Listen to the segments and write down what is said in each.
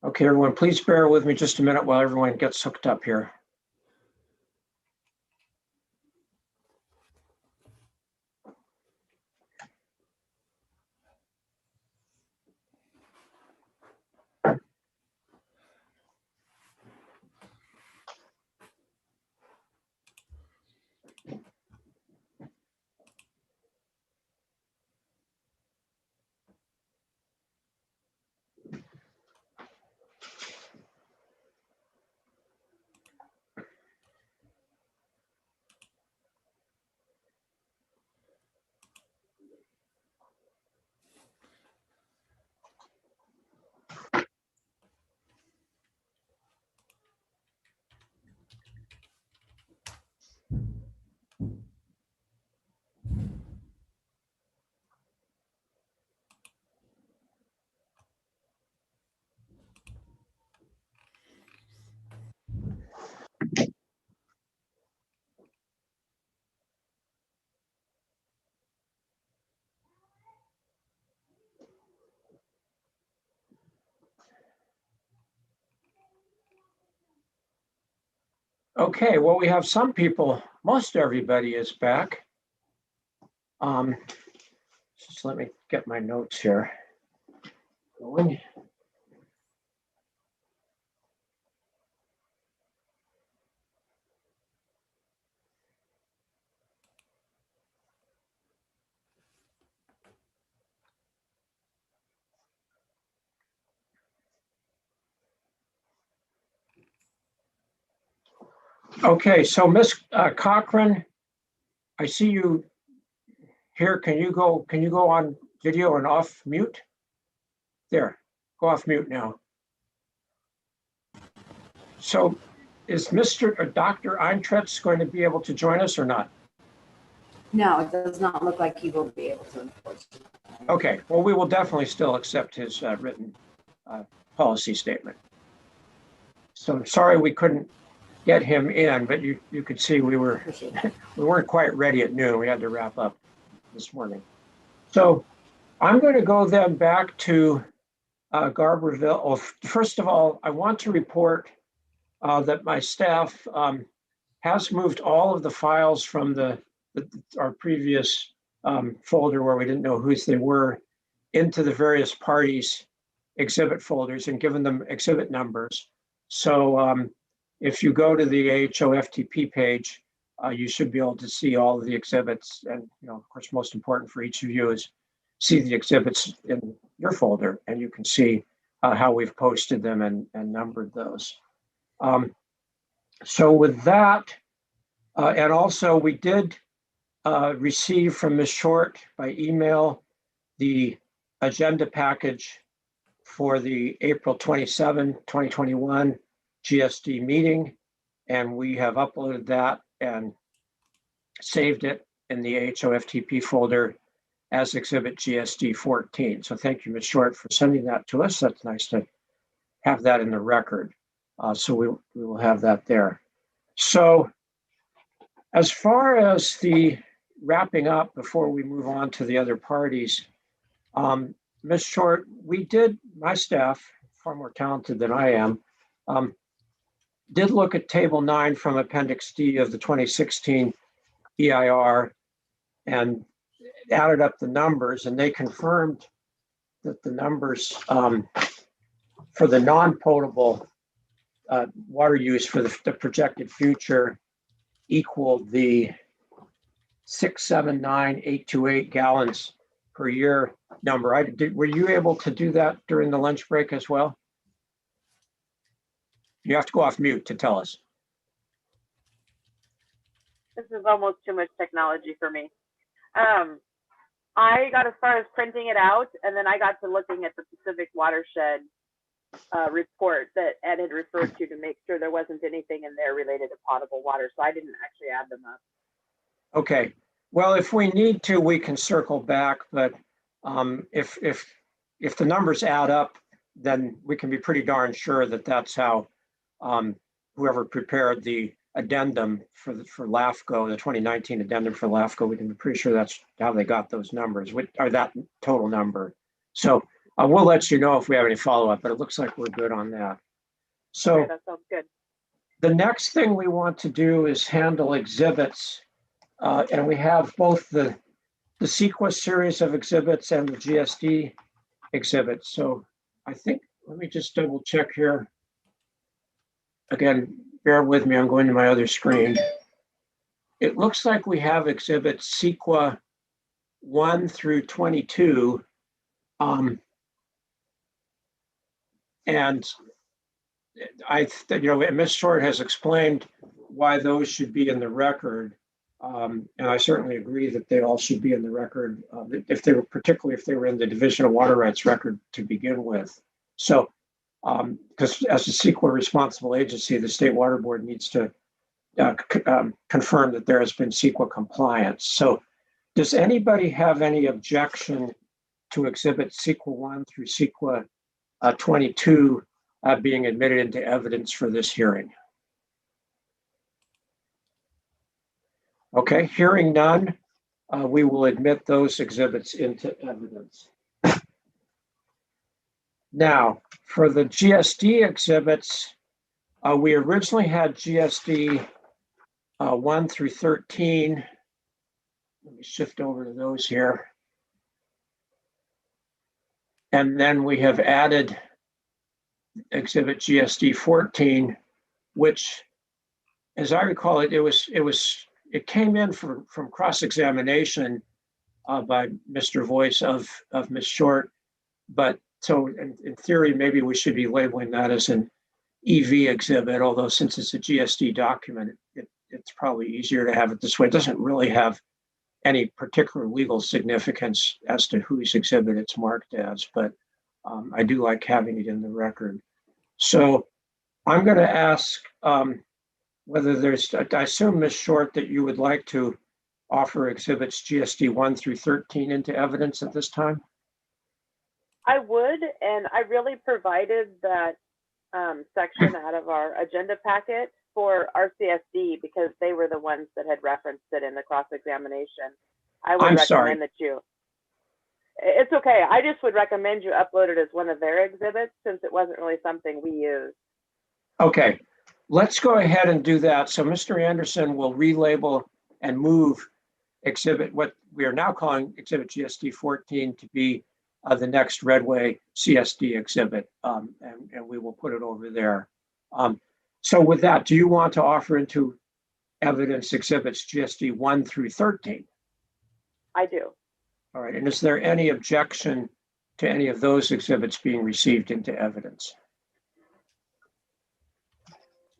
Okay, everyone, please bear with me just a minute while everyone gets hooked up here. Okay, well, we have some people, most everybody is back. Just let me get my notes here going. Okay, so Miss Cochran, I see you here. Can you go on video and off mute? There, go off mute now. So is Mr. or Dr. Eintretz going to be able to join us or not? No, it does not look like he will be able to, unfortunately. Okay, well, we will definitely still accept his written policy statement. So I'm sorry we couldn't get him in, but you could see we weren't quite ready at noon. We had to wrap up this morning. So I'm going to go then back to Garberville. Oh, first of all, I want to report that my staff has moved all of the files from our previous folder where we didn't know whose they were into the various parties exhibit folders and given them exhibit numbers. So if you go to the AHO-FTP page, you should be able to see all of the exhibits. And, of course, most important for each of you is see the exhibits in your folder, and you can see how we've posted them and numbered those. So with that, and also we did receive from Ms. Short by email the agenda package for the April 27, 2021 GSD meeting, and we have uploaded that and saved it in the AHO-FTP folder as exhibit GSD 14. So thank you, Ms. Short, for sending that to us. That's nice to have that in the record. So we will have that there. So as far as the wrapping up before we move on to the other parties, Ms. Short, my staff, far more talented than I am, did look at Table 9 from Appendix D of the 2016 EIR and added up the numbers, and they confirmed that the numbers for the non-potable water use for the projected future equaled the 679,828 gallons per year number. Were you able to do that during the lunch break as well? You have to go off mute to tell us. This is almost too much technology for me. I got as far as printing it out, and then I got to looking at the Pacific Watershed report that Ed had referred to make sure there wasn't anything in there related to potable water. So I didn't actually add them up. Okay. Well, if we need to, we can circle back. But if the numbers add up, then we can be pretty darn sure that that's how whoever prepared the addendum for LAFCO, the 2019 addendum for LAFCO, we can be pretty sure that's how they got those numbers, or that total number. So We'll let you know if we have any follow-up, but it looks like we're good on that. So Okay, that sounds good. the next thing we want to do is handle exhibits. And we have both the CEQA series of exhibits and the GSD exhibits. So I think, let me just double check here. Again, bear with me, I'm going to my other screen. It looks like we have exhibits CEQA 1 through 22. And Ms. Short has explained why those should be in the record. And I certainly agree that they all should be in the record, particularly if they were in the Division of Water Rights record to begin with. So, because as a CEQA responsible agency, the State Water Board needs to confirm that there has been CEQA compliance. So, does anybody have any objection to exhibit CEQA 1 through CEQA 22 being admitted into evidence for this hearing? Okay, hearing none, we will admit those exhibits into evidence. Now, for the GSD exhibits, we originally had GSD 1 through 13. Let me shift over to those here. And then we have added exhibit GSD 14, which, as I recall it came in from cross-examination by Mr. Voice of Ms. Short. But so in theory, maybe we should be labeling that as an EV exhibit, although since it's a GSD document, it's probably easier to have it this way. It doesn't really have any particular legal significance as to whose exhibit it's marked as, but I do like having it in the record. So I'm going to ask whether I assume, Ms. Short, that you would like to offer exhibits GSD 1 through 13 into evidence at this time? I would, and I really provided that section out of our agenda packet for RCSD because they were the ones that had referenced it in the cross-examination. I would recommend that you. It's okay. I just would recommend you upload it as one of their exhibits since it wasn't really something we used. Okay. Let's go ahead and do that. So Mr. Anderson will relabel and move exhibit, what we are now calling exhibit GSD 14, to be the next Redway CSD exhibit, and we will put it over there. So with that, do you want to offer into evidence exhibits GSD 1 through 13? I do. All right, and is there any objection to any of those exhibits being received into evidence?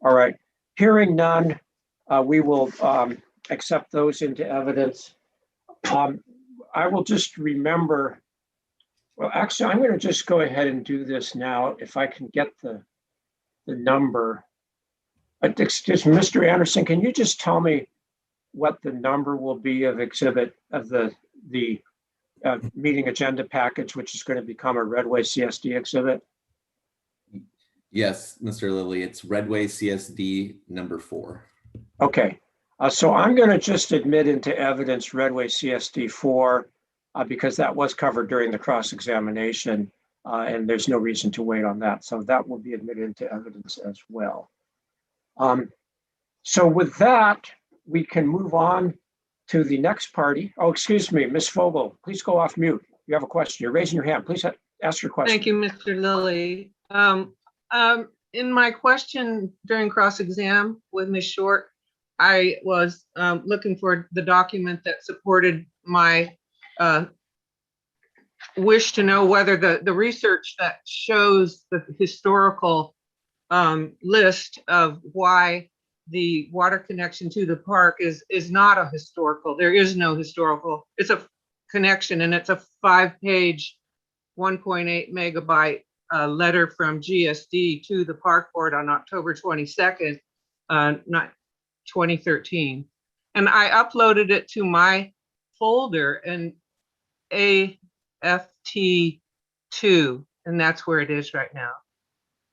All right, hearing none, we will accept those into evidence. I will just remember, well, actually, I'm going to just go ahead and do this now if I can get the number. Excuse me, Mr. Anderson, can you just tell me what the number will be of exhibit of the meeting agenda package, which is going to become a Redway CSD exhibit? Yes, Mr. Lilly, it's Redway CSD number 4. Okay, so I'm going to just admit into evidence Redway CSD 4 because that was covered during the cross-examination and there's no reason to wait on that. So that will be admitted into evidence as well. So with that, we can move on to the next party. Oh, excuse me, Ms. Fogel, please go off mute. You have a question. You're raising your hand. Please ask your question. Thank you, Mr. Lilly. In my question during cross-exam with Ms. Short, I was looking for the document that supported my wish to know whether the research that shows the historical list of why the water connection to the park is not a historical. There is no historical. It's a connection, and it's a 5-page, 1.8 megabyte letter from GSD to the park board on October 22nd, 2013. And I uploaded it to my folder in AFT2, and that's where it is right now.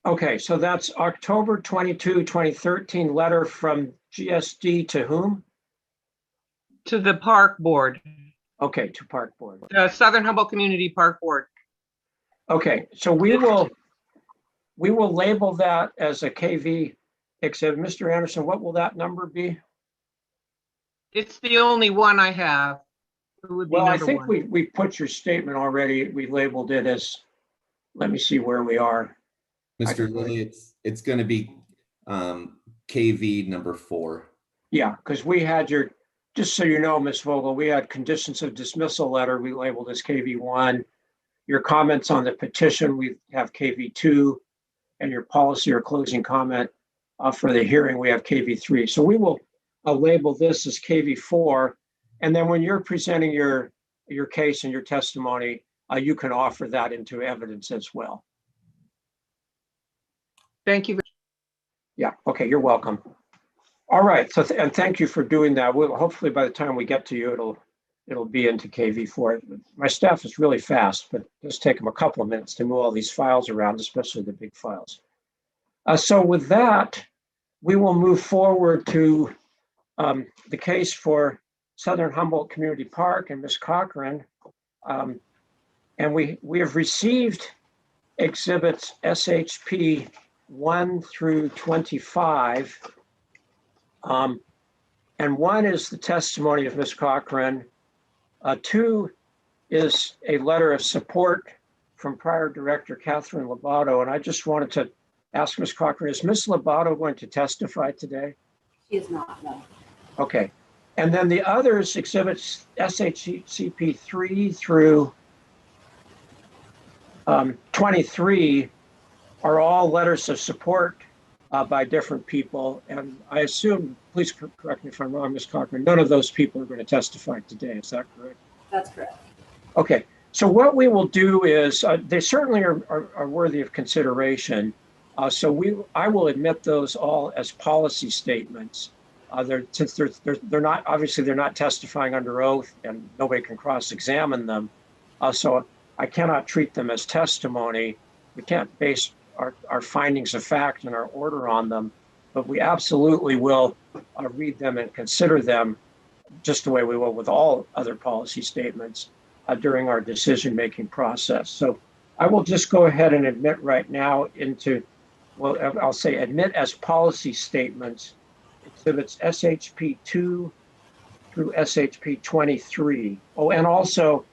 Okay, so that's October 22, 2013 letter from GSD to whom? To the park board. Okay, to park board. The Southern Humboldt Community Park Board. Okay, so we will label that as a KV exhibit. Mr. Anderson, what will that number be? It's the only one I have. It would be Well, I number think one. we put your statement already. We labeled it as, let me see where we are. Mr. Lilly, it's going to be KV number 4. Yeah, because we had your, just so you know, Ms. Vogel, we had conditions of dismissal letter we labeled as KV1. Your comments on the petition, we have KV2, and your policy or closing comment for the hearing, we have KV3. So we will label this as KV4. And then when you're presenting your case and your testimony, you can offer that into evidence as well. Thank you. Yeah, okay, you're welcome. All right, so and thank you for doing that. We'll hopefully by the time we get to you, it'll be into KV4. My staff is really fast, but it does take them a couple of minutes to move all these files around, especially the big files. So with that, we will move forward to the case for Southern Humboldt Community Park and Ms. Cochran. And we have received exhibits SHP 1 through 25. And 1 is the testimony of Ms. Cochran. 2 is a letter of support from prior director Catherine Lobato. And I just wanted to ask Ms. Cochran, is Ms. Lobato going to testify today? She is not, no. Okay. And then the others, exhibits SHCP 3 through 23, are all letters of support by different people. And I assume, please correct me if I'm wrong, Ms. Cochran, none of those people are going to testify today. Is that correct? That's correct. Okay. So what we will do is, they certainly are worthy of consideration. I will admit those all as policy statements. Since they're not, obviously they're not testifying under oath and nobody can cross-examine them. So I cannot treat them as testimony. We can't base our findings of fact and our order on them, but we absolutely will read them and consider them just the way we will with all other policy statements during our decision-making process. So I will just go ahead and admit right now into, well, I'll say admit as policy statements, exhibits SHP 2 through SHP 23. Oh, and also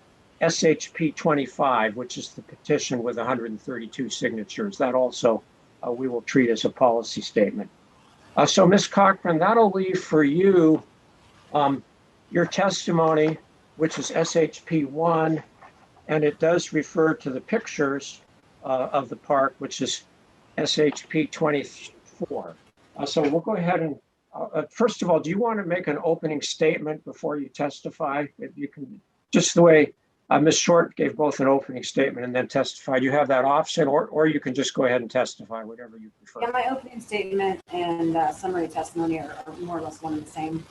SHP 25, which is the petition with 132 signatures. That also we will treat as a policy statement. So Ms. Cochran, that'll leave for you your testimony, which is SHP 1, and it does refer to the pictures of the park, which is SHP 24. So we'll go ahead and, first of all, do you want to make an opening statement before you testify? If you can, just the way Ms. Short gave both an opening statement and then testified. You have that option, or you can just go ahead and testify, whatever you prefer. Yeah, my opening statement and summary testimony are more or less one and the same.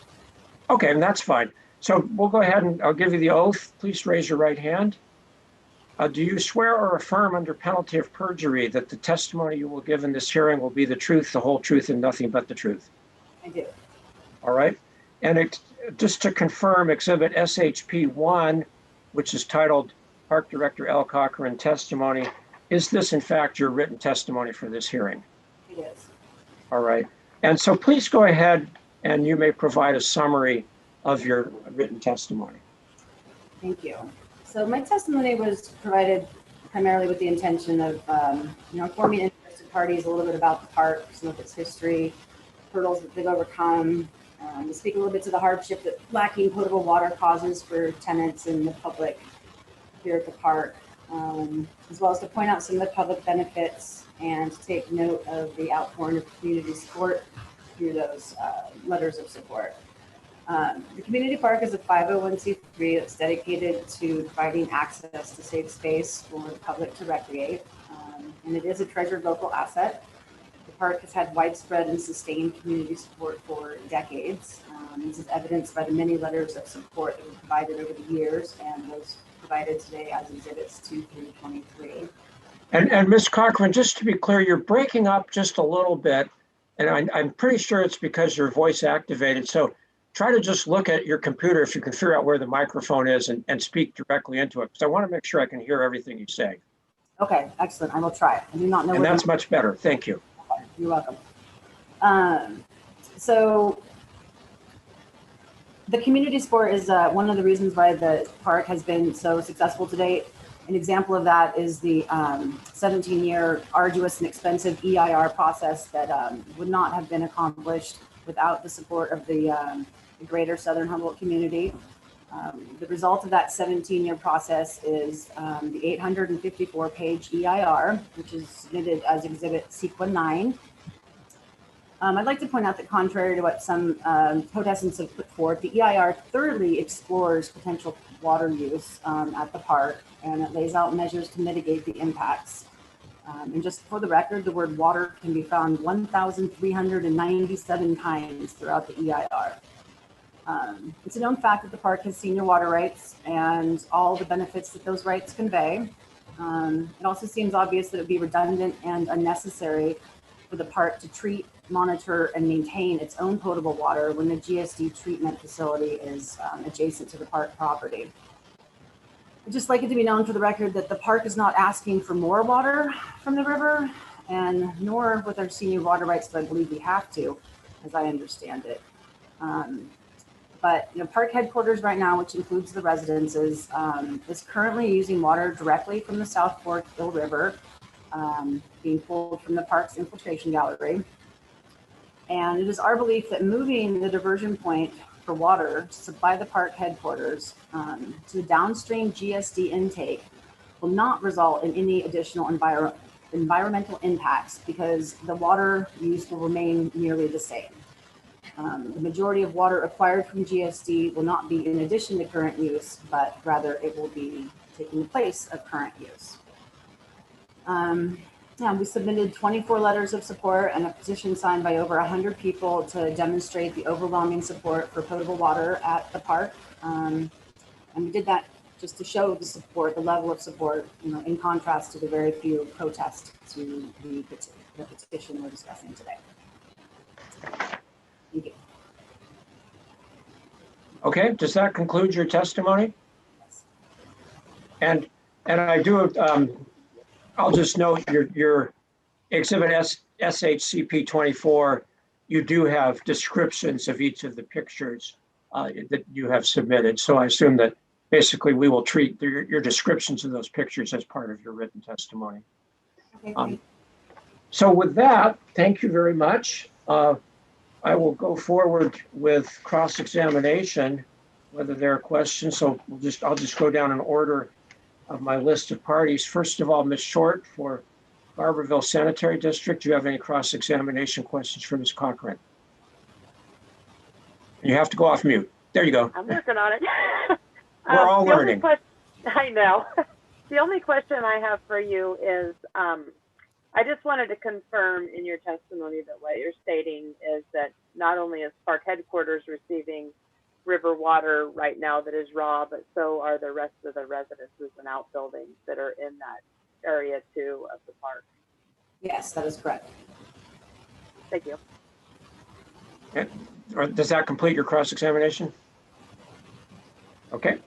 Okay, and that's fine. So we'll go ahead and I'll give you the oath. Please raise your right hand. Do you swear or affirm under penalty of perjury that the testimony you will give in this hearing will be the truth, the whole truth, and nothing but the truth? I do. All right. And just to confirm, exhibit SHP 1, which is titled Park Director L. Cochran Testimony, is this in fact your written testimony for this hearing? It is. All right. And so please go ahead and you may provide a summary of your written testimony. Thank you. So my testimony was provided primarily with the intention of, informing interested parties a little bit about the park, some of its history, hurdles that they've overcome, to speak a little bit to the hardship that lacking potable water causes for tenants and the public here at the park, as well as to point out some of the public benefits and to take note of the outpouring of community support through those letters of support. The community park is a 501c3 that's dedicated to providing access to safe space for the public to recreate, and it is a treasured local asset. The park has had widespread and sustained community support for decades. This is evidenced by the many letters of support that were provided over the years and those provided today as exhibits 2 through 23. And Ms. Cochran, just to be clear, you're breaking up just a little bit, and I'm pretty sure it's because you're voice activated. So try to just look at your computer if you can figure out where the microphone is and speak directly into it, because I want to make sure I can hear everything you say. Okay, excellent. I will try it. I do not know. And what that's much better. Thank you. You're welcome. So the community sport is one of the reasons why the park has been so successful to date. An example of that is the 17-year arduous and expensive EIR process that would not have been accomplished without the support of the greater Southern Humboldt community. The result of that 17-year process is the 854-page EIR, which is submitted as Exhibit Sequa 9. I'd like to point out that contrary to what some protestants have put forth, the EIR thoroughly explores potential water use at the park, and it lays out measures to mitigate the impacts. And just for the record, the word water can be found 1,397 times throughout the EIR. It's a known fact that the park has senior water rights and all the benefits that those rights convey. It also seems obvious that it would be redundant and unnecessary for the park to treat, monitor, and maintain its own potable water when the GSD treatment facility is adjacent to the park property. I'd just like it to be known for the record that the park is not asking for more water from the river, and nor with our senior water rights do I believe we have to, as I understand it. But park headquarters right now, which includes the residences, is currently using water directly from the South Fork Hill River, being pulled from the park's infiltration gallery. And it is our belief that moving the diversion point for water to supply the park headquarters to the downstream GSD intake will not result in any additional environmental impacts because the water use will remain nearly the same. The majority of water acquired from GSD will not be in addition to current use, but rather it will be taking the place of current use. We submitted 24 letters of support and a petition signed by over 100 people to demonstrate the overwhelming support for potable water at the park. And we did that just to show the support, the level of support, in contrast to the very few protests to the petition we're discussing today. Thank you. Okay, does that conclude your testimony? And I do, I'll just note your exhibit SHCP 24, you do have descriptions of each of the pictures that you have submitted. So I assume that basically we will treat your descriptions of those pictures as part of your written testimony. Okay, so with that, thank you very much. I will go forward with cross-examination, whether there are questions. So I'll just go down in order of my list of parties. First of all, Ms. Short for Garberville Sanitary District. Do you have any cross-examination questions for Ms. Cochran? You have to go off mute. There you go. I'm working on it. We're all learning. I know. The only question I have for you is, I just wanted to confirm in your testimony that what you're stating is that not only is park headquarters receiving river water right now that is raw, but so are the rest of the residences and outbuildings that are in that area too of the park. yes, that is correct. Thank you. Okay. Or does that complete your cross-examination? Okay.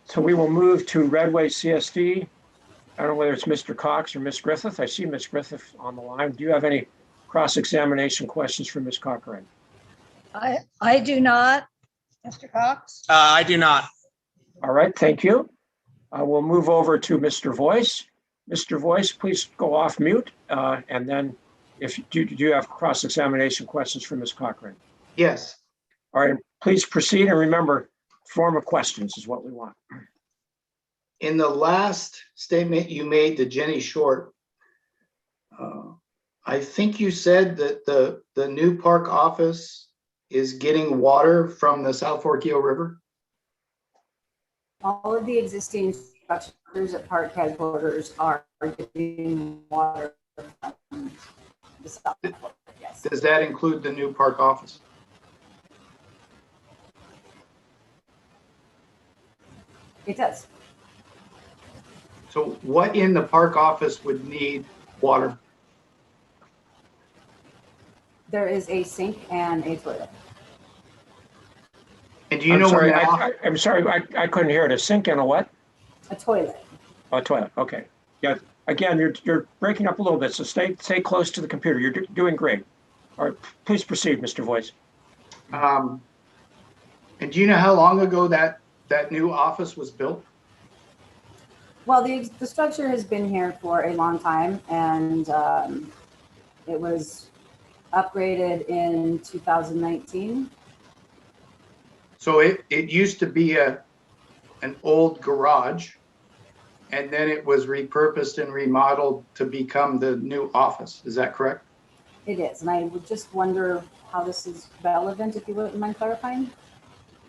So we will move to Redway CSD. I don't know whether it's Mr. Cox or Ms. Griffith. I see Ms. Griffith on the line. Do you have any cross-examination questions for Ms. Cochran? I do not. Mr. Cox? I do not. All right, thank you. We'll move over to Mr. Voice. Mr. Voice, please go off mute. And then do you have cross-examination questions for Ms. Cochran? Yes. All right, please proceed. And remember, form of questions is what we want. In the last statement you made to Jenny Short, I think you said that the new park office is getting water from the South Fork Hill River? All of the existing structures at park headquarters are getting water from the South Fork, yes. Does that include the new park office? It does. So what in the park office would need water? There is a sink and a toilet. And do you know I'm sorry, I couldn't hear it. A sink and a what? A toilet. Oh, a toilet, okay. Yeah, again, you're breaking up a little bit, so stay close to the computer. You're doing great. All right, please proceed, Mr. Voice. And do you know how long ago that new office was built? Well, the structure has been here for a long time, and it was upgraded in 2019. So it used to be an old garage, and then it was repurposed and remodeled to become the new office. Is that correct? It is, and I would just wonder how this is relevant, if you wouldn't mind clarifying.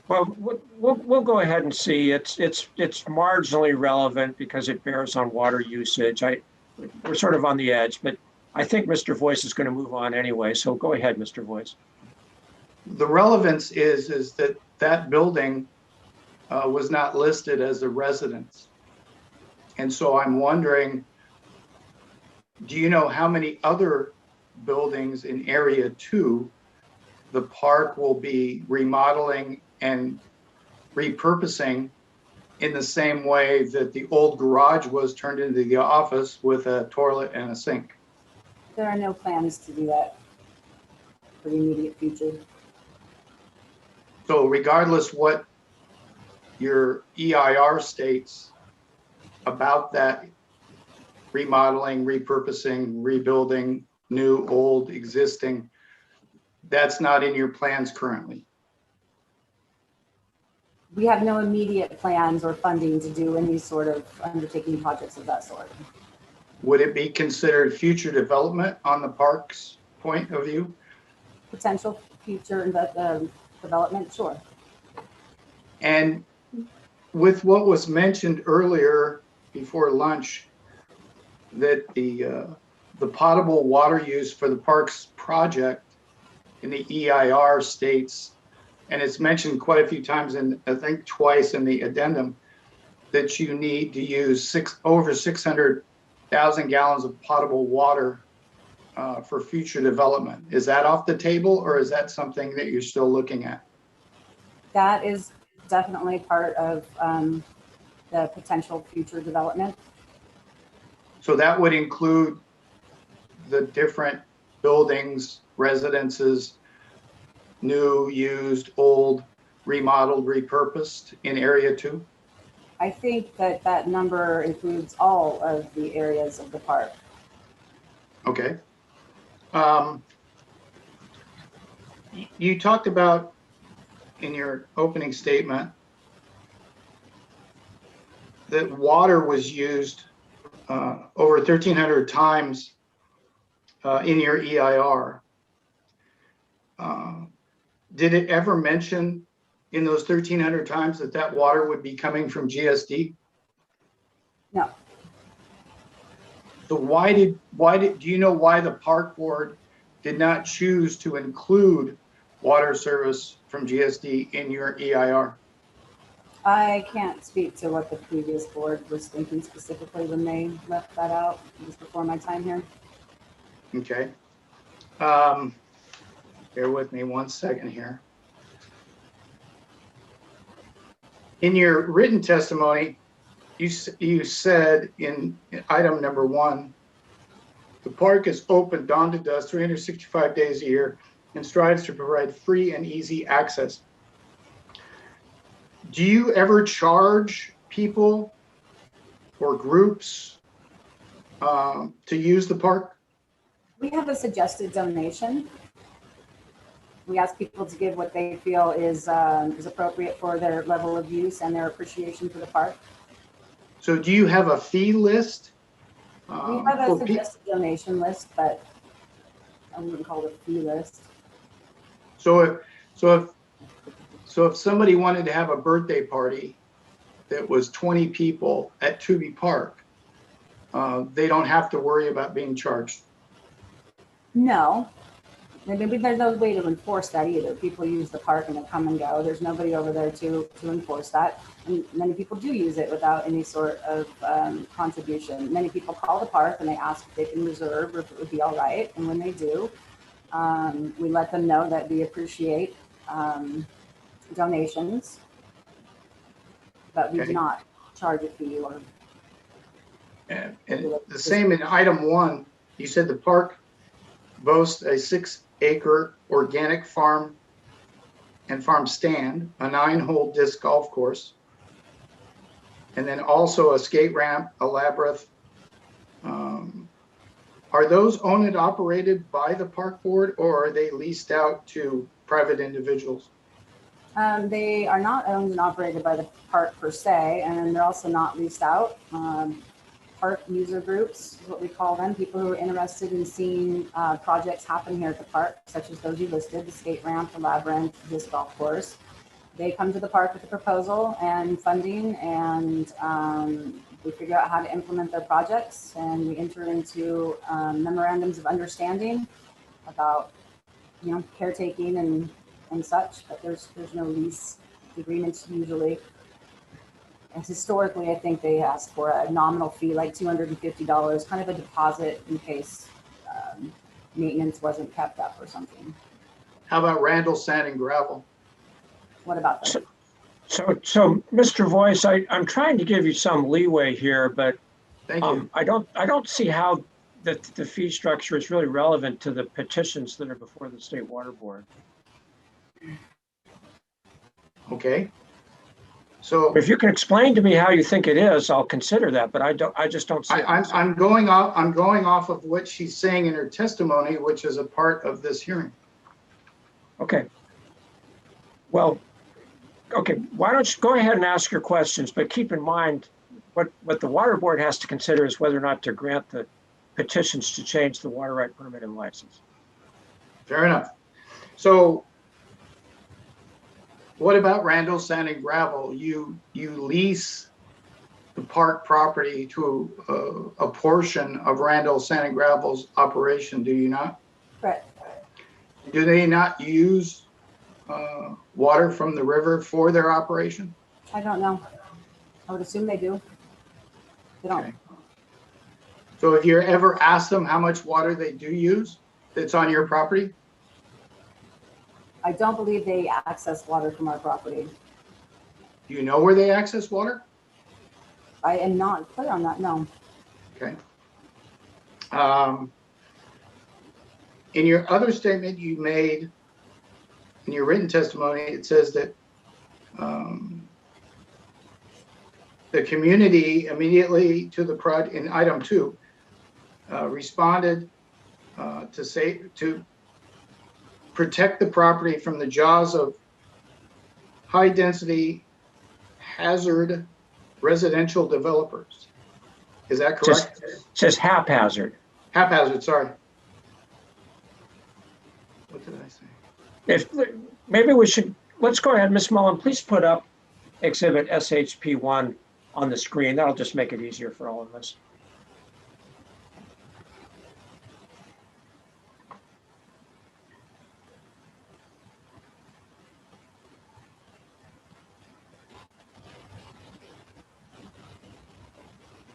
Well, we'll go ahead and see. It's marginally relevant because it bears on water usage. We're sort of on the edge, but I think Mr. Voice is going to move on anyway. So go ahead, Mr. Voice. The relevance is that building was not listed as a residence. And so I'm wondering, do you know how many other buildings in area 2 the park will be remodeling and repurposing in the same way that the old garage was turned into the office with a toilet and a sink? There are no plans to do that for the immediate future. So regardless what your EIR states about that remodeling, repurposing, rebuilding, new, old, existing, that's not in your plans currently. We have no immediate plans or funding to do any sort of undertaking projects of that sort. Would it be considered future development on the park's point of view? Potential future development, sure. And with what was mentioned earlier before lunch, that the potable water use for the park's project in the EIR states, and it's mentioned quite a few times, and I think twice in the addendum, that you need to use over 600,000 gallons of potable water for future development. Is that off the table, or is that something that you're still looking at? That is definitely part of the potential future development. So that would include the different buildings, residences, new, used, old, remodeled, repurposed in area 2? I think that number includes all of the areas of the park. Okay. You talked about in your opening statement that water was used over 1,300 times in your EIR. Did it ever mention in those 1,300 times that water would be coming from GSD? No. So do you know why the park board did not choose to include water service from GSD in your EIR? I can't speak to what the previous board was thinking specifically when they left that out. It was before my time here. Okay. Bear with me 1 second here. In your written testimony, you said in item number 1, the park is open dawn to dusk 365 days a year and strives to provide free and easy access. Do you ever charge people or groups to use the park? We have a suggested donation. We ask people to give what they feel is appropriate for their level of use and their appreciation for the park. So do you have a fee list? We have a suggested donation list, but I wouldn't call it a fee list. So if somebody wanted to have a birthday party that was 20 people at Tooby Park, they don't have to worry about being charged. No, maybe there's no way to enforce that either. People use the park and they come and go. There's nobody over there to enforce that. And many people do use it without any sort of contribution. Many people call the park and they ask if they can reserve or if it would be all right. And when they do, we let them know that we appreciate donations, but we do not charge a fee or. And the same in item 1, you said the park boasts a 6-acre organic farm and farm stand, a 9-hole disc golf course, and then also a skate ramp, a labyrinth. Are those owned and operated by the park board, or are they leased out to private individuals? They are not owned and operated by the park per se, and they're also not leased out. Park user groups is what we call them, people who are interested in seeing projects happen here at the park, such as those you listed, the skate ramp, the labyrinth, this golf course. They come to the park with a proposal and funding, and we figure out how to implement their projects, and we enter into memorandums of understanding about, caretaking and such, but there's no lease agreements usually. And historically, I think they asked for a nominal fee, like $250, kind of a deposit in case maintenance wasn't kept up or something. How about Randall Sand and Gravel? What about that? So Mr. Voice, I'm trying to give you some leeway here, but Thank you. I don't see how the fee structure is really relevant to the petitions that are before the State Water Board. Okay. So If you can explain to me how you think it is, I'll consider that, but I just don't see it. I'm going off of what she's saying in her testimony, which is a part of this hearing. Okay. Well, okay, why don't you go ahead and ask your questions, but keep in mind what the water board has to consider is whether or not to grant the petitions to change the water right permit and license. Fair enough. So what about Randall Sand and Gravel? You lease the park property to a portion of Randall Sand and Gravel's operation, do you not? Right. Do they not use water from the river for their operation? I don't know. I would assume they do. They don't. Okay. So if you ever ask them how much water they do use that's on your property? I don't believe they access water from our property. Do you know where they access water? I am not clear on that, no. Okay. In your other statement you made, in your written testimony, it says that the community immediately to the project, in item 2, responded to protect the property from the jaws of high-density hazard residential developers. Is that correct? It says haphazard. Haphazard, sorry. What did I say? Maybe let's go ahead, Ms. Mullen, please put up exhibit SHP1 on the screen. That'll just make it easier for all of us.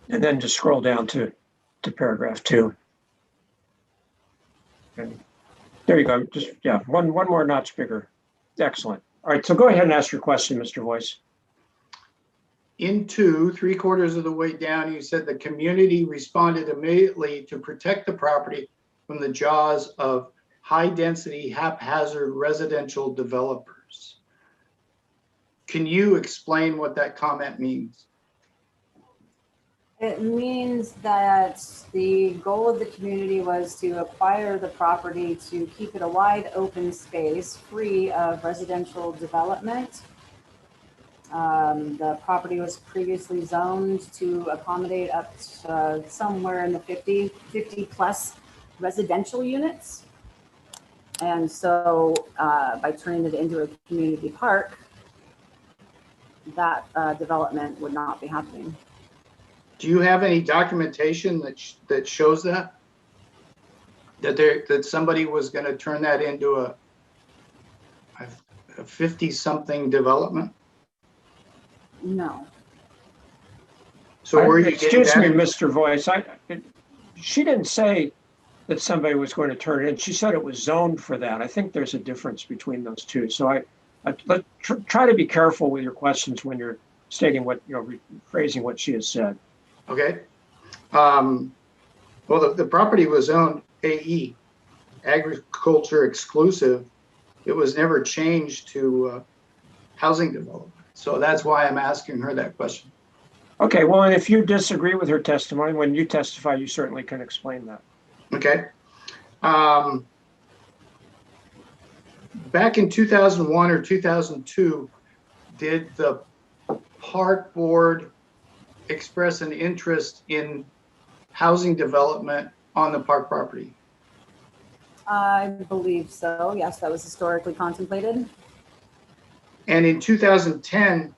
And then just scroll down to paragraph 2. And there you go. Just, yeah, one more notch bigger. Excellent. All right, so go ahead and ask your question, Mr. Voice. In 2, 3/4 of the way down, you said the community responded immediately to protect the property from the jaws of high-density haphazard residential developers. Can you explain what that comment means? It means that the goal of the community was to acquire the property to keep it a wide open space free of residential development. The property was previously zoned to accommodate up to somewhere in the 50 plus residential units. And so by turning it into a community park, that development would not be happening. Do you have any documentation that shows that somebody was going to turn that into a 50-something development? No. So where are you getting Excuse me, that? Mr. Voice. She didn't say that somebody was going to turn it in. She said it was zoned for that. I think there's a difference between those two. So try to be careful with your questions when you're stating phrasing what she has said. Okay. Well, the property was owned AE, agriculture exclusive. It was never changed to housing development. So that's why I'm asking her that question. Okay, well, and if you disagree with her testimony, when you testify, you certainly can explain that. Okay. Back in 2001 or 2002, did the park board express an interest in housing development on the park property? I believe so. Yes, that was historically contemplated. And in 2010,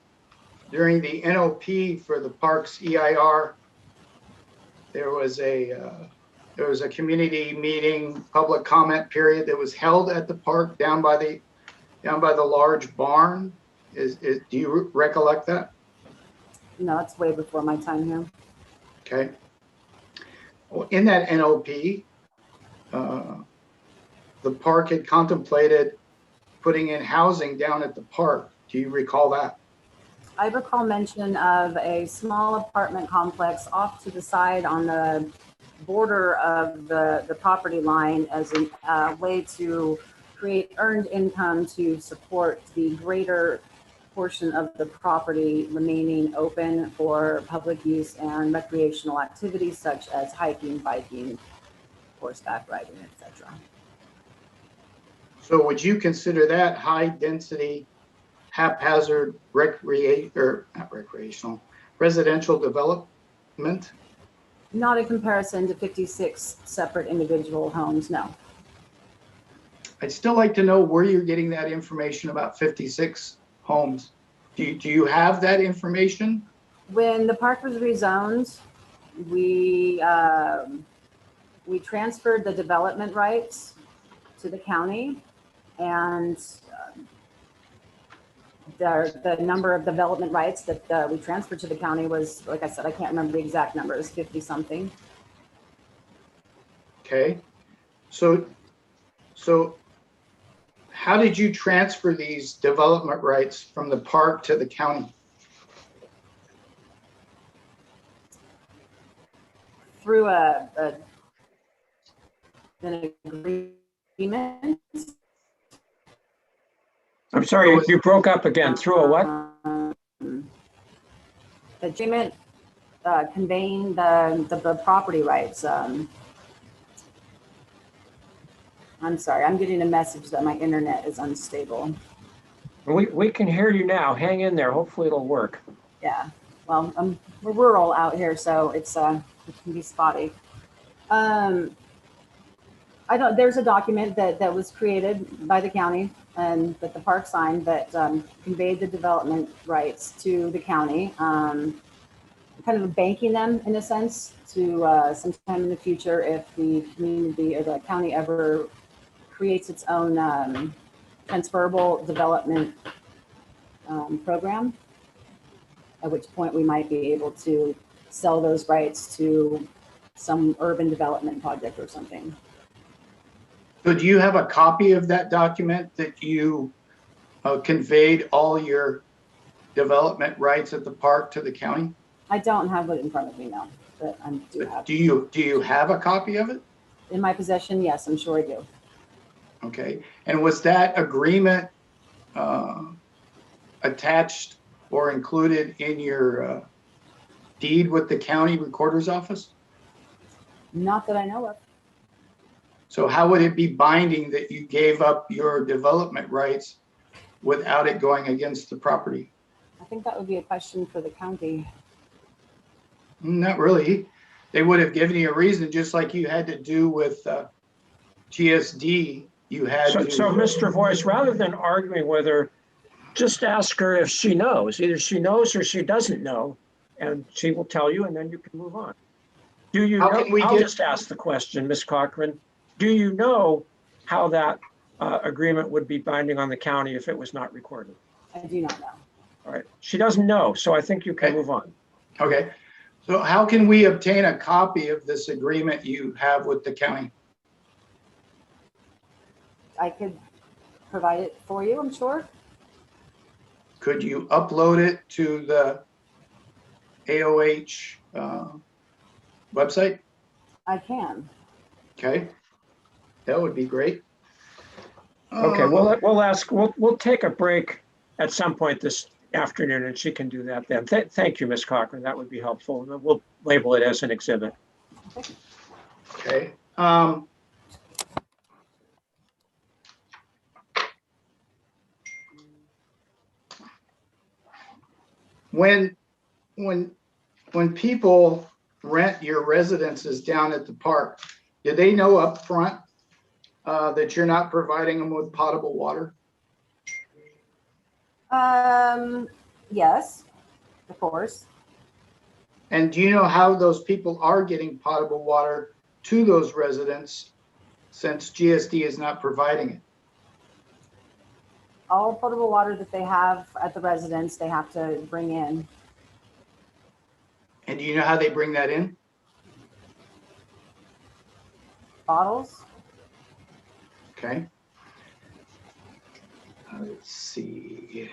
during the NOP for the park's EIR, there was a community meeting, public comment period that was held at the park down by the large barn. Do you recollect that? No, it's way before my time here. Okay. Well, in that NOP, the park had contemplated putting in housing down at the park. Do you recall that? I recall mention of a small apartment complex off to the side on the border of the property line as a way to create earned income to support the greater portion of the property remaining open for public use and recreational activities such as hiking, biking, horseback riding, etc. So would you consider that high density, haphazard not recreational, residential development? Not in comparison to 56 separate individual homes, no. I'd still like to know where you're getting that information about 56 homes. Do you have that information? When the park was rezoned, we transferred the development rights to the county, and the number of development rights that we transferred to the county was, like I said, I can't remember the exact number, it was 50 something. Okay. So how did you transfer these development rights from the park to the county? Through an agreement. I'm sorry, you broke up again. Through a what? Agreement conveying the property rights. I'm sorry, I'm getting a message that my internet is unstable. We can hear you now. Hang in there. Hopefully it'll work. Yeah, well, we're rural out here, so it can be spotty. There's a document that was created by the county and that the park signed that conveyed the development rights to the county, kind of banking them in a sense to sometime in the future if the community or the county ever creates its own transferable development program, at which point we might be able to sell those rights to some urban development project or something. So do you have a copy of that document that you conveyed all your development rights at the park to the county? I don't have it in front of me now, but I do have. Do you have a copy of it? In my possession, yes, I'm sure I do. Okay. And was that agreement attached or included in your deed with the county recorder's office? Not that I know of. So how would it be binding that you gave up your development rights without it going against the property? I think that would be a question for the county. Not really. They would have given you a reason, just like you had to do with GSD. You had to. So Mr. Voice, rather than arguing with her, just ask her if she knows. Either she knows or she doesn't know, and she will tell you, and then you can move on. Do you know? I'll just ask the question, Ms. Cochran. Do you know how that agreement would be binding on the county if it was not recorded? I do not know. All right. She doesn't know, so I think you can move on. Okay. So how can we obtain a copy of this agreement you have with the county? I could provide it for you, I'm sure. Could you upload it to the AOH website? I can. Okay, that would be great. Okay, we'll take a break at some point this afternoon and she can do that then. Thank you, Ms. Cochran. That would be helpful. We'll label it as an exhibit. Okay. When people rent your residences down at the park, do they know up front that you're not providing them with potable water? Yes, of course. And do you know how those people are getting potable water to those residents since GSD is not providing it? All potable water that they have at the residence, they have to bring in. And do you know how they bring that in? Bottles. Okay. Let's see.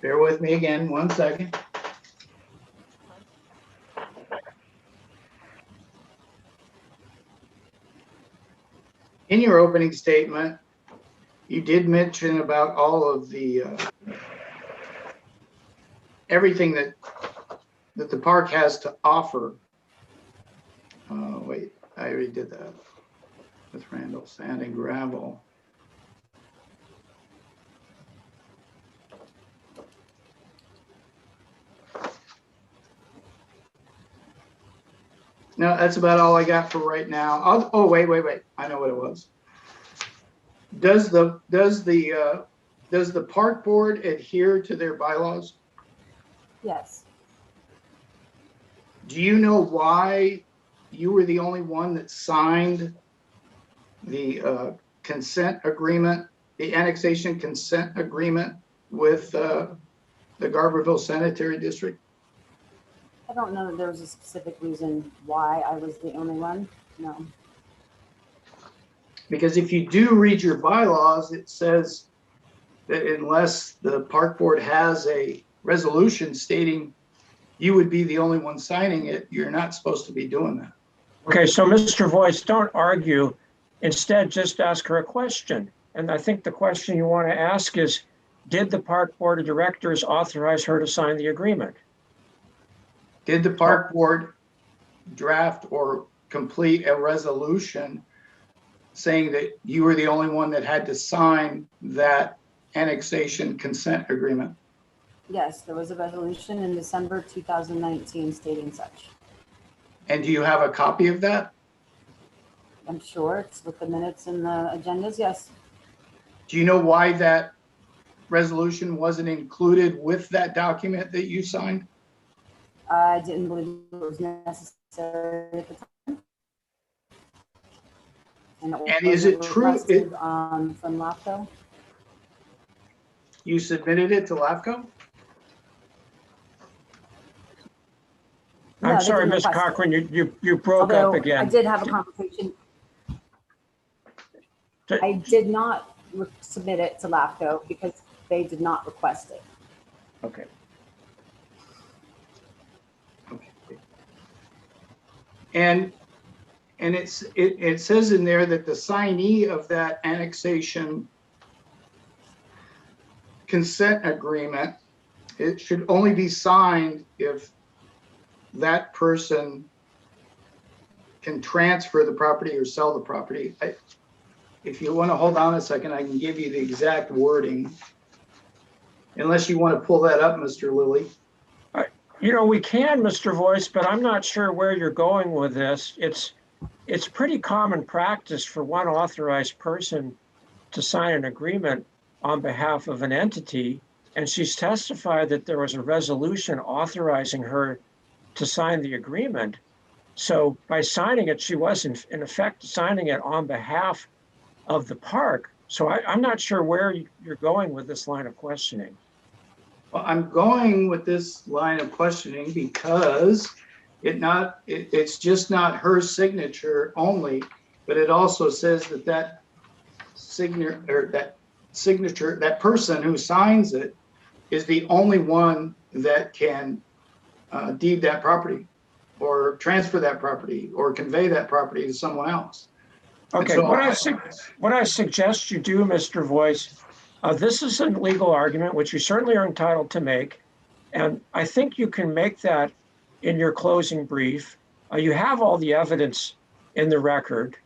Bear with me again, 1 second. In your opening statement, you did mention about all of the everything that the park has to offer. Wait, I already did that with Randall, sand and gravel. No, that's about all I got for right now. Oh, wait. I know what it was. Does the park board adhere to their bylaws? Yes. Do you know why you were the only one that signed the consent agreement, the annexation consent agreement with the Garberville Sanitary District? I don't know that there was a specific reason why I was the only one. No. Because if you do read your bylaws, it says that unless the park board has a resolution stating you would be the only one signing it, you're not supposed to be doing that. Okay, so Mr. Voice, don't argue. Instead, just ask her a question. And I think the question you want to ask is, did the park board of directors authorize her to sign the agreement? Did the park board draft or complete a resolution saying that you were the only one that had to sign that annexation consent agreement? Yes, there was a resolution in December 2019 stating such. And do you have a copy of that? I'm sure it's with the minutes and the agendas. Yes. Do you know why that resolution wasn't included with that document that you signed? I didn't believe it was necessary at the time. And is it true requested, from LAFCO? You submitted it to LAFCO? No, I'm they sorry, didn't Ms. request it. Cochran, you broke up Although I again. did have a conversation. I did not submit it to LAFCO because they did not request it. Okay. And it says in there that the signee of that annexation consent agreement, it should only be signed if that person can transfer the property or sell the property. If you want to hold on a second, I can give you the exact wording. Unless you want to pull that up, Mr. Lilly. You know, we can, Mr. Voice, but I'm not sure where you're going with this. It's pretty common practice for one authorized person to sign an agreement on behalf of an entity, and she's testified that there was a resolution authorizing her to sign the agreement. So by signing it, she was in effect signing it on behalf of the park. So I'm not sure where you're going with this line of questioning. Well, I'm going with this line of questioning because it's just not her signature only, but it also says that person who signs it is the only one that can deed that property or transfer that property or convey that property to someone else. And Okay, so what I suggest you do, Mr. Voice, this is a legal argument, which you certainly are entitled to make. And I think you can make that in your closing brief. You have all the evidence in the record.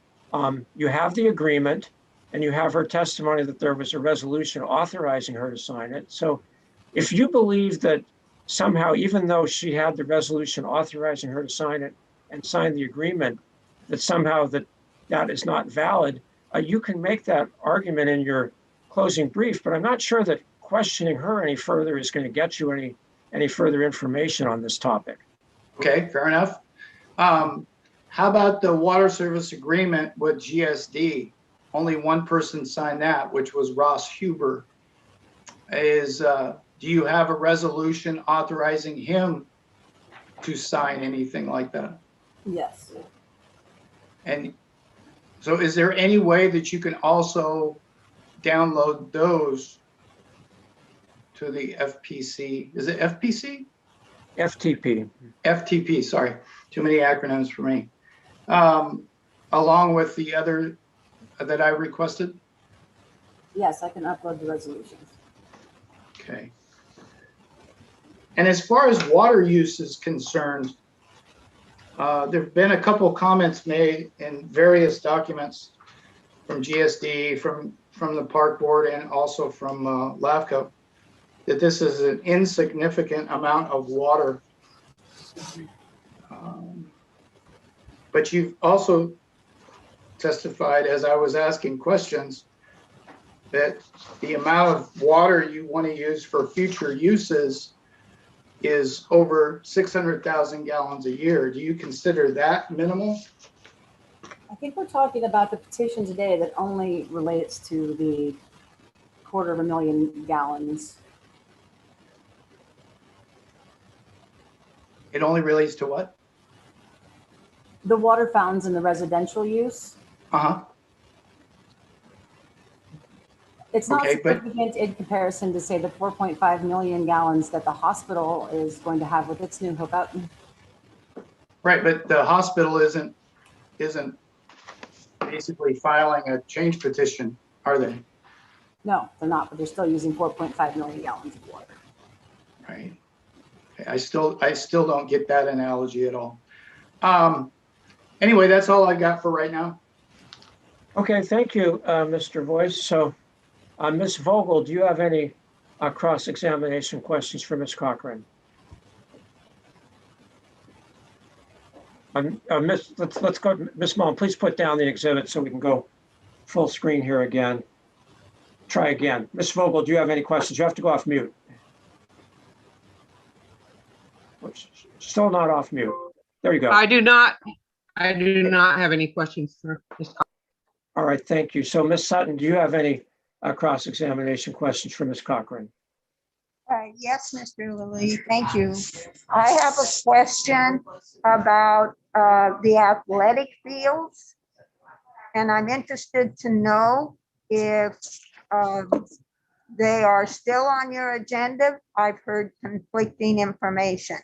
You have the agreement and you have her testimony that there was a resolution authorizing her to sign it. So if you believe that somehow, even though she had the resolution authorizing her to sign it and sign the agreement, that somehow that is not valid, you can make that argument in your closing brief, but I'm not sure that questioning her any further is going to get you any further information on this topic. okay, fair enough. How about the water service agreement with GSD? Only one person signed that, which was Ross Huber. Do you have a resolution authorizing him to sign anything like that? Yes. And so is there any way that you can also download those to the FPC? Is it FPC? FTP. FTP, sorry. Too many acronyms for me. Along with the other that I requested? Yes, I can upload the resolutions. Okay. And as far as water use is concerned, there have been a couple of comments made in various documents from GSD, from the park board, and also from LAFCO, that this is an insignificant amount of water. But you've also testified, as I was asking questions, that the amount of water you want to use for future uses is over 600,000 gallons a year. Do you consider that minimal? I think we're talking about the petition today that only relates to the 250,000 gallons. It only relates to what? The water fountains and the residential use. Uh-huh. It's not Okay, but- significant in comparison to, say, the 4.5 million gallons that the hospital is going to have with its new hookup. Right, but the hospital isn't basically filing a change petition, are they? No, they're not, but they're still using 4.5 million gallons of water. Right. Okay, I still don't get that analogy at all. Anyway, that's all I got for right now. Okay, thank you, Mr. Voice. So, Ms. Vogel, do you have any cross-examination questions for Ms. Cochran? Let's go, Ms. Mullen, please put down the exhibit so we can go full screen here again. Try again. Ms. Vogel, do you have any questions? You have to go off mute. Still not off mute. There you go. I do not have any questions for Ms. Cochran. All right, thank you. So Ms. Sutton, do you have any cross-examination questions for Ms. Cochran? Yes, Mr. Lilly, thank you. I have a question about the athletic fields. And I'm interested to know if they are still on your agenda. I've heard conflicting information.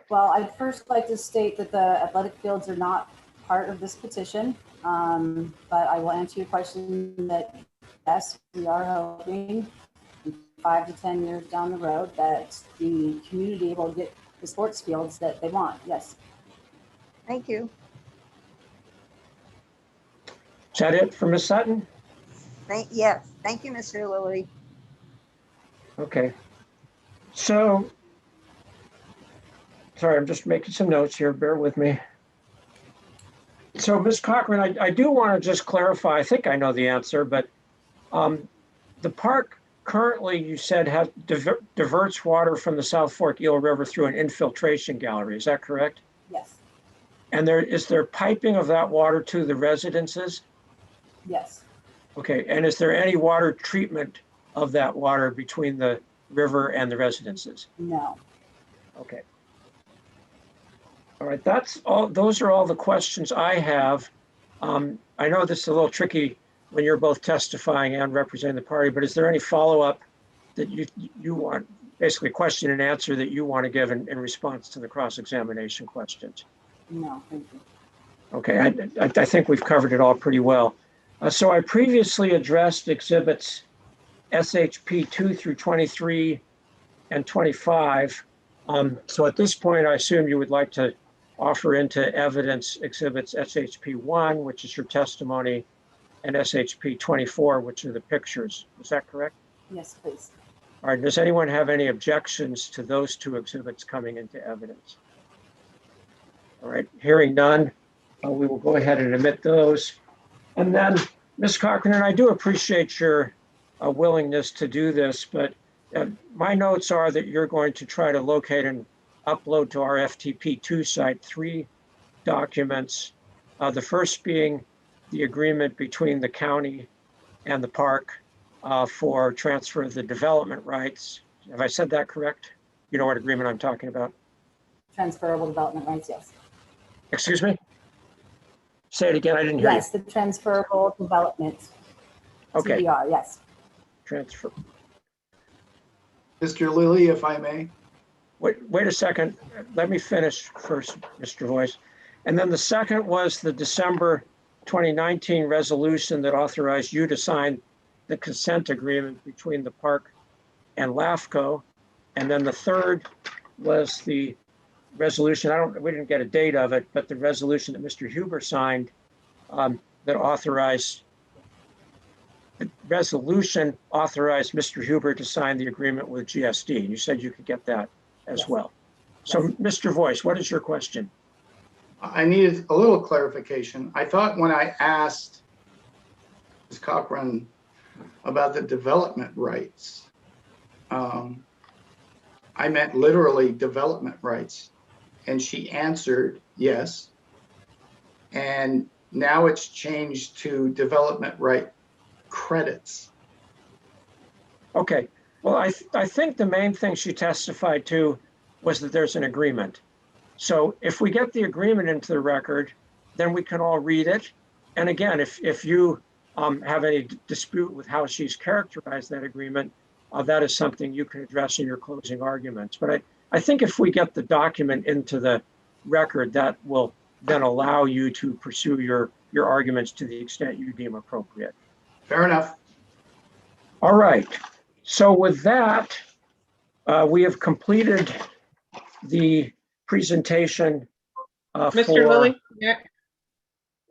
Well, I'd first like to state that the athletic fields are not part of this petition, but I will answer your question that, yes, we are hoping 5 to 10 years down the road that the community will get the sports fields that they want. Yes. Thank you. Is that it for Ms. Sutton? Yes, thank you, Mr. Lilly. Okay. So, sorry, I'm just making some notes here. Bear with me. So, Ms. Cochran, I do want to just clarify. I think I know the answer, but the park currently, you said, diverts water from the South Fork Eel River through an infiltration gallery. Is that correct? Yes. And is there piping of that water to the residences? Yes. Okay. And is there any water treatment of that water between the river and the residences? No. Okay. All right. That's all. Those are all the questions I have. I know this is a little tricky when you're both testifying and representing the party, but is there any follow-up that you want basically question and answer that you want to give in response to the cross-examination questions. No, thank you. Okay, I think we've covered it all pretty well. So I previously addressed exhibits SHP 2 through 23 and 25. So at this point, I assume you would like to offer into evidence exhibits SHP 1, which is your testimony, and SHP 24, which are the pictures. Is that correct? Yes, please. All right, does anyone have any objections to those two exhibits coming into evidence? All right, hearing none, we will go ahead and admit those. And then, Ms. Cochran, and I do appreciate your willingness to do this, but my notes are that you're going to try to locate and upload to our FTP2 site 3 documents. The first being the agreement between the county and the park for transfer of the development rights. Have I said that correct? You know what agreement I'm talking about? Transferable development rights, yes. Excuse me? Say it again, I didn't hear you. Yes, the transferable development. Okay, TDR, yes. transfer. Mr. Lilly, if I may. Wait a second. Let me finish first, Mr. Voice. And then the second was the December 2019 resolution that authorized you to sign the consent agreement between the park and LAFCO. And then the third was the resolution, we didn't get a date of it, but the resolution that Mr. Huber signed that authorized, the resolution authorized Mr. Huber to sign the agreement with GSD. And you said you could get that as Yes. well. So Mr. Voice, what is your question? I needed a little clarification. I thought when I asked Ms. Cochran about the development rights, I meant literally development rights. And she answered yes. And now it's changed to development right credits. Okay, well, I think the main thing she testified to was that there's an agreement. So if we get the agreement into the record, then we can all read it. And again, if you have any dispute with how she's characterized that agreement, that is something you can address in your closing arguments. But I think if we get the document into the record, that will then allow you to pursue your arguments to the extent you deem appropriate. Fair enough. All right. So with that, we have completed the presentation Mr. Lilly,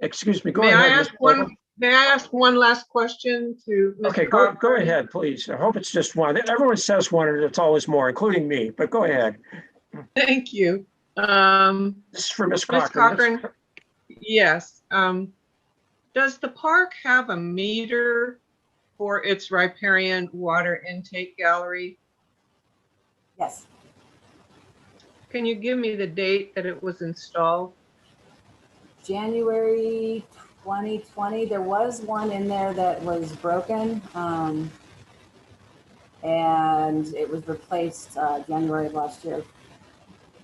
Excuse me, go may I ahead. ask Mr. Vogel. may I ask one last question to Ms. Okay, go Cochran? ahead, please. I hope it's just one. Everyone says one and it's always more, including me, but go ahead. Thank you. This is for Ms. Ms. Cochran. Cochran, yes. Does the park have a meter for its riparian water intake gallery? Yes. Can you give me the date that it was installed? January 2020, there was one in there that was broken. And it was replaced January of last year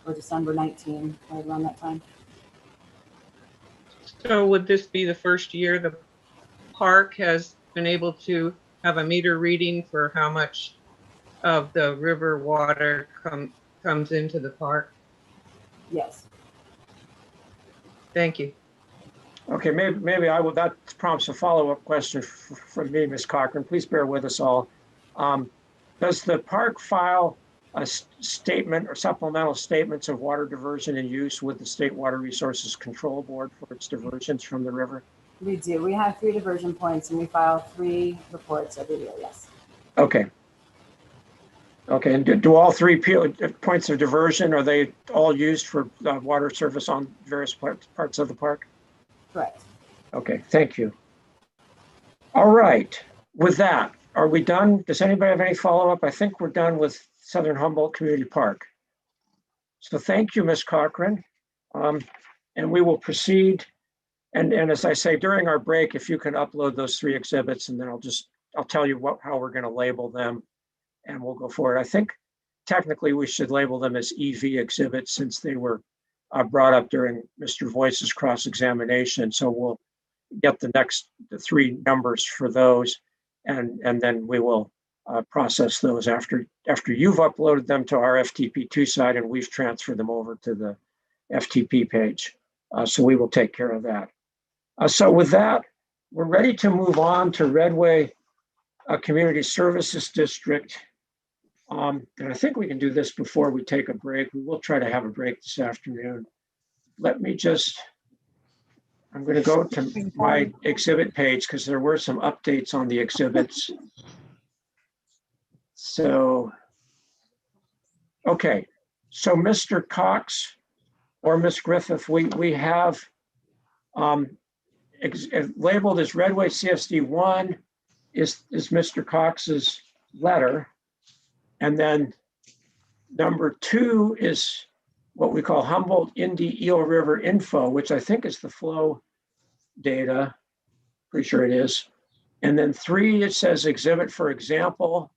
or December 19, right around that time. So would this be the first year the park has been able to have a meter reading for how much of the river water comes into the park? Yes. Thank you. Okay, maybe I will, that prompts a follow-up question from me, Ms. Cochran. Please bear with us all. Does the park file a statement or supplemental statements of water diversion and use with the State Water Resources Control Board for its diversions from the river? We do. We have 3 diversion points and we file 3 reports every year. Yes. Okay. Okay, and do all 3 points of diversion, are they all used for water service on various parts of the park? Correct. Okay, thank you. All right, with that, are we done? Does anybody have any follow-up? I think we're done with Southern Humboldt Community Park. So thank you, Ms. Cochran. And we will proceed. And as I say, during our break, if you can upload those 3 exhibits, and then I'll tell you how we're going to label them, and we'll go forward. I think technically we should label them as EV exhibits since they were brought up during Mr. Voice's cross-examination. So we'll get the 3 numbers for those, and then we will process those after you've uploaded them to our FTP2 site and we've transferred them over to the FTP page. So we will take care of that. So with that, we're ready to move on to Redway Community Services District. And I think we can do this before we take a break. We will try to have a break this afternoon. Let me just, I'm going to go to my exhibit page because there were some updates on the exhibits. So, okay. So Mr. Cox or Ms. Griffith, we have labeled as Redway CSD 1 is Mr. Cox's letter. And then number 2 is what we call Humboldt Indy Eel River info, which I think is the flow data. Pretty sure it is. And then 3, it says exhibit for example.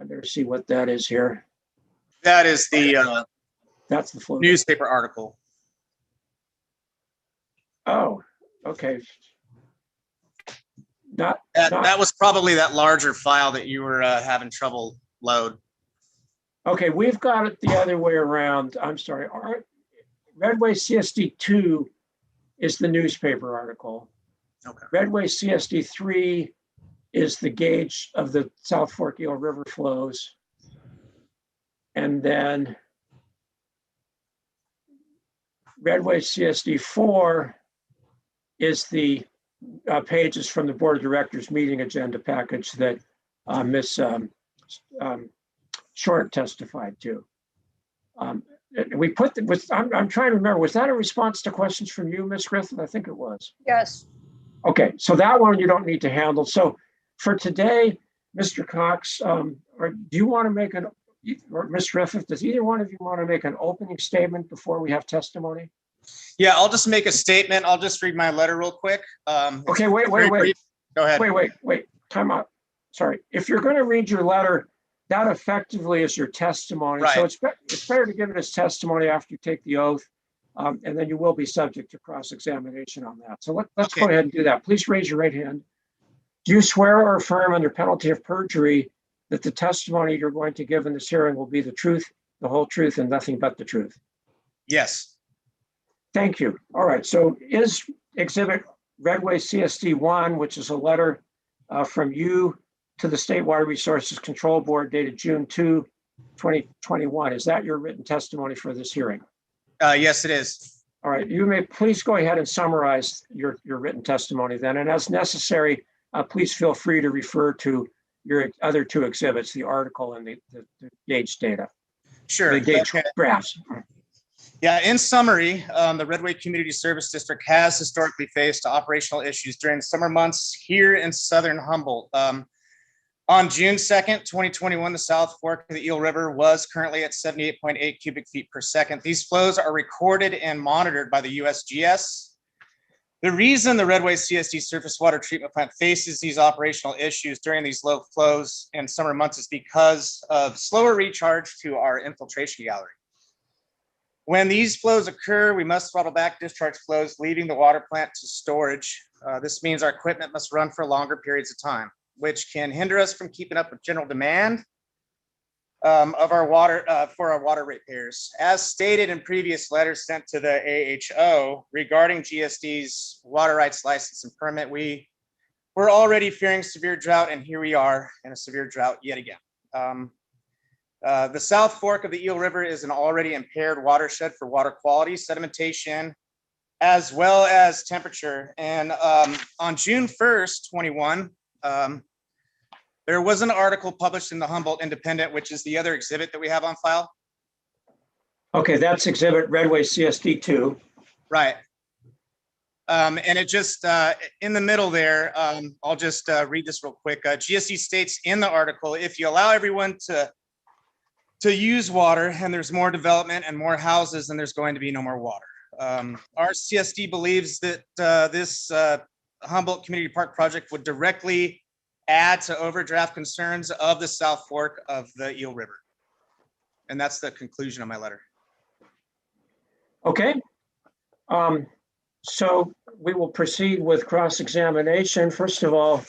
I better see what that is here. That is the That's the flow newspaper article. Oh, okay. That was probably that larger file that you were having trouble load. Okay, we've got it the other way around. I'm sorry. Our Redway CSD 2 is the newspaper article. Okay. Redway CSD 3 is the gauge of the South Fork Eel River flows. And then Redway CSD 4 is the pages from the Board of Directors meeting agenda package that Ms. Short testified to. We put I'm trying to remember, was that a response to questions from you, Ms. Griffith? I think it was. Yes. Okay, so that one you don't need to handle. So for today, Mr. Cox, or do you want to make or Ms. Griffith, does either one of you want to make an opening statement before we have testimony? Yeah, I'll just make a statement. I'll just read my letter real quick. Okay, wait. Go ahead. Wait, time out. Sorry. If you're going to read your letter, that effectively is your testimony. Right. So it's better to give it as testimony after you take the oath, and then you will be subject to cross-examination on that. So let's Okay. go ahead and do that. Please raise your right hand. Do you swear or affirm under penalty of perjury that the testimony you're going to give in this hearing will be the truth, the whole truth, and nothing but the truth? Yes. Thank you. All right. So is exhibit Redway CSD 1, which is a letter from you to the State Water Resources Control Board dated June 2, 2021. Is that your written testimony for this hearing? Yes, it is. All right. You may please go ahead and summarize your written testimony then. And as necessary, please feel free to refer to your other 2 exhibits, the article and the gauge data. Sure. The gauge Okay. graphs. Yeah, in summary, the Redway Community Service District has historically faced operational issues during the summer months here in southern Humboldt. On June 2nd, 2021, the South Fork of the Eel River was currently at 78.8 cubic feet per second. These flows are recorded and monitored by the USGS. The reason the Redway CSD surface water treatment plant faces these operational issues during these low flows in summer months is because of slower recharge to our infiltration gallery. When these flows occur, we must throttle back discharge flows, leaving the water plant to storage. This means our equipment must run for longer periods of time, which can hinder us from keeping up with general demand of our water for our water ratepayers. As stated in previous letters sent to the AHO regarding GSD's water rights license and permit, we were already fearing severe drought, and here we are in a severe drought yet again. The South Fork of the Eel River is an already impaired watershed for water quality, sedimentation, as well as temperature. And on June 1st, 21, there was an article published in the Humboldt Independent, which is the other exhibit that we have on file. Okay, that's exhibit Redway CSD 2. Right. And it just, in the middle there, I'll just read this real quick. GSD states in the article, if you allow everyone to use water and there's more development and more houses, then there's going to be no more water. Our CSD believes that this Humboldt Community Park project would directly add to overdraft concerns of the South Fork of the Eel River. And that's the conclusion of my letter. Okay. So we will proceed with cross-examination. First of all,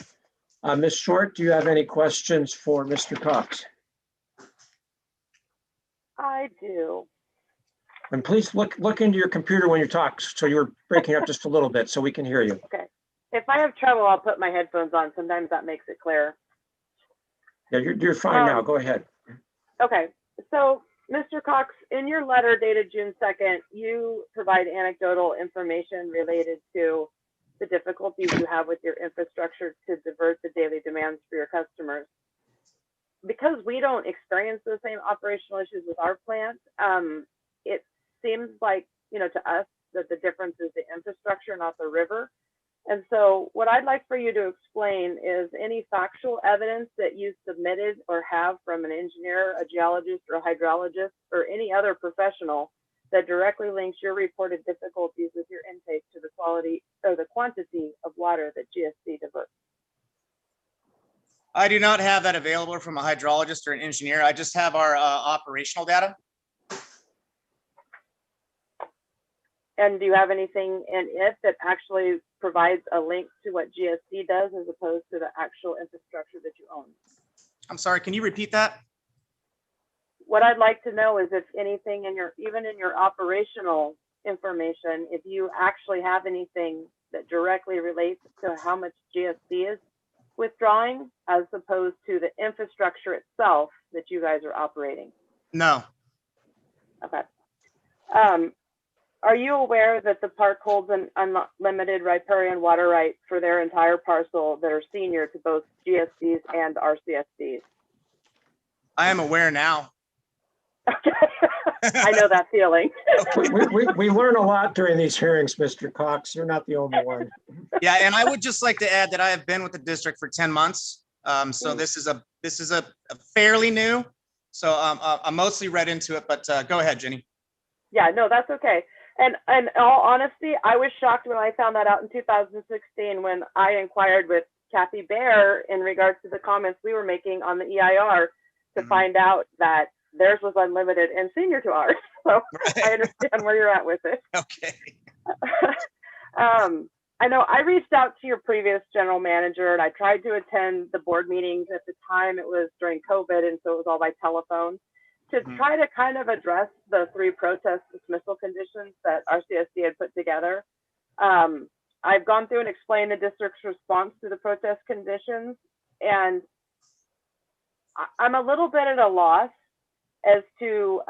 Ms. Short, do you have any questions for Mr. Cox? I do. And please look into your computer when you talk, so you're breaking up just a little bit so we can hear you. Okay. If I have trouble, I'll put my headphones on. Sometimes that makes it clear. Yeah, you're fine now. Go ahead. Okay. So, Mr. Cox, in your letter dated June 2nd, you provide anecdotal information related to the difficulties you have with your infrastructure to divert the daily demands for your customers. Because we don't experience the same operational issues with our plant, it seems like, to us that the difference is the infrastructure, not the river. And so what I'd like for you to explain is any factual evidence that you submitted or have from an engineer, a geologist, or a hydrologist, or any other professional that directly links your reported difficulties with your intake to the quality or the quantity of water that GSC diverts. I do not have that available from a hydrologist or an engineer. I just have our operational data. And do you have anything in it that actually provides a link to what GSC does as opposed to the actual infrastructure that you own? I'm sorry, can you repeat that? What I'd like to know is if anything in your, even in your operational information, if you actually have anything that directly relates to how much GSC is withdrawing as opposed to the infrastructure itself that you guys are operating. No. Okay. Are you aware that the park holds an unlimited riparian water right for their entire parcel that are senior to both GSDs and RCSDs? I am aware now. Okay. I know that feeling. We learn a lot during these hearings, Mr. Cox. You're not the only one. Yeah, and I would just like to add that I have been with the district for 10 months. So this is a fairly new. So I'm mostly read into it, but go ahead, Jenny. Yeah, no, that's okay. And in all honesty, I was shocked when I found that out in 2016 when I inquired with Kathy Bear in regards to the comments we were making on the EIR to find out that theirs was unlimited and senior to ours. So I understand where you're at with it. Okay. I know I reached out to your previous general manager and I tried to attend the board meetings. At the time it was during COVID, and so it was all by telephone, to try to kind of address the 3 protest dismissal conditions that RCSD had put together. I've gone through and explained the district's response to the protest conditions, and I'm a little bit at a loss as to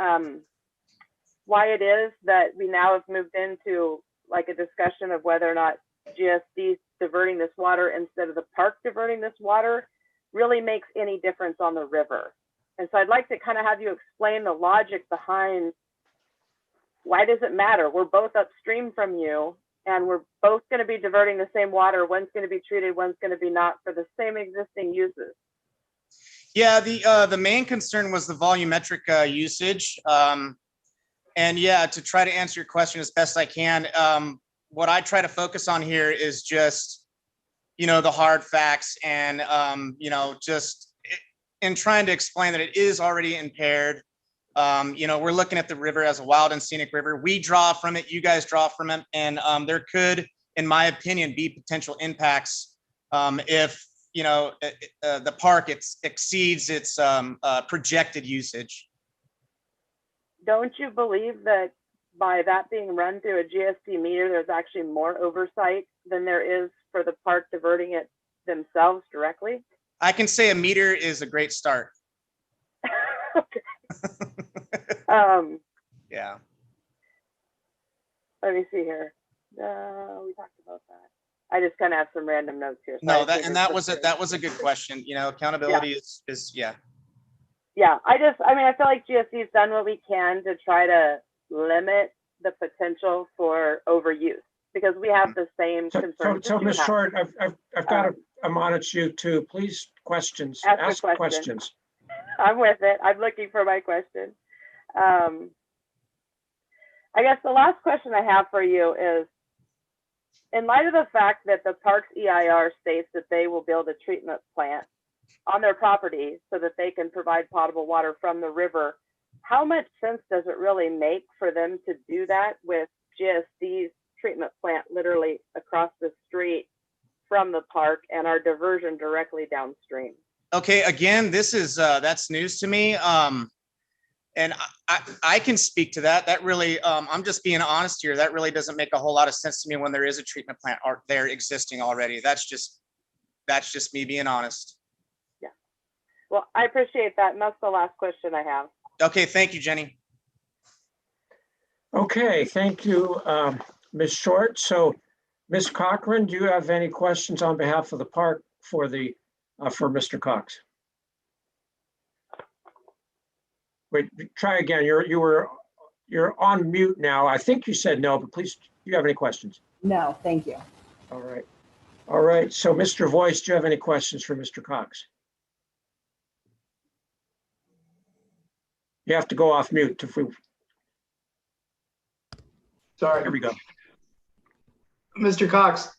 why it is that we now have moved into like a discussion of whether or not GSD diverting this water instead of the park diverting this water really makes any difference on the river. And so I'd like to kind of have you explain the logic behind why does it matter? We're both upstream from you and we're both going to be diverting the same water. One's going to be treated, one's going to be not, for the same existing uses. Yeah, the main concern was the volumetric usage. And yeah, to try to answer your question as best I can, what I try to focus on here is just, the hard facts and, just in trying to explain that it is already impaired. We're looking at the river as a wild and scenic river. We draw from it, you guys draw from it, and there could, in my opinion, be potential impacts if the park exceeds its projected usage. Don't you believe that by that being run through a GSD meter, there's actually more oversight than there is for the park diverting it themselves directly? I can say a meter is a great start. Okay. Yeah. Let me see here. We talked about that. I just kind of have some random notes here. So No, that was a good question. Accountability is yeah. Yeah, I feel like GSD's done what we can to try to limit the potential for overuse because we have the same concerns. So Ms. Short, I've got to admonish you to please ask questions. I'm with it. I'm looking for my question. I guess the last question I have for you is, in light of the fact that the park's EIR states that they will build a treatment plant on their property so that they can provide potable water from the river, how much sense does it really make for them to do that with GSD's treatment plant literally across the street from the park and our diversion directly downstream. Okay, again, this is, that's news to me. And I can speak to that. That really, I'm just being honest here. That really doesn't make a whole lot of sense to me when there is a treatment plant there existing already. That's just me being honest. Yeah. Well, I appreciate that. And that's the last question I have. Okay, thank you, Jenny. Okay, thank you, Ms. Short. So, Ms. Cochran, do you have any questions on behalf of the park for Mr. Cox? Wait, try again. You're on mute now. I think you said no, but please, do you have any questions? No, thank you. All right. All right. So, Mr. Voice, do you have any questions for Mr. Cox? You have to go off mute if we. Sorry. Here we go. Mr. Cox,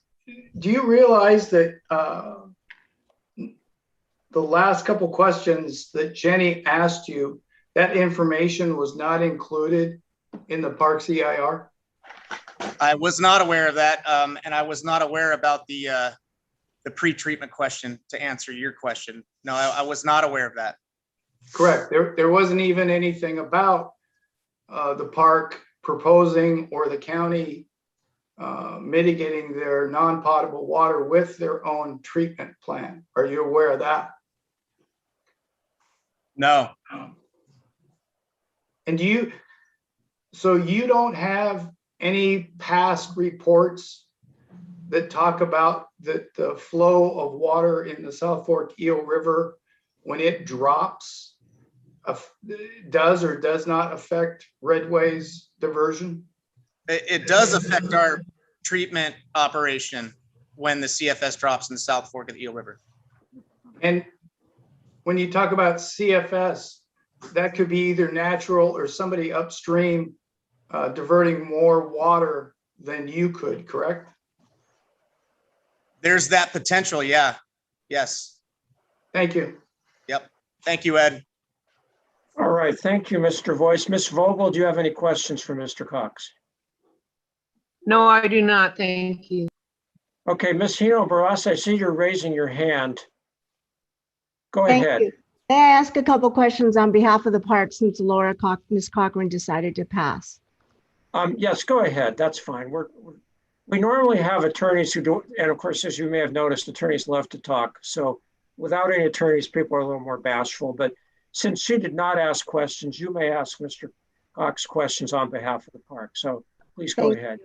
do you realize that the last couple questions that Jenny asked you, that information was not included in the park's EIR? I was not aware of that. And I was not aware about the pre-treatment question to answer your question. No, I was not aware of that. Correct. There wasn't even anything about the park proposing or the county mitigating their non-potable water with their own treatment plan. Are you aware of that? No. And so you don't have any past reports that talk about the flow of water in the South Fork Eel River when it drops, does or does not affect Redway's diversion? It does affect our treatment operation when the CFS drops in the South Fork of the Eel River. And when you talk about CFS, that could be either natural or somebody upstream diverting more water than you could, correct? There's that potential, yeah. Yes. Thank you. Yep. Thank you, Ed. All right. Thank you, Mr. Voice. Ms. Vogel, do you have any questions for Mr. Cox? No, I do not. Thank you. Okay, Ms. Hino Barras, I see you're raising your hand. Go Thank ahead. you. May I ask a couple questions on behalf of the park since Ms. Cochran decided to pass? Yes, go ahead. That's fine. We normally have attorneys who do, and of course, as you may have noticed, attorneys love to talk. So without any attorneys, people are a little more bashful. But since she did not ask questions, you may ask Mr. Cox questions on behalf of the park. So please go ahead.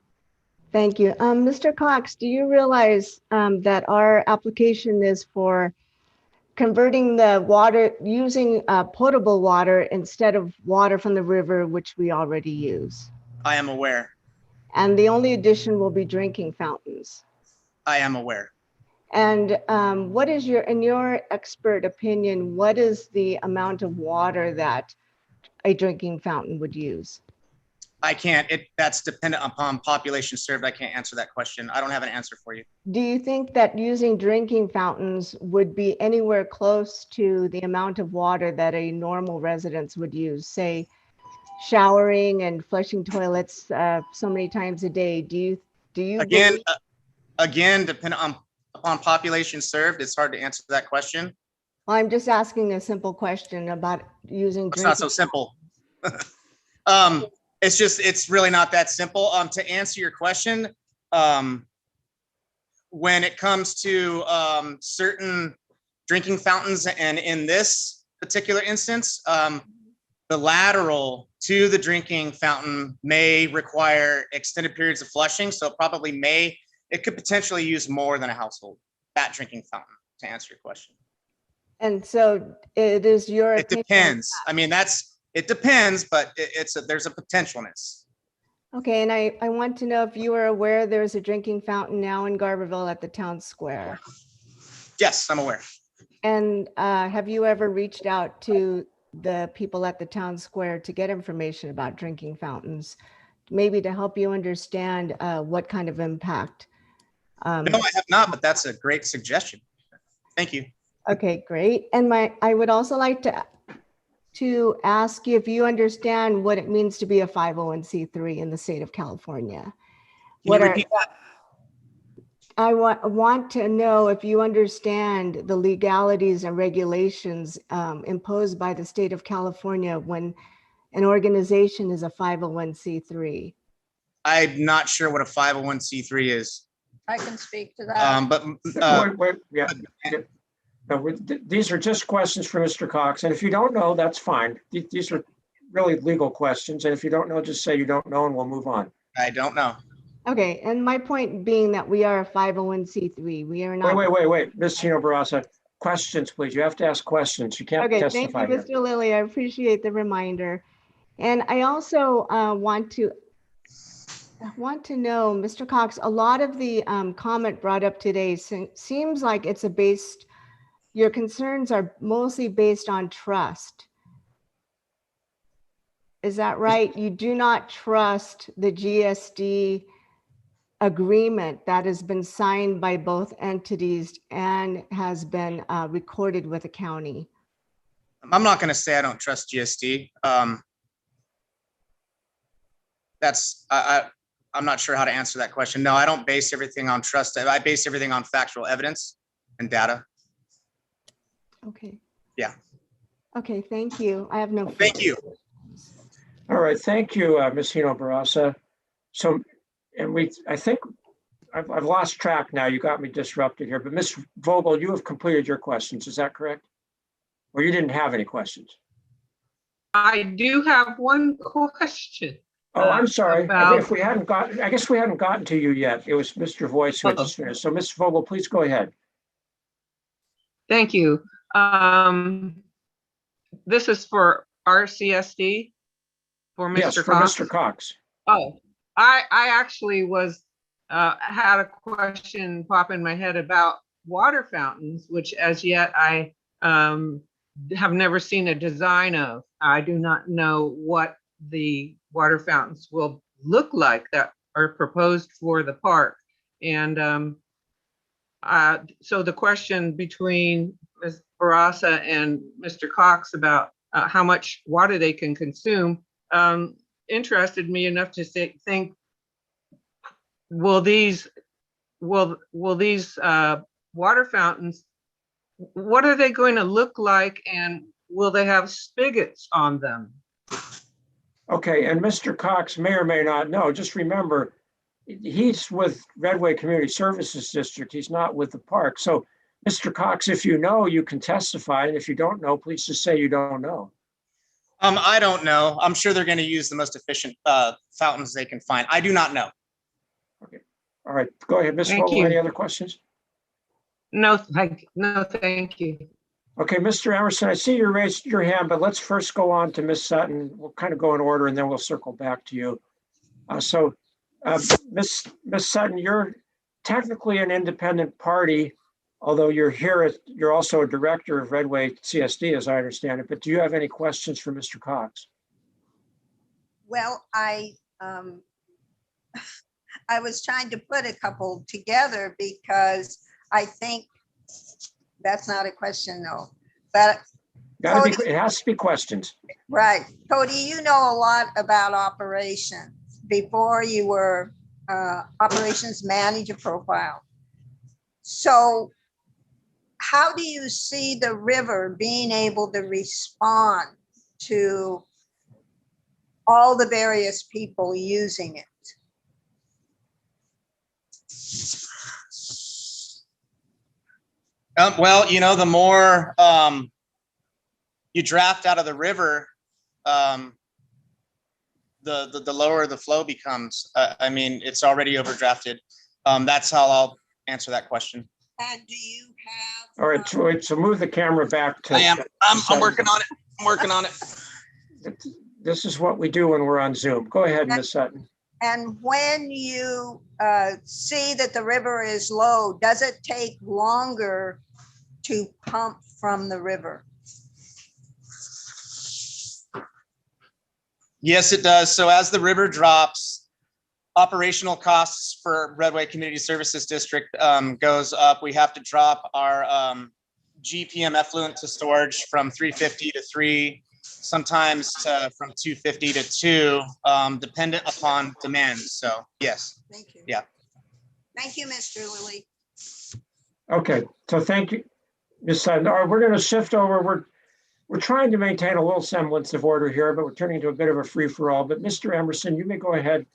Thank you. Mr. Cox, do you realize that our application is for converting the water, using potable water instead of water from the river, which we already use? I am aware. And the only addition will be drinking fountains. I am aware. And what is in your expert opinion, what is the amount of water that a drinking fountain would use? I can't, that's dependent upon population served. I can't answer that question. I don't have an answer for you. Do you think that using drinking fountains would be anywhere close to the amount of water that a normal residence would use, say showering and flushing toilets so many times a day? Do you again, depending upon population served, it's hard to answer that question. I'm just asking a simple question about using It's not so simple. It's really not that simple. To answer your question, when it comes to certain drinking fountains, and in this particular instance, the lateral to the drinking fountain may require extended periods of flushing. So it could potentially use more than a household, that drinking fountain, to answer your question. And so it is your It depends. I mean, it depends, but there's a potentialness. Okay, and I want to know if you are aware there's a drinking fountain now in Garberville at the town square. Yes, I'm aware. And have you ever reached out to the people at the town square to get information about drinking fountains, maybe to help you understand what kind of impact? No, I have not, but that's a great suggestion. Thank you. Okay, great. And I would also like to ask you if you understand what it means to be a 501c3 in the state of California. Can you repeat that? I want to know if you understand the legalities and regulations imposed by the state of California when an organization is a 501c3. I'm not sure what a 501c3 is. I can speak to that. But Yeah. No, these are just questions for Mr. Cox, and if you don't know, that's fine. These are really legal questions, and if you don't know, just say you don't know, and we'll move on. I don't know. Okay, and my point being that we are a 501c3. We are not. Wait, Ms. Tino Barraza, questions, please. You have to ask questions. You can't Okay, thank testify you, here. Mr. Lilly. I appreciate the reminder. And I also want to know, Mr. Cox, a lot of the comment brought up today seems like it's your concerns are mostly based on trust. Is that right? You do not trust the GSD agreement that has been signed by both entities and has been recorded with the county? I'm not going to say I don't trust GSD. I'm not sure how to answer that question. No, I don't base everything on trust. I base everything on factual evidence and data. Okay. Yeah. Okay, thank you. I have no. Thank you. All right, thank you, Ms. Tino Barraza. So, and I think I've lost track now. You got me disrupted here, but Ms. Vogel, you have completed your questions. Is that correct? Or you didn't have any questions? I do have one question. Oh, I'm sorry. About- If we hadn't gotten, I guess we hadn't gotten to you yet. It was Mr. Voice who had just finished. So Ms. Vogel, please go ahead. Thank you. This is for RCSD, for Mr. Yes, for Cox. Mr. Cox. Oh, I actually was, had a question pop in my head about water fountains, which as yet I have never seen a design of. I do not know what the water fountains will look like that are proposed for the park. And so the question between Ms. Barraza and Mr. Cox about how much water they can consume interested me enough to think, will these water fountains, what are they going to look like, and will they have spigots on them? Okay, and Mr. Cox may or may not know, just remember, he's with Redway Community Services District. He's not with the park. So Mr. Cox, if you know, you can testify. And if you don't know, please just say you don't know. I don't know. I'm sure they're going to use the most efficient fountains they can find. I do not know. Okay. All right. Go ahead, Ms. Thank Vogel. you. Any other questions? No, thank you. Okay, Mr. Emerson, I see you raised your hand, but let's first go on to Ms. Sutton. We'll kind of go in order and then we'll circle back to you. Ms. Sutton, you're technically an independent party, although you're also a director of Redway CSD, as I understand it. But do you have any questions for Mr. Cox? Well, I was trying to put a couple together because I think that's not a question, though. But It has to be questions. right. Cody, you know a lot about operations. Before you were operations manager profile. So how do you see the river being able to respond to all the various people using it? Well, you know, the more you draft out of the river, the lower the flow becomes. I mean, it's already overdrafted. That's how I'll answer that question. And do you have? All right, so move the camera back to. I am. I'm working on it. I'm working on it. This is what we do when we're on Zoom. Go ahead, Ms. Sutton. And when you see that the river is low, does it take longer to pump from the river? Yes, it does. So as the river drops, operational costs for Redway Community Services District goes up. We have to drop our GPM effluent to storage from 350 to 3, sometimes from 250 to 2, dependent upon demand. So yes. Thank you. Yeah. Thank you, Mr. Lilly. Okay, so thank you, Ms. Sutton. All right, we're going to shift over. We're trying to maintain a little semblance of order here, but we're turning into a bit of a free-for-all. But Mr. Emerson, you may go ahead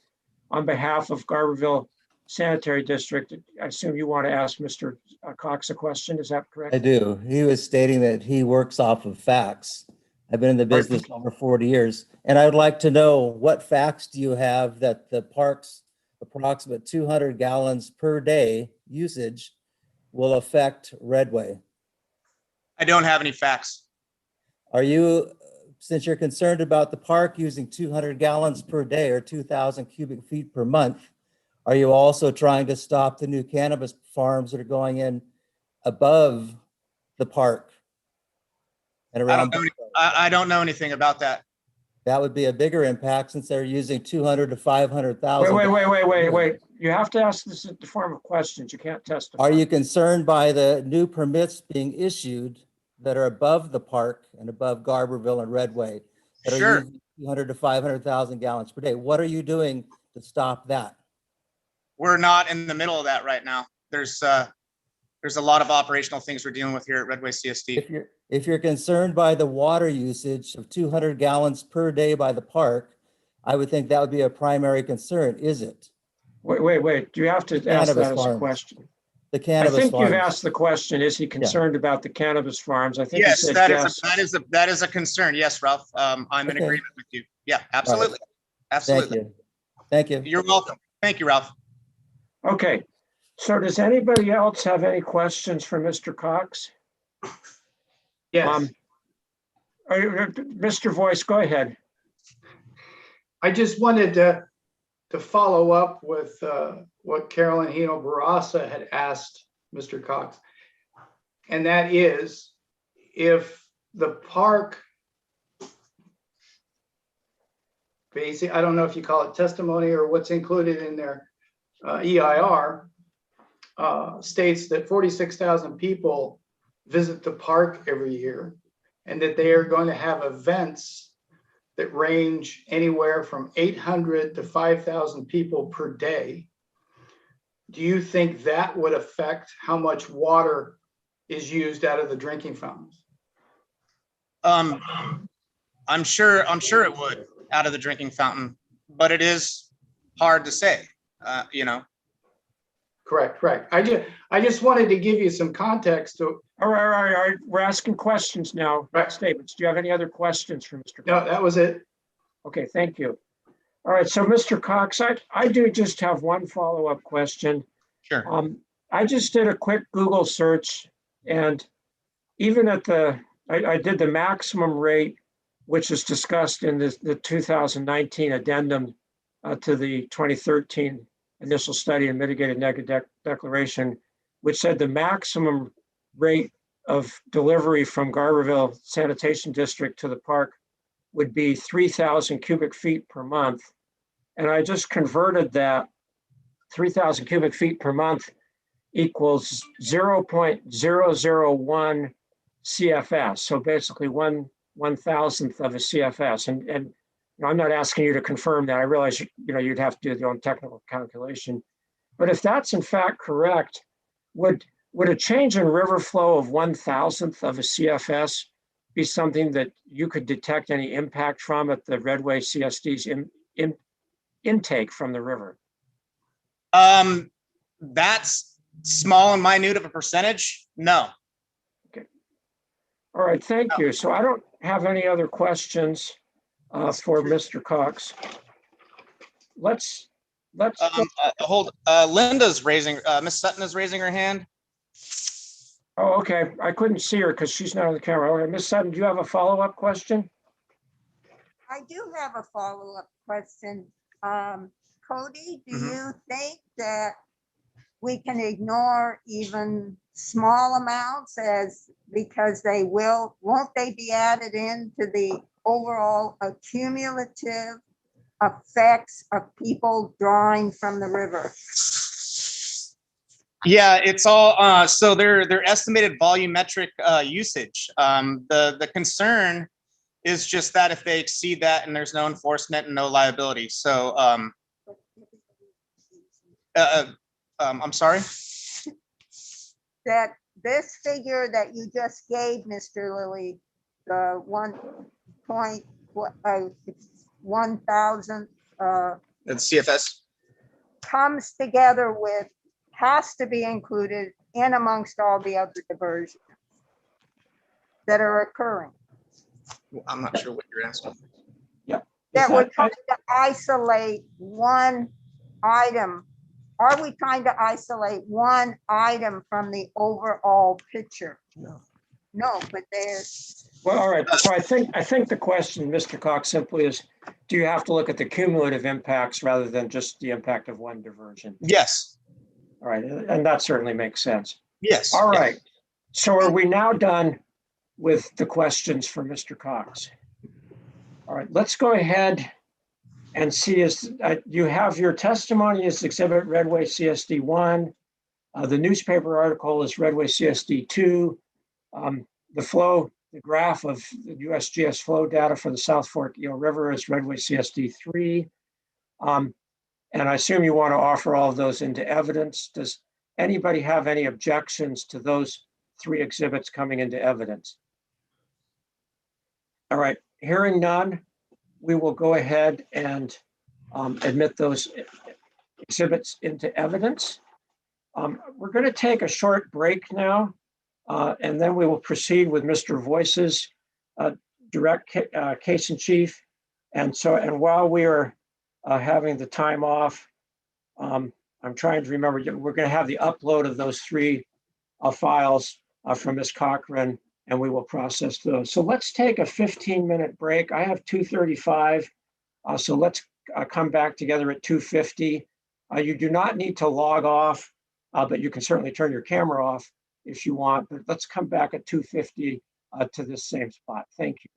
on behalf of Garberville Sanitary District. I assume you want to ask Mr. Cox a question. Is that correct? I do. He was stating that he works off of facts. I've been in the business over 40 years, and I would like to know, what facts do you have that the park's approximate 200 gallons per day usage will affect Redway? I don't have any facts. Are you, since you're concerned about the park using 200 gallons per day or 2,000 cubic feet per month, are you also trying to stop the new cannabis farms that are going in above the park and around? I don't know anything about that. That would be a bigger impact since they're using 200 to 500,000. Wait. You have to ask this in the form of questions. You can't testify. Are you concerned by the new permits being issued that are above the park and above Garberville and Redway that are Sure. using 200 to 500,000 gallons per day? What are you doing to stop that? We're not in the middle of that right now. There's a lot of operational things we're dealing with here at Redway CSD. If you're concerned by the water usage of 200 gallons per day by the park, I would think that would be a primary concern, is it? Wait. You have to ask that as a question. The cannabis I think farms. you've asked the question, is he concerned about the cannabis farms? I think he Yes, said that yes. is a concern. Yes, Ralph. I'm in Okay. agreement with you. Yeah, absolutely. Absolutely. Thank you. You're welcome. Thank you, Ralph. Okay, so does anybody else have any questions for Mr. Cox? Yes, Mr. Voice, go ahead. I just wanted to follow up with what Carolyn Hino Barasa had asked Mr. Cox. And that is, if the park, basically, I don't know if you call it testimony or what's included in their EIR, states that 46,000 people visit the park every year, and that they are going to have events that range anywhere from 800 to 5,000 people per day. Do you think that would affect how much water is used out of the drinking fountains? I'm sure it would, out of the drinking fountain, but it is hard to say, Correct. I just wanted to give you some context to. All right. We're asking questions now, Right. Statements. Do you have any other questions for Mr. Cox? No, that was it. Okay, thank you. All right, so Mr. Cox, I do just have one follow-up question. Sure. I just did a quick Google search, and even at I did the maximum rate, which is discussed in the 2019 addendum to the 2013 initial study and mitigated negative declaration, which said the maximum rate of delivery from Garberville Sanitation District to the park would be 3,000 cubic feet per month. And I just converted that 3,000 cubic feet per month equals 0.001 CFS. So basically 1/1000th of a CFS. And I'm not asking you to confirm that. I realize you'd have to do your own technical calculation. But if that's in fact correct, would a change in river flow of 1/1000th of a CFS be something that you could detect any impact from at the Redway CSD's intake from the river? That's small and minute of a percentage. No. Okay. All right, thank you. So I don't have any other questions for Mr. Cox. Let's hold. Linda's raising. Miss Sutton is raising her hand. Oh, okay. I couldn't see her because she's not on the camera. Okay, Ms. Sutton, do you have a follow-up question? I do have a follow-up question. Cody, do you think that we can ignore even small amounts because won't they be added into the overall accumulative effects of people drawing from the river? Yeah, it's all so they're estimated volumetric usage. The concern is just that if they exceed that and there's no enforcement and no liability. So I'm sorry. That this figure that you just gave, Mr. Lilly, the 1,000, It's CFS. comes together with, has to be included in amongst all the other diversions that are occurring. I'm not sure what you're asking. That Is we're that- trying to isolate one item. Are we trying to isolate one item from the overall picture? No, but there's, Well, all right. So I think the question, Mr. Cox, simply is, do you have to look at the cumulative impacts rather than just the impact of one diversion? Yes. All right, and that certainly makes sense. Yes. All yes. right. So are we now done with the questions for Mr. Cox? All right, let's go ahead and see, you have your testimony as Exhibit Redway CSD 1. The newspaper article is Redway CSD 2. The graph of the USGS flow data for the South Fork Eel River is Redway CSD 3. And I assume you want to offer all of those into evidence. Does anybody have any objections to those 3 exhibits coming into evidence? All right, hearing none, we will go ahead and admit those exhibits into evidence. We're going to take a short break now, and then we will proceed with Mr. Voice's direct case in chief. And while we are having the time off, I'm trying to remember, we're going to have the upload of those 3 files from Ms. Cochran, and we will process those. So let's take a 15-minute break. I have 2:35, so let's come back together at 2:50. You do not need to log off, but you can certainly turn your camera off if you want. But let's come back at 2:50 to this same spot. Thank you.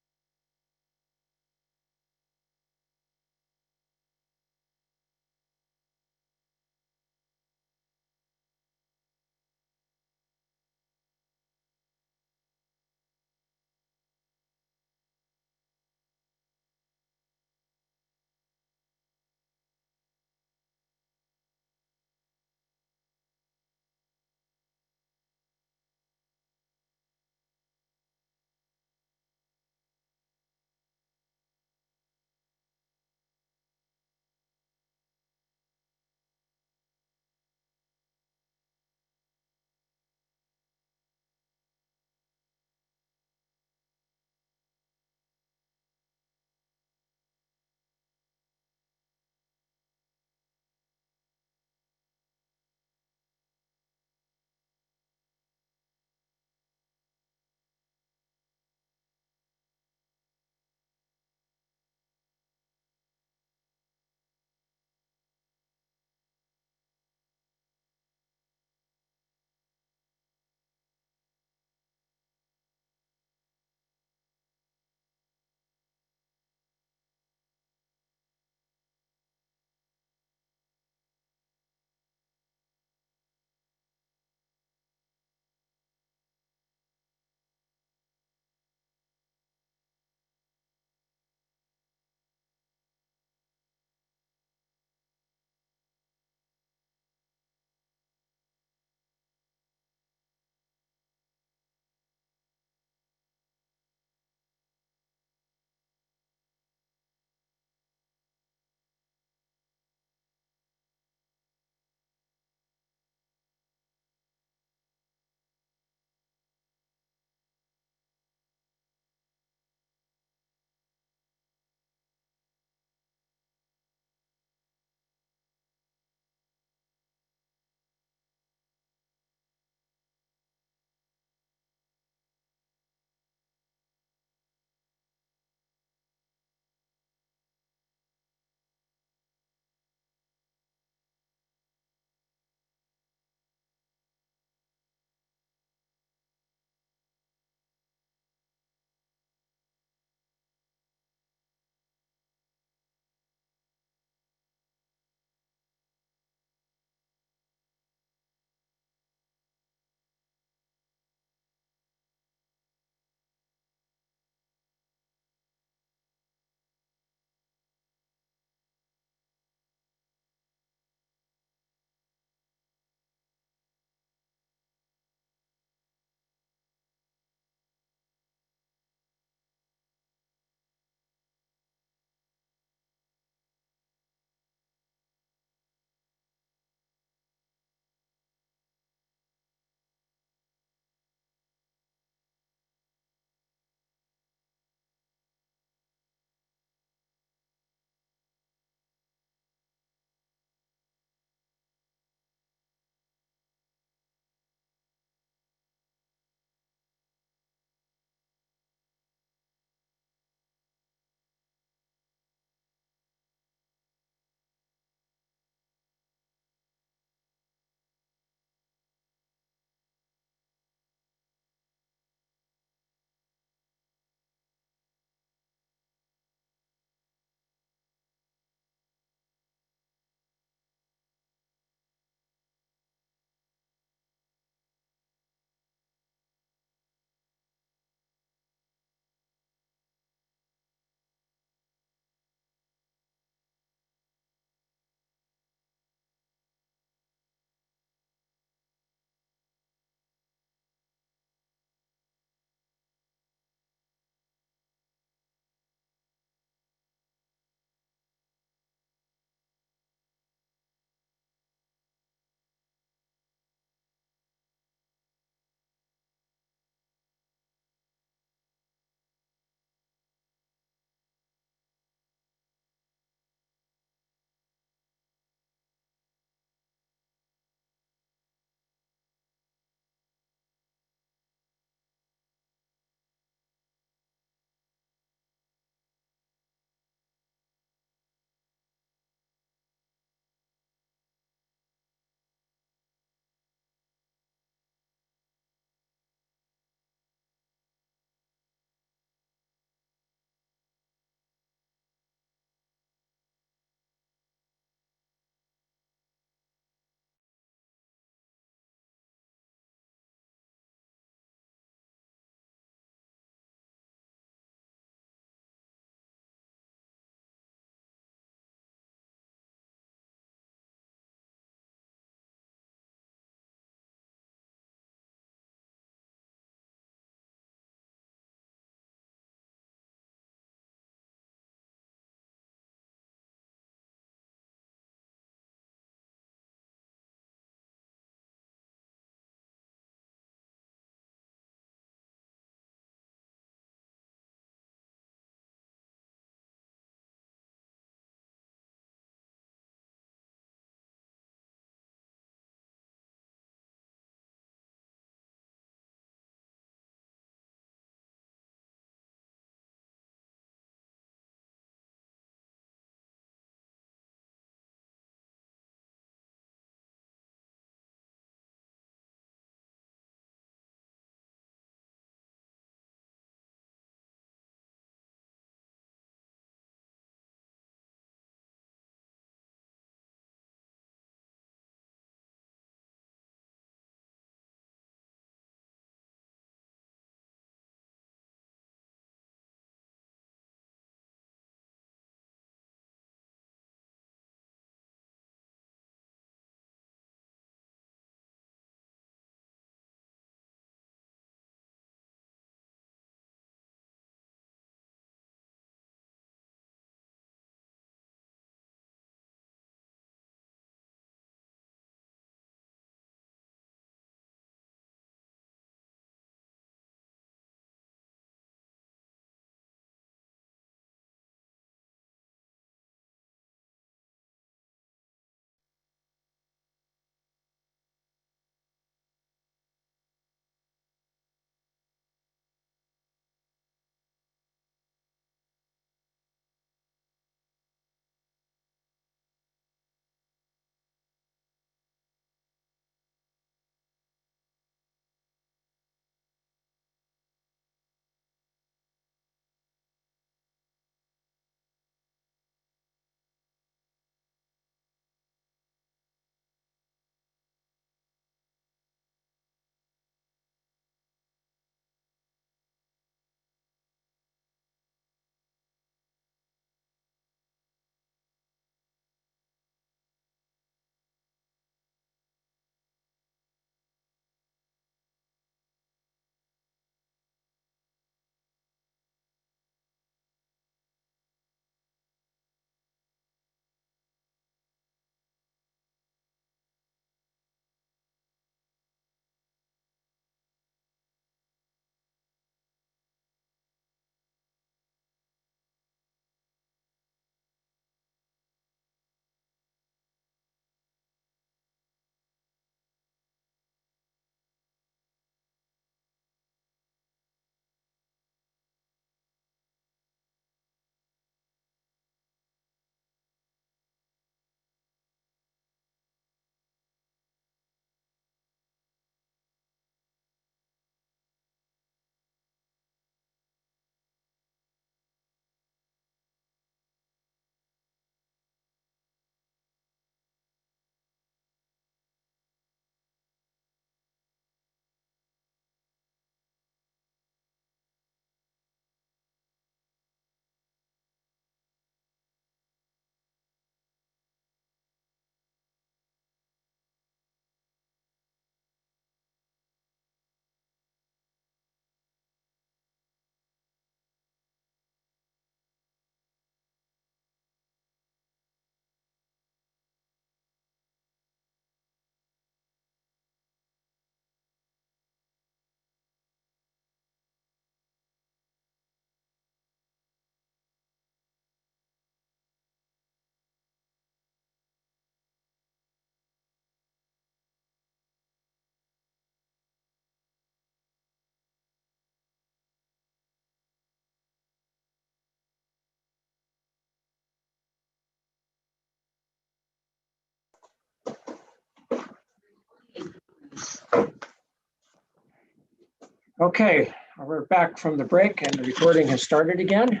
Okay, we're back from the break and the recording has started again.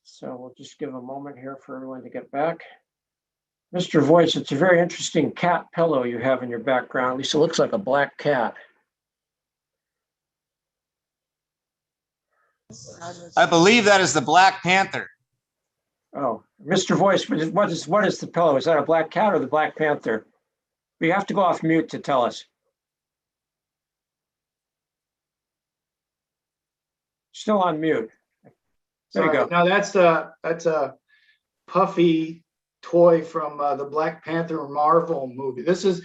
So we'll just give a moment here for everyone to get back. Mr. Voice, it's a very interesting cat pillow you have in your background. At least it looks like a black cat. I believe that is the Black Panther. Oh, Mr. Voice, what is the pillow? Is that a black cat or the Black Panther? You have to go off mute to tell us. Still on mute. There you Sorry. go. No, that's a puffy toy from the Black Panther Marvel movie. This is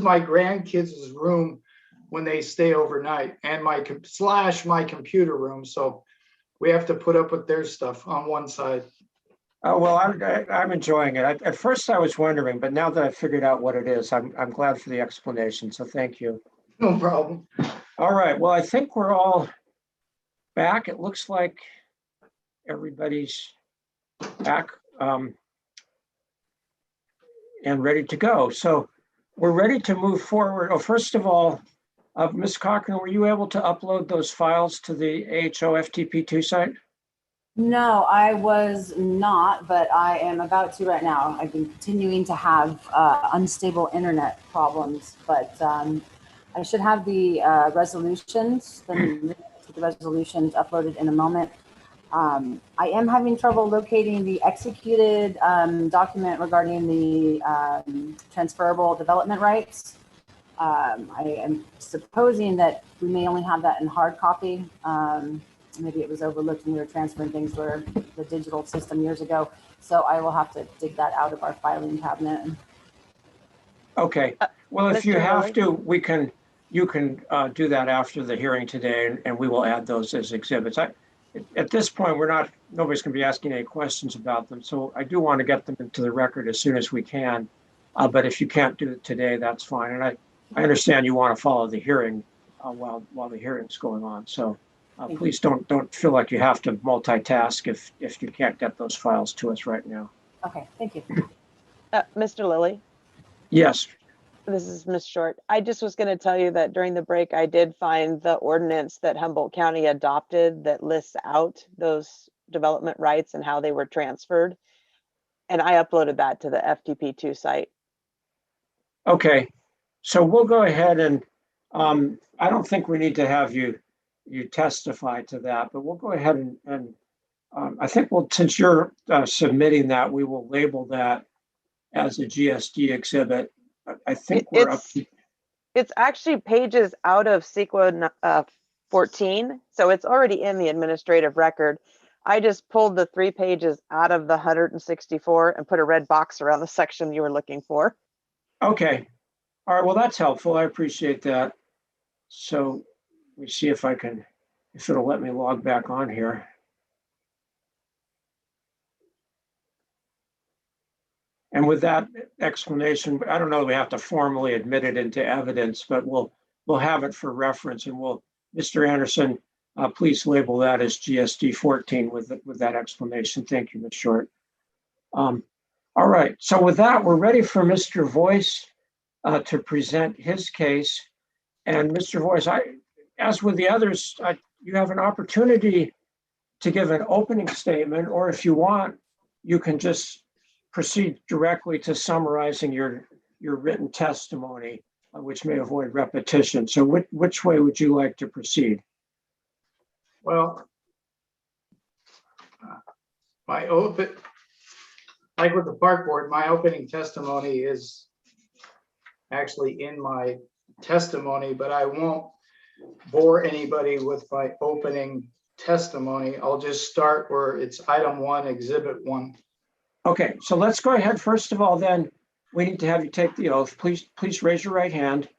my grandkids' room when they stay overnight, and my computer room. So we have to put up with their stuff on one side. Oh, well, I'm enjoying it. At first I was wondering, but now that I figured out what it is, I'm glad for the explanation. So thank you. No problem. All right. Well, I think we're all back. It looks like everybody's back and ready to go. So we're ready to move forward. Oh, first of all, Ms. Cochran, were you able to upload those files to the AHO FTP2 site? No, I was not, but I am about to right now. I've been continuing to have unstable internet problems, but I should have the resolutions, the resolutions uploaded in a moment. I am having trouble locating the executed document regarding the transferable development rights. I am supposing that we may only have that in hard copy. Maybe it was overlooked when we were transferring things to the digital system years ago. So I will have to dig that out of our filing cabinet. Okay. Well, if you Mr. have Lilly? to, you can do that after the hearing today, and we will add those as exhibits. At this point, nobody's going to be asking any questions about them. So I do want to get them into the record as soon as we can. But if you can't do it today, that's fine. And I understand you want to follow the hearing while the hearing's going on. So please don't feel like you have to multitask if you can't get those files to us right now. Okay, thank you. Mr. Lilly, Yes. this is Ms. Short. I just was going to tell you that during the break, I did find the ordinance that Humboldt County adopted that lists out those development rights and how they were transferred. And I uploaded that to the FTP2 site. Okay. So we'll go ahead and I don't think we need to have you testify to that, but we'll go ahead and I think since you're submitting that, we will label that as a GSD exhibit. I think we're up to. It's actually pages out of CEQA 14, so it's already in the administrative record. I just pulled the 3 pages out of the 164 and put a red box around the section you were looking for. Okay. All right. Well, that's helpful. I appreciate that. So let me see if it'll let me log back on here. And with that explanation, I don't know that we have to formally admit it into evidence, but we'll have it for reference, and Mr. Anderson, please label that as GSD 14 with that explanation. Thank you, Ms. Short. All right. So with that, we're ready for Mr. Voice to present his case. And Mr. Voice, as with the others, you have an opportunity to give an opening statement, or if you want, you can just proceed directly to summarizing your written testimony, which may avoid repetition. So which way would you like to proceed? Well, like with the park board, my opening testimony is actually in my testimony, but I won't bore anybody with my opening testimony. I'll just start where it's item 1, exhibit 1. Okay, so let's go ahead. First of all, then we need to have you take the oath. Please raise your right hand,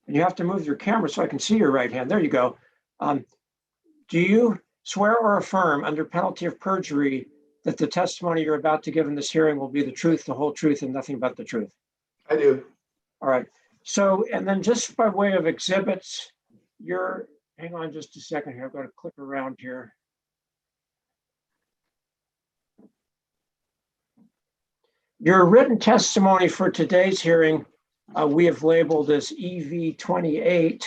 and you have to move your camera so I can see your right hand. There you go. Do you swear or affirm under penalty of perjury that the testimony you're about to give in this hearing will be the truth, the whole truth, and nothing but the truth? I do. All right. So, and then just by way of exhibits, hang on just a second here. I've got to click around here. Your written testimony for today's hearing we have labeled as EV28.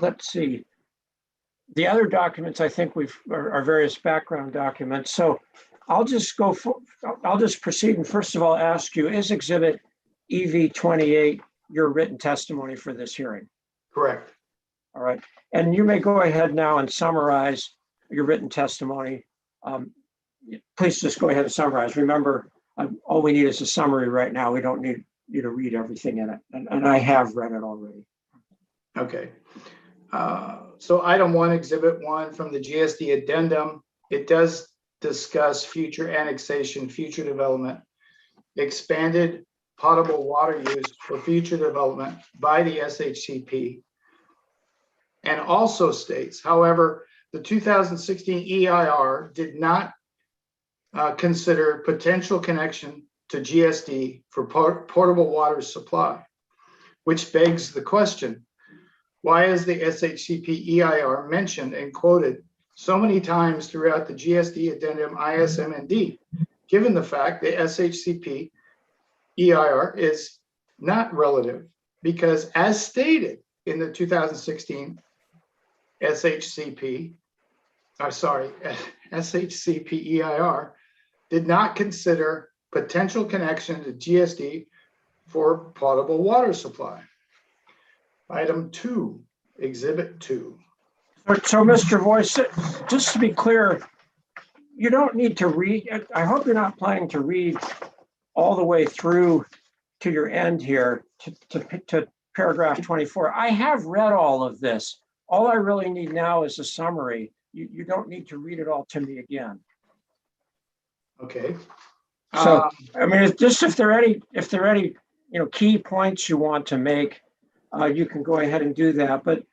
Let's see. The other documents I think are various background documents. So I'll just proceed and first of all ask you, is exhibit EV28 your written testimony for this hearing? Correct. All right. And you may go ahead now and summarize your written testimony. Please just go ahead and summarize. Remember, all we need is a summary right now. We don't need you to read everything in it. And I have read it already. Okay. So item 1, exhibit 1 from the GSD addendum, it does discuss future annexation, future development, expanded potable water use for future development by the SHCP. And also states, however, the 2016 EIR did not consider potential connection to GSD for portable water supply, which begs the question, why is the SHCP EIR mentioned and quoted so many times throughout the GSD addendum ISMND, given the fact the SHCP EIR is not relative? Because as stated in the 2016 SHCP EIR did not consider potential connection to GSD for potable water supply. Item 2, exhibit 2. So Mr. Voice, just to be clear, you don't need to read, I hope you're not planning to read all the way through to your end here to paragraph 24. I have read all of this. All I really need now is a summary. You don't need to read it all to me again. Okay. So, I mean, it's just if there are any, key points you want to make, you can go ahead and do that. But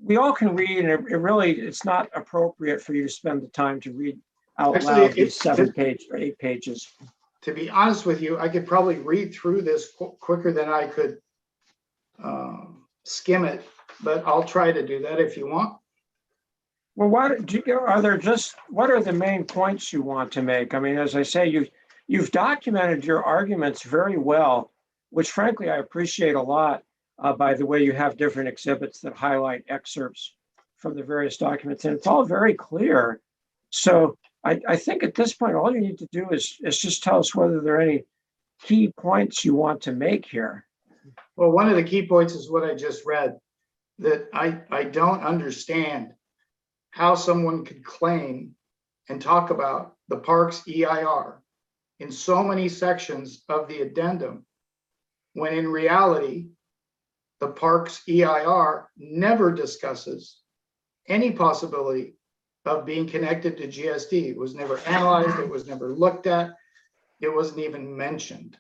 we all can read, and it's not appropriate for you to spend the time to read out loud these 7 pages or 8 pages. To be honest with you, I could probably read through this quicker than I could skim it, but I'll try to do that if you want. Well, what are the main points you want to make? I mean, as I say, you've documented your arguments very well, which frankly I appreciate a lot. By the way, you have different exhibits that highlight excerpts from the various documents, and it's all very clear. So I think at this point, all you need to do is just tell us whether there are any key points you want to make here. Well, one of the key points is what I just read, that I don't understand how someone could claim and talk about the park's EIR in so many sections of the addendum, when in reality, the park's EIR never discusses any possibility of being connected to GSD. It was never analyzed, it was never looked at, it wasn't even mentioned.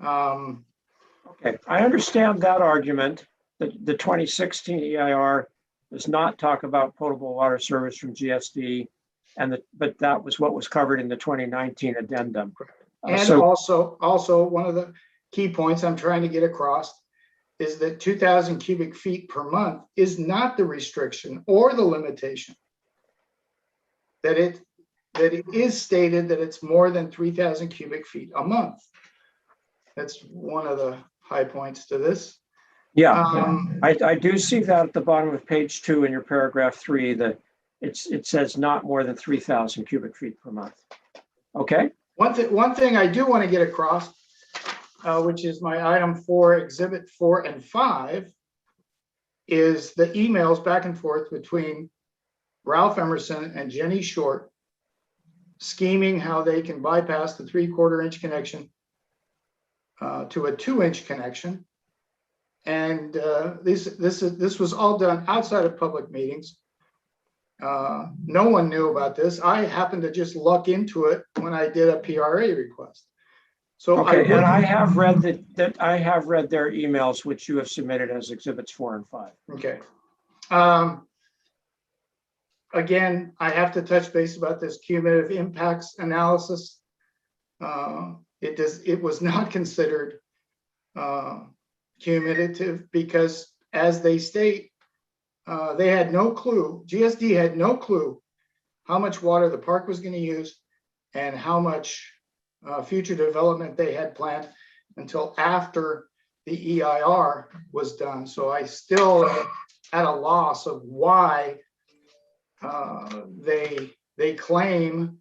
Okay, I understand that argument, that the 2016 EIR does not talk about potable water service from GSD, but that was what was covered in the 2019 addendum. And also one of the key points I'm trying to get across is that 2,000 cubic feet per month is not the restriction or the limitation. That it is stated that it's more than 3,000 cubic feet a month. That's one of the high points to this. Yeah, I do see that at the bottom of page 2 in your paragraph 3, that it says not more than 3,000 cubic feet per month. Okay. One thing I do want to get across, which is my item 4, exhibit 4 and 5, is the emails back and forth between Ralph Emerson and Jenny Short, scheming how they can bypass the 3/4 inch connection to a 2-inch connection. And this was all done outside of public meetings. No one knew about this. I happened to just look into it when I did a PRA request. So okay, and I have read that I have read their emails, which you have submitted as exhibits 4 and 5. Okay. Again, I have to touch base about this cumulative impacts analysis. It was not considered cumulative because, as they state, they had no clue, GSD had no clue how much water the park was going to use and how much future development they had planned until after the EIR was done. So I still am at a loss of why they claim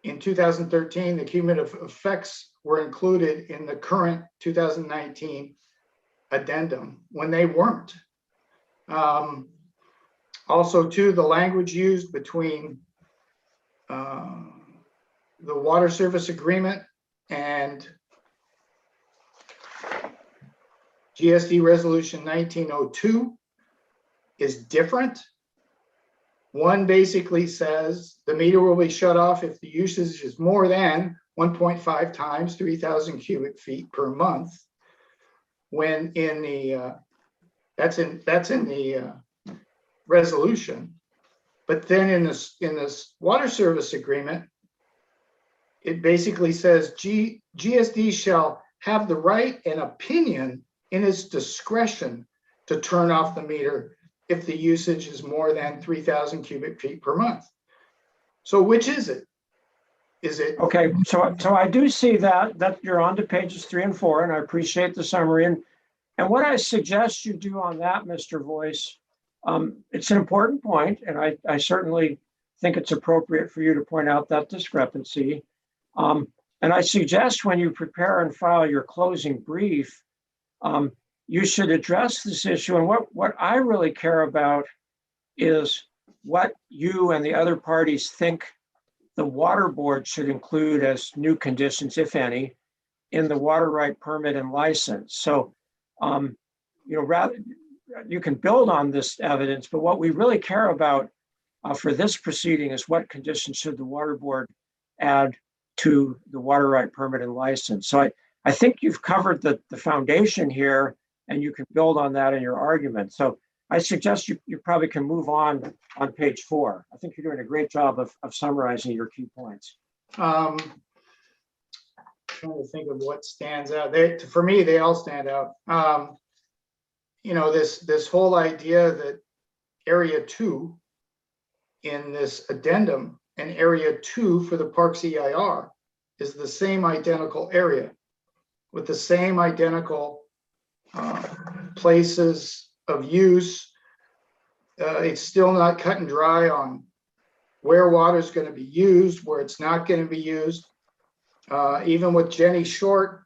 in 2013 the cumulative effects were included in the current 2019 addendum when they weren't. Also, too, the language used between the water service agreement and GSD resolution 1902 is different. One basically says the meter will be shut off if the usage is more than 1.5 times 3,000 cubic feet per month. When in the that's in the resolution, but then in this water service agreement, it basically says GSD shall have the right and opinion in its discretion to turn off the meter if the usage is more than 3,000 cubic feet per month. So which is it? Is it? Okay, so I do see that you're on to pages 3 and 4, and I appreciate the summary. And what I suggest you do on that, Mr. Voice, it's an important point, and I certainly think it's appropriate for you to point out that discrepancy. And I suggest when you prepare and file your closing brief, you should address this issue. And what I really care about is what you and the other parties think the water board should include as new conditions, if any, in the water right permit and license. So, rather, you can build on this evidence, but what we really care about for this proceeding is what conditions should the water board add to the water right permit and license. So I think you've covered the foundation here, and you can build on that in your argument. So I suggest you probably can move on page 4. I think you're doing a great job of summarizing your key points. Trying to think of what stands out. For me, they all stand out. This whole idea that area 2 in this addendum and area 2 for the parks EIR is the same identical area with the same identical places of use. It's still not cut and dry on where water is going to be used, where it's not going to be used. Even with Jenny Short,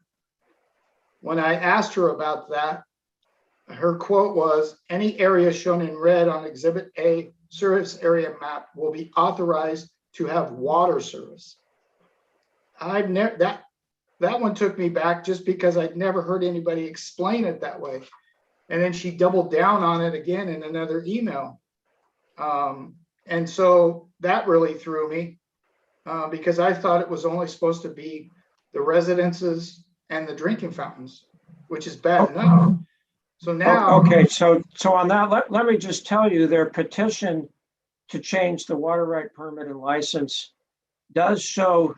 when I asked her about that, her quote was, "Any area shown in red on Exhibit A service area map will be authorized to have water service." I've never, that one took me back just because I'd never heard anybody explain it that way. And then she doubled down on it again in another email. And so that really threw me because I thought it was only supposed to be the residences and the drinking fountains, which is bad enough. So now. Okay, so on that, let me just tell you, their petition to change the water right permit and license does show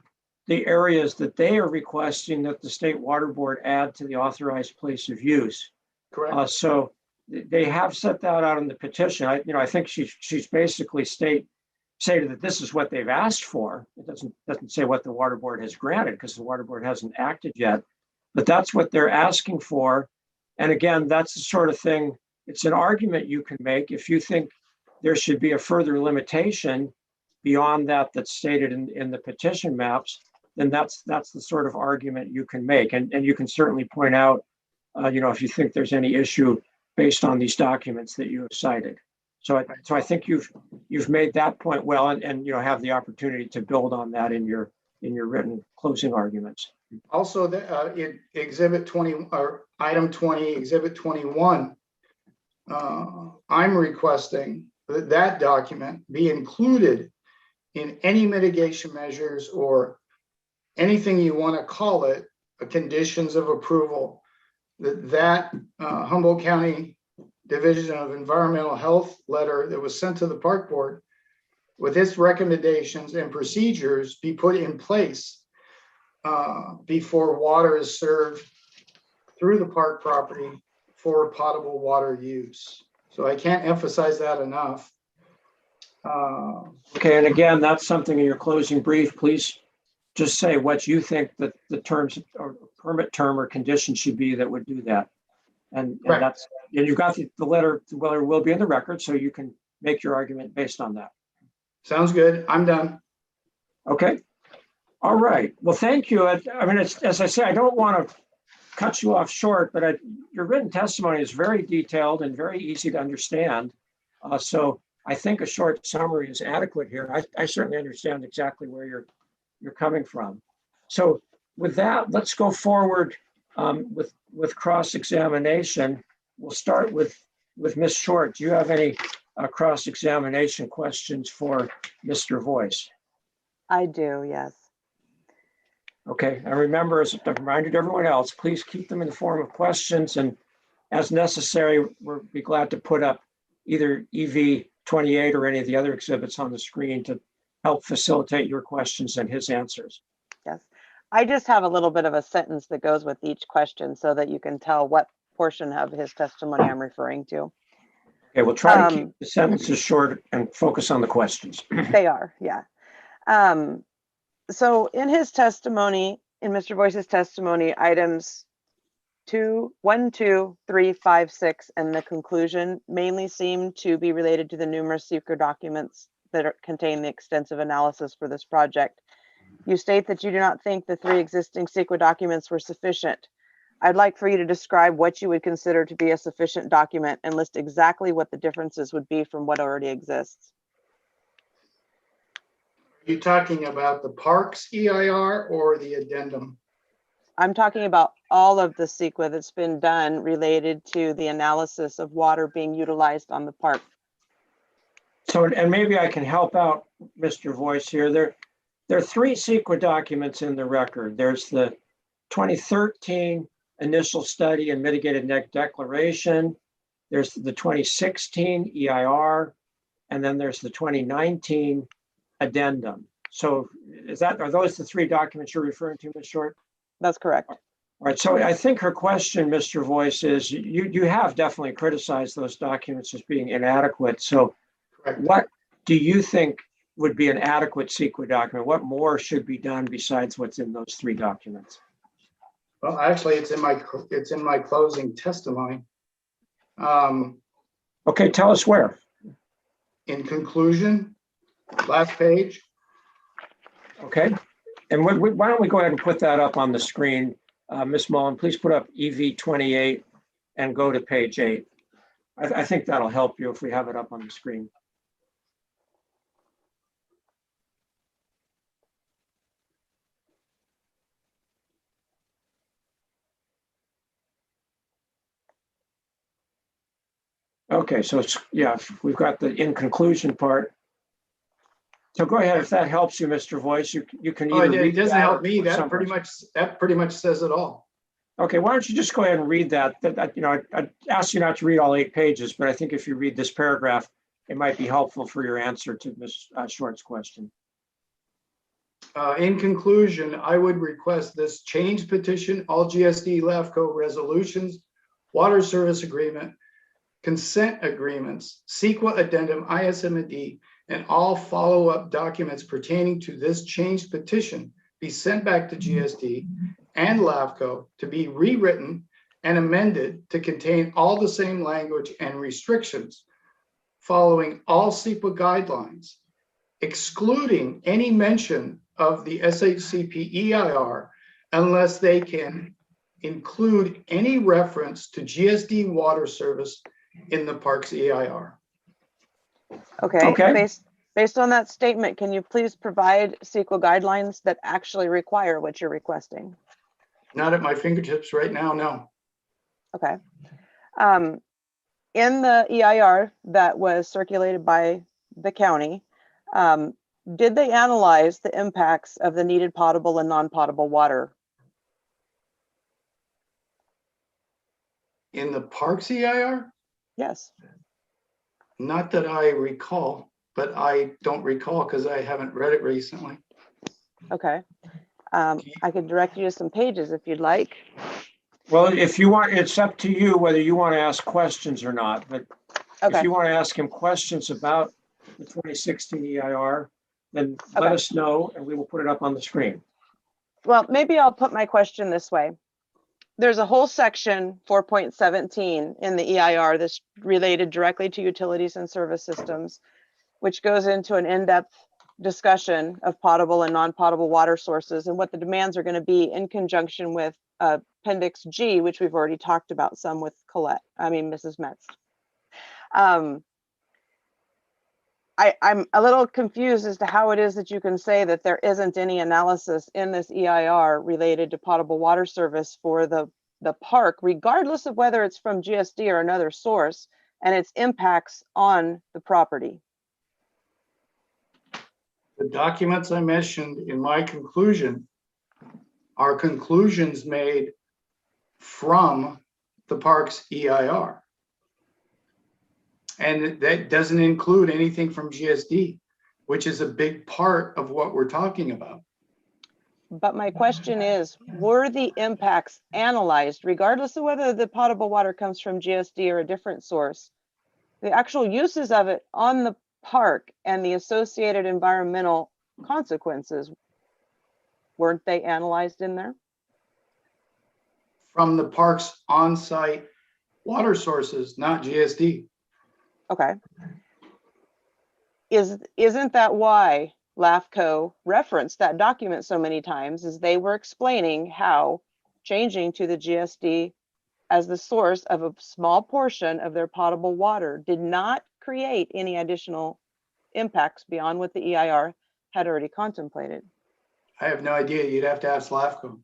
the areas that they are requesting that the state water board add to the authorized place of use. Correct. So they have set that out in the petition. I think she's basically stated that this is what they've asked for. It doesn't say what the water board has granted because the water board hasn't acted yet, but that's what they're asking for. And again, that's the sort of thing, it's an argument you can make if you think there should be a further limitation beyond that's stated in the petition maps, then that's the sort of argument you can make. And you can certainly point out, if you think there's any issue based on these documents that you have cited. So I think you've made that point well, and have the opportunity to build on that in your written closing arguments. Also, in Exhibit 20 or Item 20, Exhibit 21, I'm requesting that document be included in any mitigation measures or anything you want to call it, conditions of approval, that Humboldt County Division of Environmental Health letter that was sent to the park board with its recommendations and procedures be put in place before water is served through the park property for potable water use. So I can't emphasize that enough. Okay, and again, that's something in your closing brief, please just say what you think that the terms or permit term or condition should be that would do that. And Right. that's, and you've got the letter will be in the record, so you can make your argument based on that. Sounds good. I'm done. Okay. All right. Well, thank you. I mean, it's, as I say, I don't want to cut you off short, but your written testimony is very detailed and very easy to understand. So I think a short summary is adequate here. I certainly understand exactly where you're coming from. So with that, let's go forward with cross-examination. We'll start with Ms. Short. Do you have any cross-examination questions for Mr. Voice? I do, yes. Okay, and remember, as a reminder to everyone else, please keep them in the form of questions, and as necessary, we'll be glad to put up either EV 28 or any of the other exhibits on the screen to help facilitate your questions and his answers. Yes. I just have a little bit of a sentence that goes with each question so that you can tell what portion of his testimony I'm referring to. Okay, we'll try to keep the sentences short and focus on the questions. They are, yeah. So in his testimony, in Mr. Voice's testimony, items 1, 2, 3, 5, 6, and the conclusion mainly seem to be related to the numerous secret documents that contain the extensive analysis for this project. You state that you do not think the 3 existing secret documents were sufficient. I'd like for you to describe what you would consider to be a sufficient document and list exactly what the differences would be from what already exists. Are you talking about the parks EIR or the addendum? I'm talking about all of the CEQA that's been done related to the analysis of water being utilized on the park. So, and maybe I can help out Mr. Voice here. There are 3 CEQA documents in the record. There's the 2013 initial study and mitigated net declaration. There's the 2016 EIR, and then there's the 2019 addendum. So are those the 3 documents you're referring to, Ms. Short? That's correct. All right, so I think her question, Mr. Voice, is you have definitely criticized those documents as being inadequate. So Correct. what do you think would be an adequate CEQA document? What more should be done besides what's in those 3 documents? Well, actually, it's in my closing testimony. Okay, tell us where. In conclusion, last page. Okay, and why don't we go ahead and put that up on the screen? Ms. Mullen, please put up EV 28 and go to page 8. I think that'll help you if we have it up on the screen. Okay, so it's, yeah, we've got the in conclusion part. So go ahead, if that helps you, Mr. Voice, you can Oh, either it read doesn't that help or me. That summarize. pretty much says it all. Okay, why don't you just go ahead and read that? You know, I'd ask you not to read all 8 pages, but I think if you read this paragraph, it might be helpful for your answer to Ms. Short's question. In conclusion, I would request this change petition, all GSD LAFCO resolutions, water service agreement, consent agreements, CEQA addendum, ISMD, and all follow-up documents pertaining to this change petition be sent back to GSD and LAFCO to be rewritten and amended to contain all the same language and restrictions following all CEQA guidelines, excluding any mention of the SHCP EIR unless they can include any reference to GSD water service in the parks EIR. Okay. Based on that statement, can you please provide CEQA guidelines that actually require what you're requesting? Not at my fingertips right now, no. Okay. In the EIR that was circulated by the county, did they analyze the impacts of the needed potable and non-potable water? In the parks EIR? Yes. Not that I recall, but I don't recall because I haven't read it recently. Okay. I can direct you to some pages if you'd like. Well, if you want, it's up to you whether you want to ask questions or not, but Okay. if you want to ask him questions about the 2016 EIR, then let us know and we will put it up on the screen. Well, maybe I'll put my question this way. There's a whole section 4.17 in the EIR that's related directly to utilities and service systems, which goes into an in-depth discussion of potable and non-potable water sources and what the demands are going to be in conjunction with Appendix G, which we've already talked about some with Mrs. Metz. I'm a little confused as to how it is that you can say that there isn't any analysis in this EIR related to potable water service for the park, regardless of whether it's from GSD or another source, and its impacts on the property. The documents I mentioned in my conclusion are conclusions made from the park's EIR. And that doesn't include anything from GSD, which is a big part of what we're talking about. But my question is, were the impacts analyzed, regardless of whether the potable water comes from GSD or a different source? The actual uses of it on the park and the associated environmental consequences, weren't they analyzed in there? From the park's on-site water sources, not GSD. Okay. Isn't that why LAFCO referenced that document so many times, is they were explaining how changing to the GSD as the source of a small portion of their potable water did not create any additional impacts beyond what the EIR had already contemplated. I have no idea. You'd have to ask LAFCO.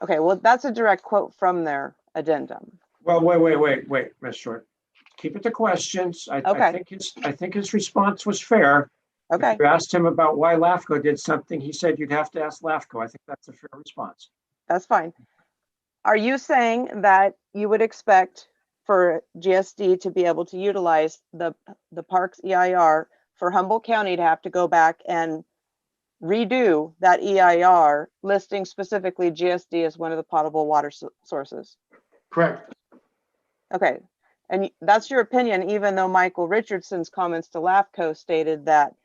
Okay, well, that's a direct quote from their addendum. Well, wait, Ms. Short. Keep it to questions. Okay. I think his response was fair. Okay. If you asked him about why LAFCO did something, he said you'd have to ask LAFCO. I think that's a fair response. That's fine. Are you saying that you would expect for GSD to be able to utilize the park's EIR for Humboldt County to have to go back and redo that EIR listing specifically GSD as one of the potable water sources? Correct. Okay. And that's your opinion, even though Michael Richardson's comments to LAFCO stated that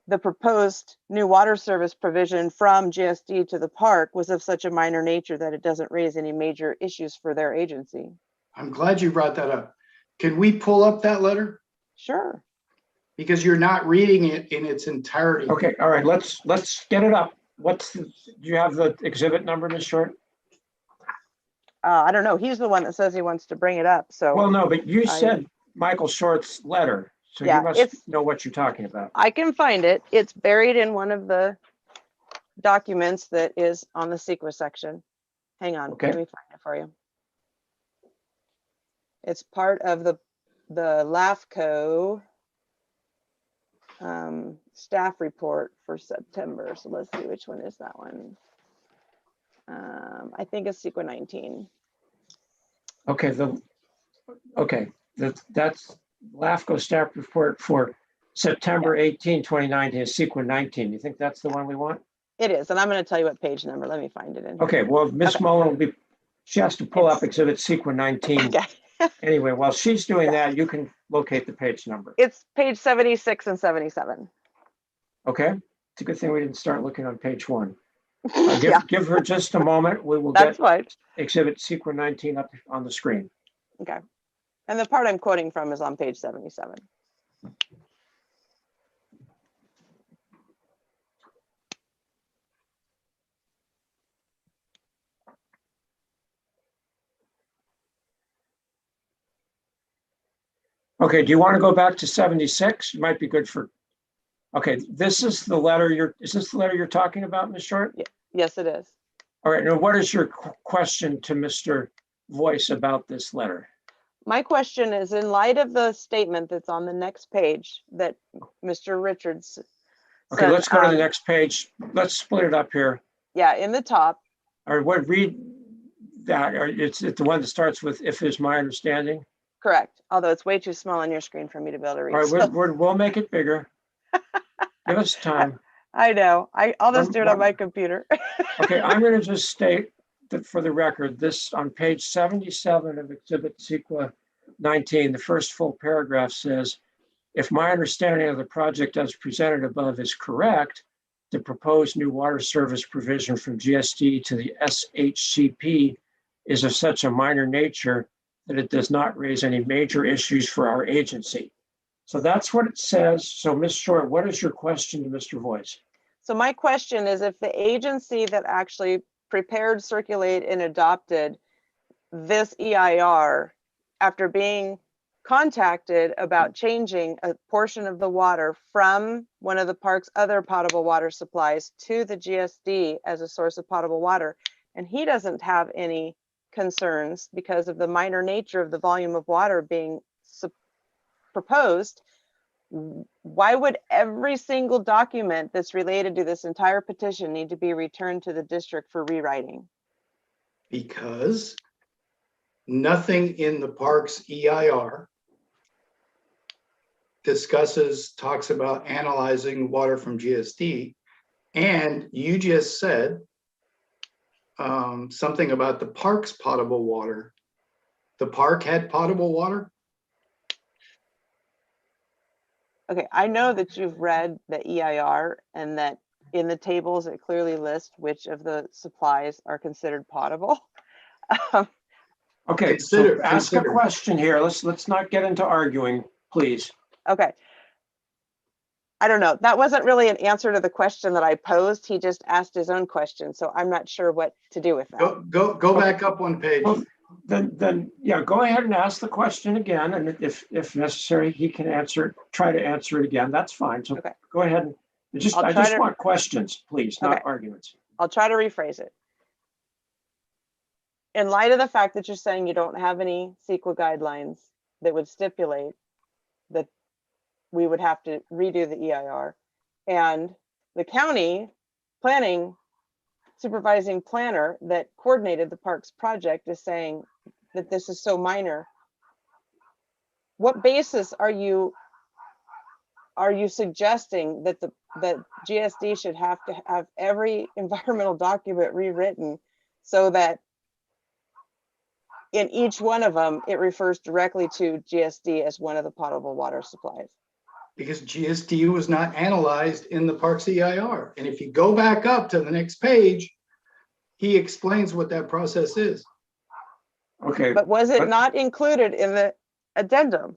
the proposed new water service provision from GSD to the park was of such a minor nature that it doesn't raise any major issues for their agency. I'm glad you brought that up. Can we pull up that letter? Sure. Because you're not reading it in its entirety. Okay, all right, let's get it up. Do you have the exhibit number, Ms. Short? I don't know. He's the one that says he wants to bring it up. So Well, no, but you said Michael Short's letter, so Yeah, you must know what you're talking about. I can find it. It's buried in one of the documents that is on the CEQA section. Hang on, Okay. let me find it for you. It's part of the LAFCO staff report for September. So let's see, which one is that one? I think it's CEQA 19. Okay, that's LAFCO staff report for September 18, 2019, is CEQA 19. You think that's the one we want? It is, and I'm going to tell you what page number. Let me find it in here. Okay, well, Ms. Okay. Mullen she has to pull up exhibit CEQA 19. Okay. Anyway, while she's doing that, you can locate the page number. It's page 76 and 77. Okay, it's a good thing we didn't start looking on page 1. Yeah, Give her just a moment. We will that's get fine. exhibit CEQA 19 up on the screen. Okay. And the part I'm quoting from is on page 77. Okay, do you want to go back to 76? It might be good for, okay, this is the letter is this the letter you're talking about, Ms. Short? Yes, it is. All right, now what is your question to Mr. Voice about this letter? My question is, in light of the statement that's on the next page that Mr. Richards Okay, said, let's go to the next page. Let's split it up here. yeah, in the top. All right, read that. It's the one that starts with, if is my understanding. Correct. Although it's way too small on your screen for me to be able to read. All right, so- we'll make it bigger. Give us time. I know. I'll just do it on my computer. Okay, I'm going to just state that for the record, this on page 77 of exhibit CEQA 19, the first full paragraph says, if my understanding of the project as presented above is correct, the proposed new water service provision from GSD to the SHCP is of such a minor nature that it does not raise any major issues for our agency. So that's what it says. So Ms. Short, what is your question to Mr. Voice? So my question is, if the agency that actually prepared, circulated, and adopted this EIR, after being contacted about changing a portion of the water from one of the park's other potable water supplies to the GSD as a source of potable water, and he doesn't have any concerns because of the minor nature of the volume of water being proposed, why would every single document that's related to this entire petition need to be returned to the district for rewriting? Because nothing in the park's EIR talks about analyzing water from GSD. And you just said something about the park's potable water. The park had potable water? Okay, I know that you've read the EIR and that in the tables it clearly lists which of the supplies are considered potable. Okay, so ask a question here. Let's not get into arguing, please. Okay. I don't know. That wasn't really an answer to the question that I posed. He just asked his own question, so I'm not sure what to do with that. Go back up one page. Well, then yeah, go ahead and ask the question again, and if necessary, he can try to answer it again. That's fine. So Okay. Go ahead and I just want questions, please, not arguments. I'll try to rephrase it. In light of the fact that you're saying you don't have any CEQA guidelines that would stipulate that we would have to redo the EIR, and the county planning supervising planner that coordinated the parks project is saying that this is so minor, what basis are you suggesting that that GSD should have to have every environmental document rewritten so that in each one of them it refers directly to GSD as one of the potable water supplies? Because GSD was not analyzed in the park's EIR. And if you go back up to the next page, he explains what that process is. Okay. But was it not included in the addendum?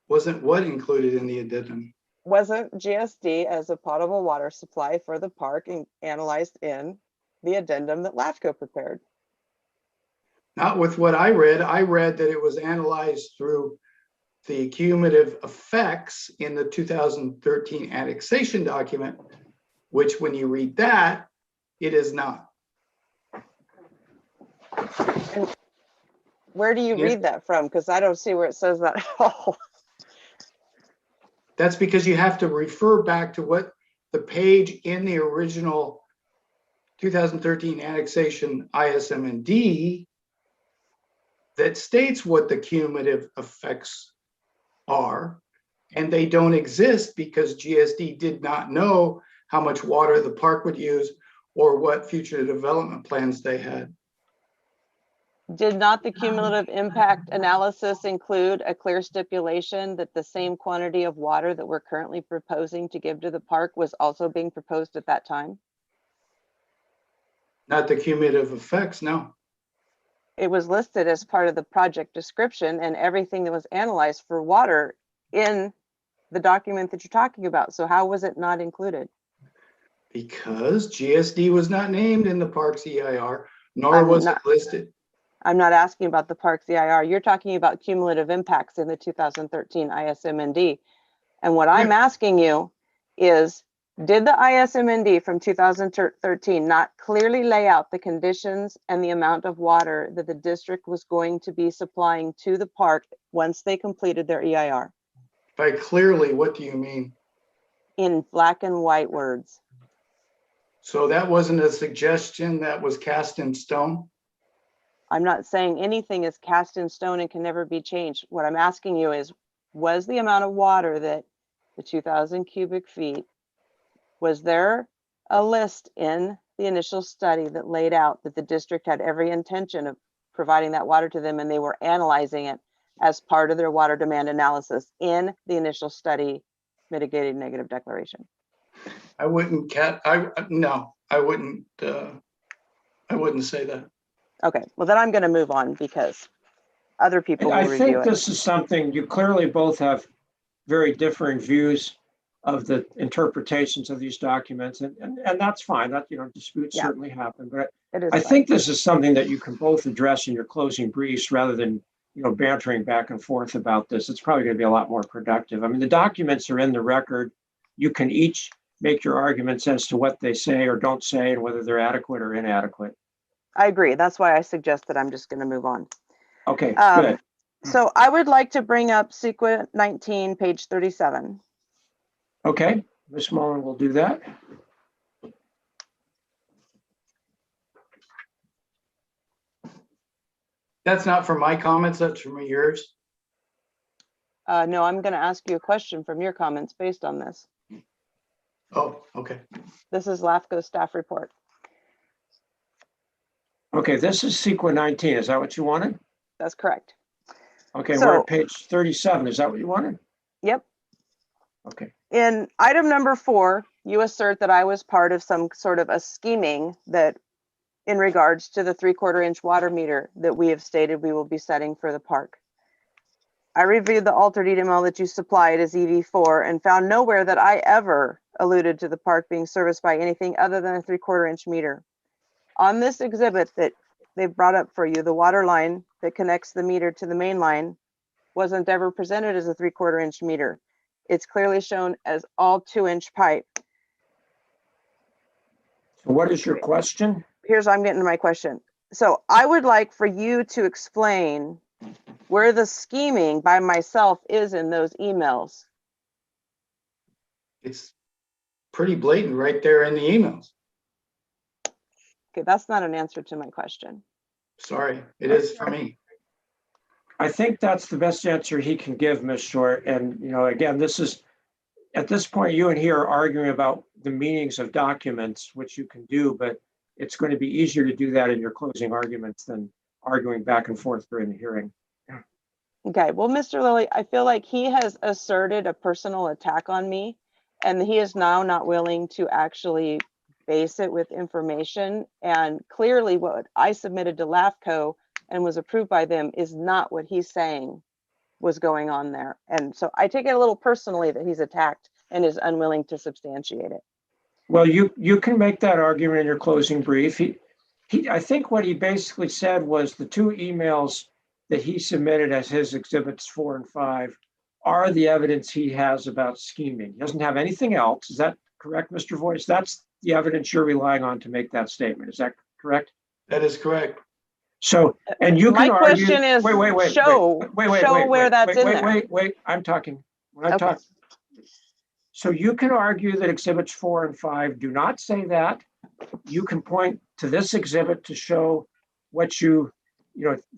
Wasn't what included in the addendum? Wasn't GSD as a potable water supply for the park analyzed in the addendum that LAFCO prepared? Not with what I read. I read that it was analyzed through the cumulative effects in the 2013 annexation document, which when you read that, it is not. And where do you read that from? Because I don't see where it says that at all. That's because you have to refer back to what the page in the original 2013 annexation ISM&D that states what the cumulative effects are, and they don't exist because GSD did not know how much water the park would use or what future development plans they had. Did not the cumulative impact analysis include a clear stipulation that the same quantity of water that we're currently proposing to give to the park was also being proposed at that time? Not the cumulative effects, no. It was listed as part of the project description and everything that was analyzed for water in the document that you're talking about. So how was it not included? Because GSD was not named in the park's EIR, nor was it listed. I'm not asking about the park's EIR. You're talking about cumulative impacts in the 2013 ISM&D. And what I'm asking you is, did the ISM&D from 2013 not clearly lay out the conditions and the amount of water that the district was going to be supplying to the park once they completed their EIR? By clearly, what do you mean? In black and white words. So that wasn't a suggestion that was cast in stone? I'm not saying anything is cast in stone and can never be changed. What I'm asking you is, was the amount of water that the 2,000 cubic feet, was there a list in the initial study that laid out that the district had every intention of providing that water to them and they were analyzing it as part of their water demand analysis in the initial study mitigated negative declaration? I wouldn't no, I wouldn't say that. Okay, well then I'm gonna move on because other people I will review think it. this is something, you clearly both have very differing views of the interpretations of these documents, and that's fine. That, disputes Yeah. certainly happen, but It is I fine. think this is something that you can both address in your closing briefs rather than, bantering back and forth about this. It's probably going to be a lot more productive. I mean, the documents are in the record. You can each make your arguments as to what they say or don't say and whether they're adequate or inadequate. I agree. That's why I suggested I'm just gonna move on. Okay, good. So I would like to bring up sequence 19, page 37. Okay, Ms. Mullen will do that. That's not from my comments, that's from yours. No, I'm gonna ask you a question from your comments based on this. Oh, okay. This is LAFCO staff report. Okay, this is sequence 19. Is that what you wanted? That's correct. Okay, we're So- at page 37. Is that what you wanted? Yep. Okay. In item number 4, you assert that I was part of some sort of a scheming that in regards to the 3/4 inch water meter that we have stated we will be setting for the park. I reviewed the altered email that you supplied as EV4 and found nowhere that I ever alluded to the park being serviced by anything other than a 3/4 inch meter. On this exhibit that they've brought up for you, the water line that connects the meter to the main line wasn't ever presented as a 3/4 inch meter. It's clearly shown as all 2-inch pipe. So what is your question? Here's how I'm getting to my question. So I would like for you to explain where the scheming by myself is in those emails. It's pretty blatant right there in the emails. Okay, that's not an answer to my question. Sorry, it is for me. I think that's the best answer he can give, Ms. Short. And, again, this is, at this point, you and he are arguing about the meanings of documents, which you can do, but it's going to be easier to do that in your closing arguments than arguing back and forth during the hearing. Okay, well, Mr. Lilly, I feel like he has asserted a personal attack on me, and he is now not willing to actually base it with information. And clearly what I submitted to LAFCO and was approved by them is not what he's saying was going on there. And so I take it a little personally that he's attacked and is unwilling to substantiate it. Well, you can make that argument in your closing brief. I think what he basically said was the 2 emails that he submitted as his exhibits 4 and 5 are the evidence he has about scheming. He doesn't have anything else. Is that correct, Mr. Voice? That's the evidence you're relying on to make that statement. Is that correct? That is correct. So, and you My can argue. question is, show where that's in there. Wait, I'm talking. When I'm Okay. talking. So you can argue that exhibits 4 and 5 do not say that. You can point to this exhibit to show what you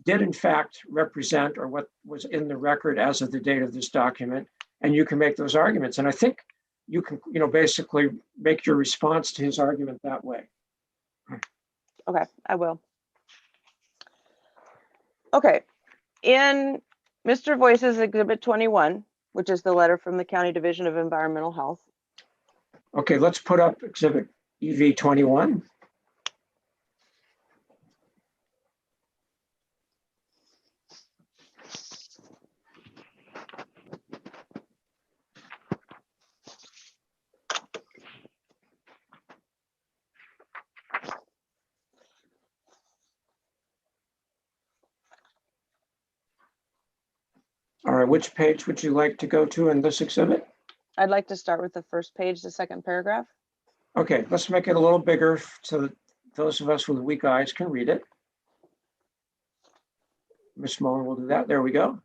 did in fact represent or what was in the record as of the date of this document, and you can make those arguments. And I think you can, basically make your response to his argument that way. Okay, I will. Okay, in Mr. Voice's exhibit 21, which is the letter from the County Division of Environmental Health. Okay, let's put up exhibit EV 21. All right, which page would you like to go to in this exhibit? I'd like to start with the first page, the second paragraph. Okay, let's make it a little bigger so that those of us with weak eyes can read it. Ms. Mullen will do that. There we go.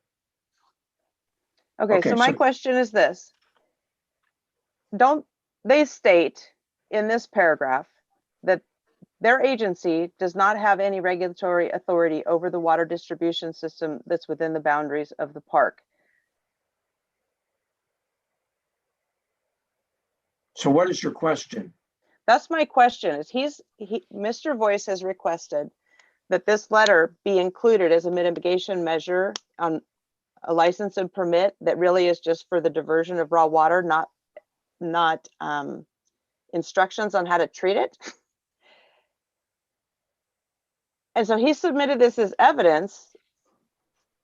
Okay, Okay, so my so- question is this. Don't they state in this paragraph that their agency does not have any regulatory authority over the water distribution system that's within the boundaries of the park? So what is your question? That's my question. Is Mr. Voice has requested that this letter be included as a mitigation measure on a license and permit that really is just for the diversion of raw water, not instructions on how to treat it. And so he submitted this as evidence,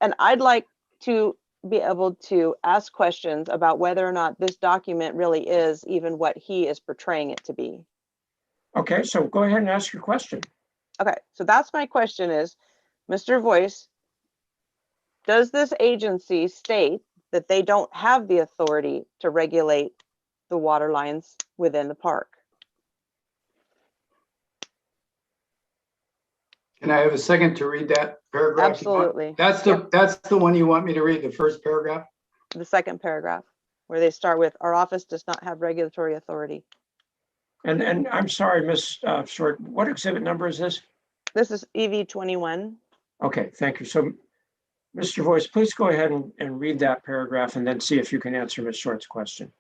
and I'd like to be able to ask questions about whether or not this document really is even what he is portraying it to be. Okay, so go ahead and ask your question. Okay, so that's my question is, Mr. Voice, does this agency state that they don't have the authority to regulate the water lines within the park? Can I have a second to read that paragraph? Absolutely. That's the one you want me to read, the first paragraph? The second paragraph, where they start with, our office does not have regulatory authority. And I'm sorry, Ms. Short, what exhibit number is this? This is EV 21. Okay, thank you. So, Mr. Voice, please go ahead and read that paragraph and then see if you can answer Ms. Short's question.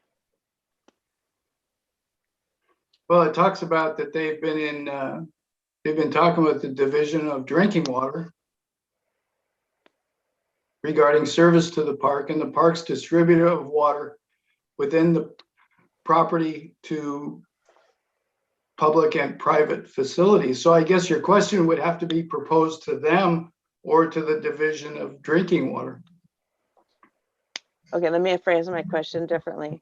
Well, it talks about that they've been talking with the Division of Drinking Water regarding service to the park and the park's distributor of water within the property to public and private facilities. So I guess your question would have to be proposed to them or to the Division of Drinking Water. Okay, let me phrase my question differently.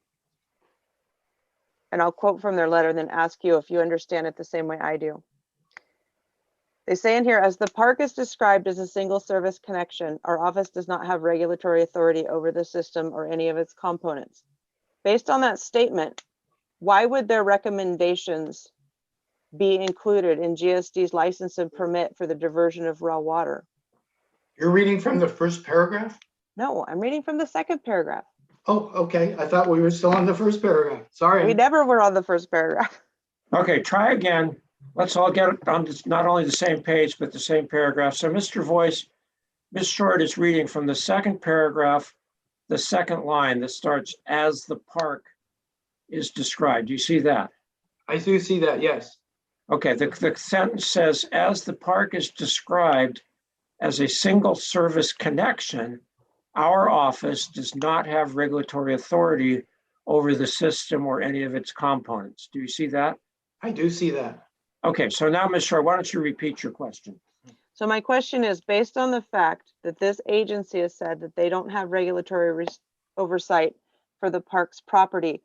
And I'll quote from their letter, then ask you if you understand it the same way I do. They say in here, as the park is described as a single service connection, our office does not have regulatory authority over the system or any of its components. Based on that statement, why would their recommendations be included in GSD's license and permit for the diversion of raw water? You're reading from the first paragraph? No, I'm reading from the second paragraph. Oh, okay. I thought we were still on the first paragraph. Sorry. We never were on the first paragraph. Okay, try again. Let's all get on not only the same page, but the same paragraph. So Mr. Voice, Ms. Short is reading from the second paragraph, the second line that starts, as the park is described. Do you see that? I do see that, yes. Okay, the sentence says, as the park is described as a single service connection, our office does not have regulatory authority over the system or any of its components. Do you see that? I do see that. Okay, so now, Ms. Short, why don't you repeat your question? So my question is, based on the fact that this agency has said that they don't have regulatory oversight for the park's property,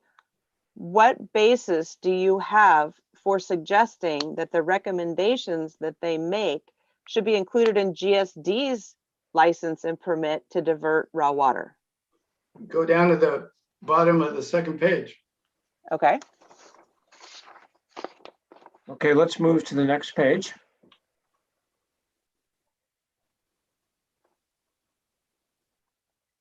what basis do you have for suggesting that the recommendations that they make should be included in GSD's license and permit to divert raw water? Go down to the bottom of the second page. Okay. Okay, let's move to the next page.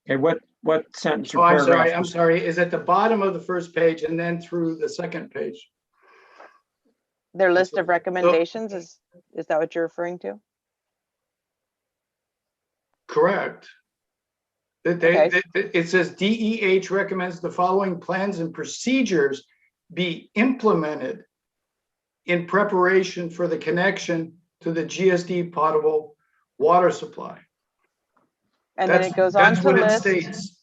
Okay, what sentence or Oh, I'm paragraph? sorry. I'm sorry. Is at the bottom of the first page and then through the second page. Their list of recommendations, is that what you're referring to? Correct. Okay. It says DEH recommends the following plans and procedures be implemented in preparation for the connection to the GSD potable water supply. And then it goes on That's to what it list, states.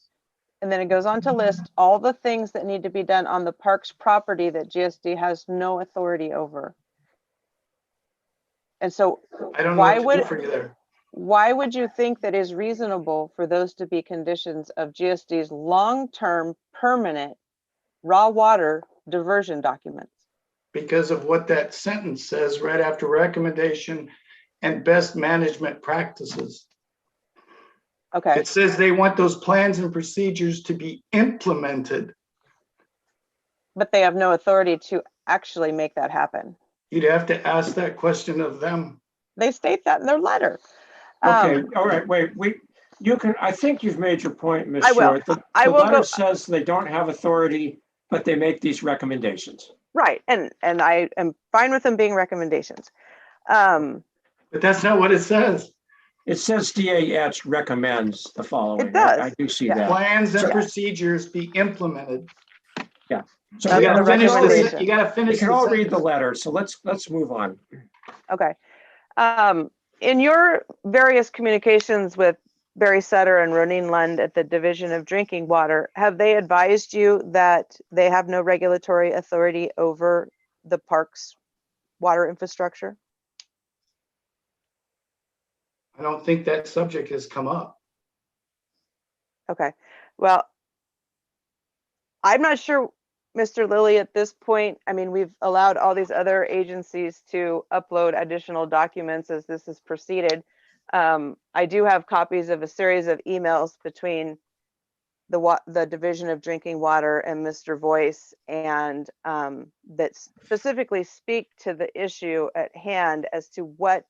and then it goes on to list all the things that need to be done on the park's property that GSD has no authority over. And so I don't know why what to do would for you there. why would you think that is reasonable for those to be conditions of GSD's long-term permanent raw water diversion documents? Because of what that sentence says right after recommendation and best management practices. Okay. It says they want those plans and procedures to be implemented. But they have no authority to actually make that happen. You'd have to ask that question of them. They state that in their letter. Okay, all right, wait, you can, I think you've made your point, Ms. I will. Short. The I will letter go. says they don't have authority, but they make these recommendations. Right, and I am fine with them being recommendations. But that's not what it says. It says DAH recommends the following. It does. I do see Yeah. that. Plans and So- procedures be implemented. Yeah. So That's You the gotta finish this. recommendation. You gotta we finish can the all read the sentence. letter, so let's move on. Okay. In your various communications with Barry Sutter and Ronin Lund at the Division of Drinking Water, have they advised you that they have no regulatory authority over the park's water infrastructure? I don't think that subject has come up. Okay, well, I'm not sure, Mr. Lilly, at this point. I mean, we've allowed all these other agencies to upload additional documents as this has proceeded. I do have copies of a series of emails between the Division of Drinking Water and Mr. Voice, and that specifically speak to the issue at hand as to what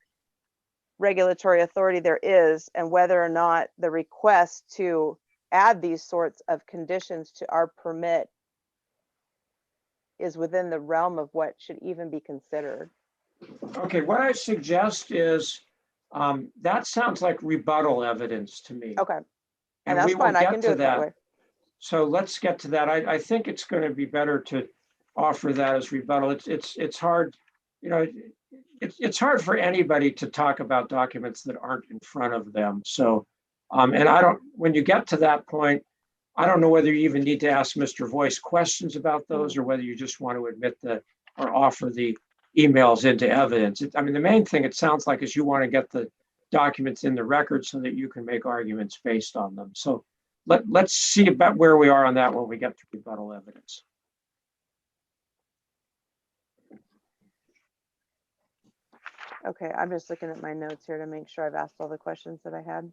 regulatory authority there is and whether or not the request to add these sorts of conditions to our permit is within the realm of what should even be considered. Okay, what I suggest is, that sounds like rebuttal evidence to me. Okay, And and we that's will fine. I get can to do it that that. way. So let's get to that. I think it's going to be better to offer that as rebuttal. It's hard, you know, it's hard for anybody to talk about documents that aren't in front of them. So, and when you get to that point, I don't know whether you even need to ask Mr. Voice questions about those or whether you just want to admit that or offer the emails into evidence. I mean, the main thing it sounds like is you want to get the documents in the record so that you can make arguments based on them. So let's see about where we are on that when we get to rebuttal evidence. Okay, I'm just looking at my notes here to make sure I've asked all the questions that I had.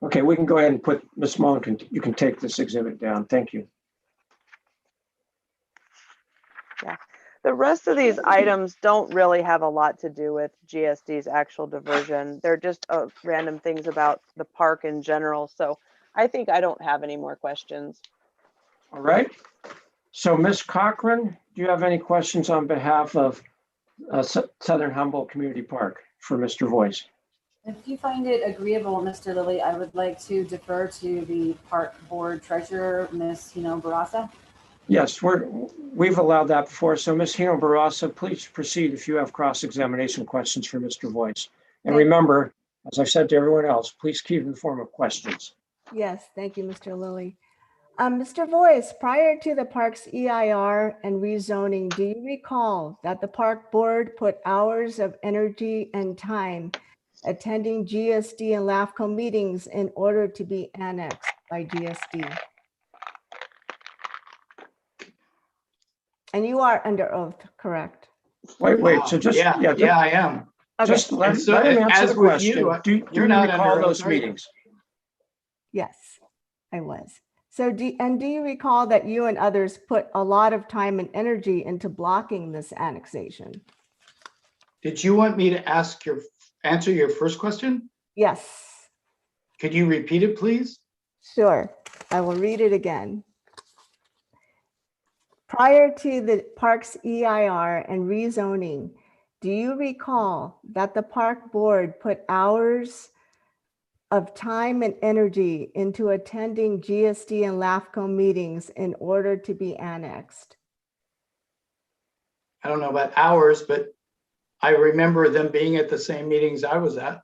Okay, we can go ahead and put, Ms. Mullen, you can take this exhibit down. Thank you. The rest of these items don't really have a lot to do with GSD's actual diversion. They're just random things about the park in general. So I think I don't have any more questions. All right. So Ms. Cochran, do you have any questions on behalf of Southern Humboldt Community Park for Mr. Voice? If you find it agreeable, Mr. Lilly, I would like to defer to the park board treasurer, Ms. Hino Barasa. Yes, we've allowed that before. So Ms. Hino Barasa, please proceed if you have cross-examination questions for Mr. Voice. And remember, as I said to everyone else, please keep it in the form of questions. Yes, thank you, Mr. Lilly. Mr. Voice, prior to the park's EIR and rezoning, do you recall that the park board put hours of energy and time attending GSD and LAFCO meetings in order to be annexed by GSD? And you are under oath, correct? Wait, so just, Yeah, I am. Okay. just let And so, him answer as the with you, question. Do you're you not recall under oath, those are you? meetings? Yes, I was. So do you recall that you and others put a lot of time and energy into blocking this annexation? Did you want me to answer your first question? Yes, Could you repeat it, please? sure. I will read it again. Prior to the park's EIR and rezoning, do you recall that the park board put hours of time and energy into attending GSD and LAFCO meetings in order to be annexed? I don't know about hours, but I remember them being at the same meetings I was at.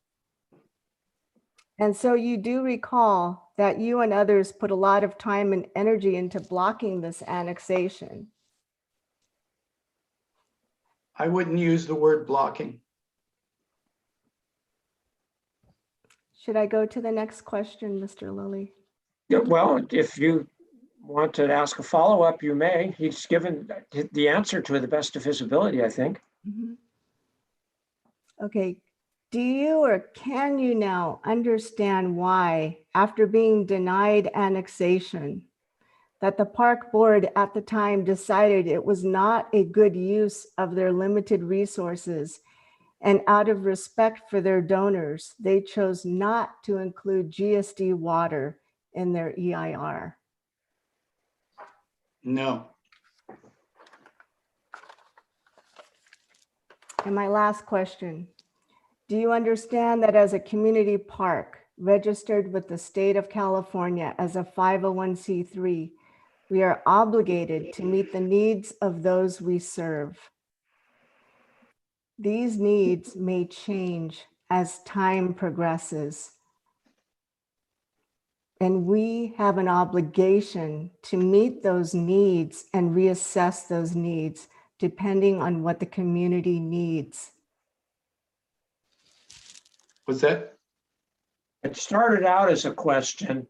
And so you do recall that you and others put a lot of time and energy into blocking this annexation. I wouldn't use the word blocking. Should I go to the next question, Mr. Lilly? Yeah, well, if you want to ask a follow-up, you may. He's given the answer to the best of his ability, I think. Okay. Do you or can you now understand why, after being denied annexation, that the park board at the time decided it was not a good use of their limited resources, and out of respect for their donors, they chose not to include GSD water in their EIR? No. And my last question, do you understand that as a community park, registered with the state of California as a 501c3, we are obligated to meet the needs of those we serve. These needs may change as time progresses. And we have an obligation to meet those needs and reassess those needs depending on what the community needs. Was that? It started out as a question.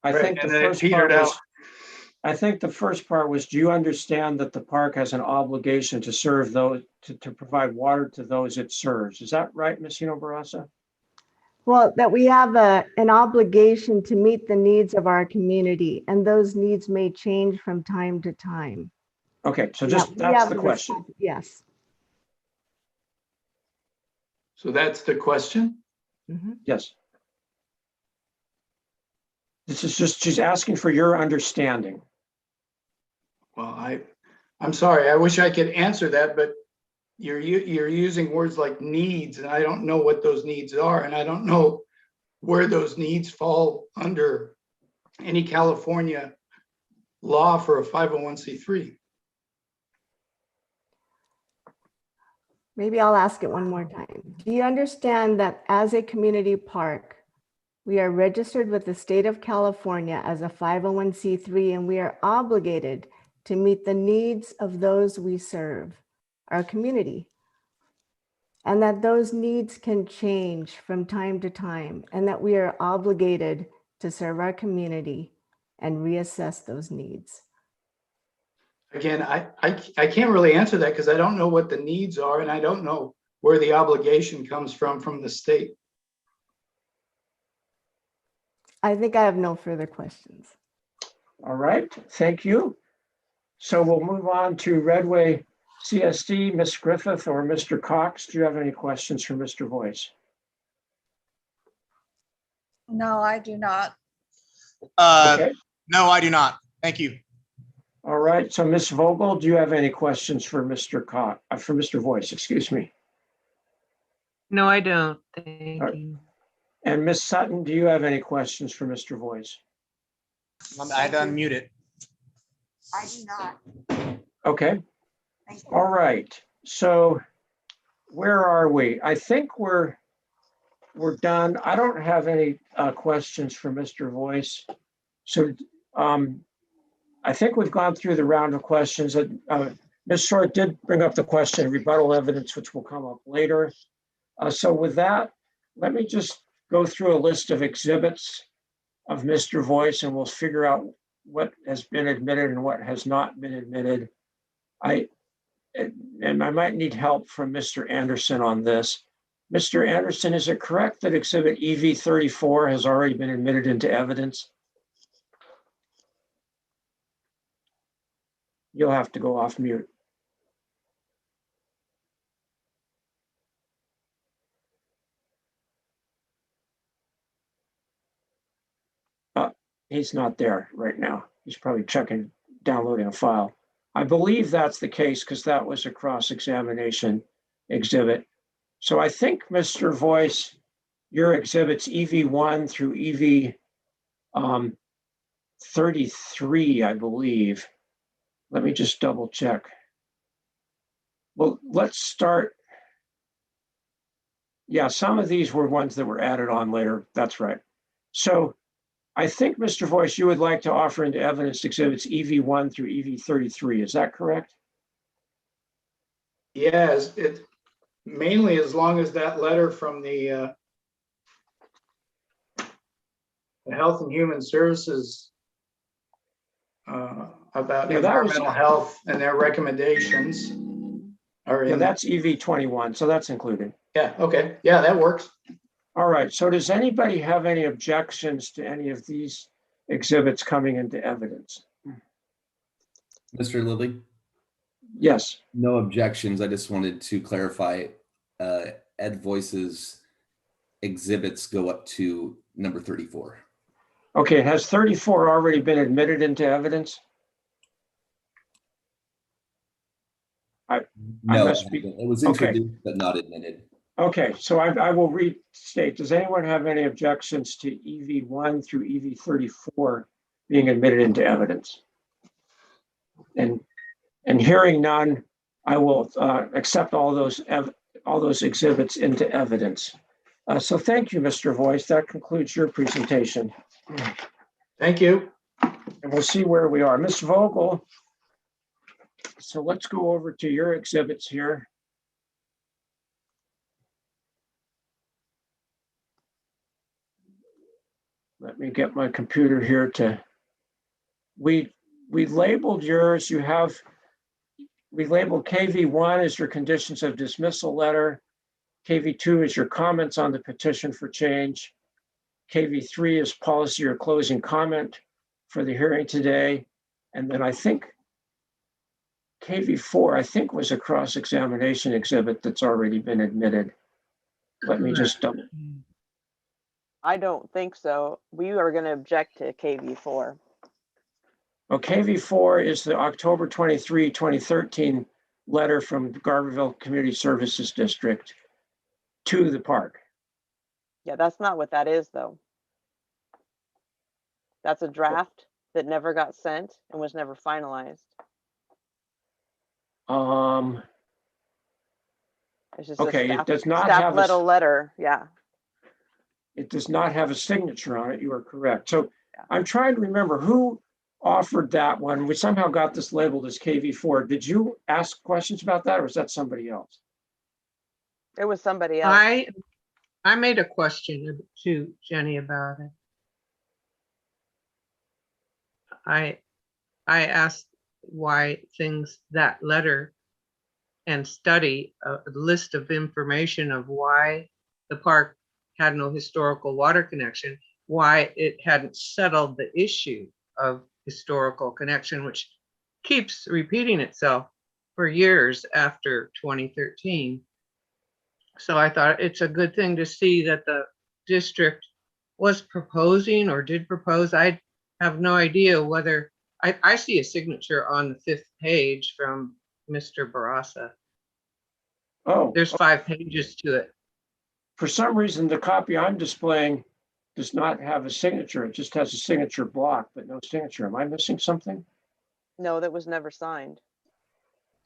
I Right, think the and then it first part petered was, out. I think the first part was, do you understand that the park has an obligation to serve those, to provide water to those it serves? Is that right, Ms. Hino Barasa? Well, that we have an obligation to meet the needs of our community, and those needs may change from time to time. Okay, so And just, we that's have the question. Yes. So that's the question? Mhm. Yes. This is just, she's asking for your understanding. Well, I'm sorry, I wish I could answer that, but you're using words like needs, and I don't know what those needs are, and I don't know where those needs fall under any California law for a 501c3. Maybe I'll ask it one more time. Do you understand that as a community park, we are registered with the state of California as a 501c3, and we are obligated to meet the needs of those we serve, our community, and that those needs can change from time to time, and that we are obligated to serve our community and reassess those needs? Again, I can't really answer that because I don't know what the needs are, and I don't know where the obligation comes from the state. I think I have no further questions. All right, thank you. So we'll move on to Redway CSD, Ms. Griffith or Mr. Cox. Do you have any questions for Mr. Voice? No, I do not. Okay, No, I do not. Thank you. all right. So Ms. Vogel, do you have any questions for Mr. Cox, for Mr. Voice, excuse me? No, I don't. Thank All right. you. And Ms. Sutton, do you have any questions for Mr. Voice? I had to unmute it. I do not. Okay, Thank you. all right. So where are we? I think we're done. I don't have any questions for Mr. Voice. So I think we've gone through the round of questions. Ms. Short did bring up the question of rebuttal evidence, which will come up later. So with that, let me just go through a list of exhibits of Mr. Voice, and we'll figure out what has been admitted and what has not been admitted. And I might need help from Mr. Anderson on this. Mr. Anderson, is it correct that exhibit EV34 has already been admitted into evidence? You'll have to go off mute. He's not there right now. He's probably checking, downloading a file. I believe that's the case because that was a cross-examination exhibit. So I think, Mr. Voice, your exhibits EV1 through EV33, I believe. Let me just double check. Well, let's start. Yeah, some of these were ones that were added on later. That's right. So I think, Mr. Voice, you would like to offer into evidence exhibits EV1 through EV33. Is that correct? Yes, it mainly as long as that letter from the Health and Human Services about environmental health and their recommendations are in. Yeah, that's EV21, so that's included. Yeah, okay. Yeah, that works. All right, so does anybody have any objections to any of these exhibits coming into evidence? Mr. Lilly? Yes. No objections. I just wanted to clarify, Ed Voice's exhibits go up to number 34. Okay, has 34 already been admitted into evidence? No, must be- it was okay. introduced but not admitted. Okay, so I will restate. Does anyone have any objections to EV1 through EV34 being admitted into evidence? And hearing none, I will accept all those exhibits into evidence. So thank you, Mr. Voice. That concludes your presentation. Thank you. And we'll see where we are. Ms. Vogel, so let's go over to your exhibits here. Let me get my computer here to, we labeled yours. We labeled KV1 as your conditions of dismissal letter. KV2 is your comments on the petition for change. KV3 is policy or closing comment for the hearing today. And then I think KV4, I think, was a cross-examination exhibit that's already been admitted. Let me just double. I don't think so. We are going to object to KV4. Well, KV4 is the October 23, 2013 letter from Garberville Community Services District to the park. Yeah, that's not what that is, though. That's a draft that never got sent and was never finalized. It's just Okay, a it does not staff have letter. Yeah. it does not have a signature on it. You are correct. So I'm trying to remember who offered that one. We somehow got this labeled as KV4. Did you ask questions about that, or was that somebody else? It was somebody else. I made a question to Jenny about it. I asked why that letter and study a list of information of why the park had no historical water connection, why it hadn't settled the issue of historical connection, which keeps repeating itself for years after 2013. So I thought it's a good thing to see that the district was proposing or did propose. I have no idea whether, I see a signature on the 5th page from Mr. Barassa. Oh, There's 5 pages to it. for some reason, the copy I'm displaying does not have a signature. It just has a signature block, but no signature. Am I missing something? No, that was never signed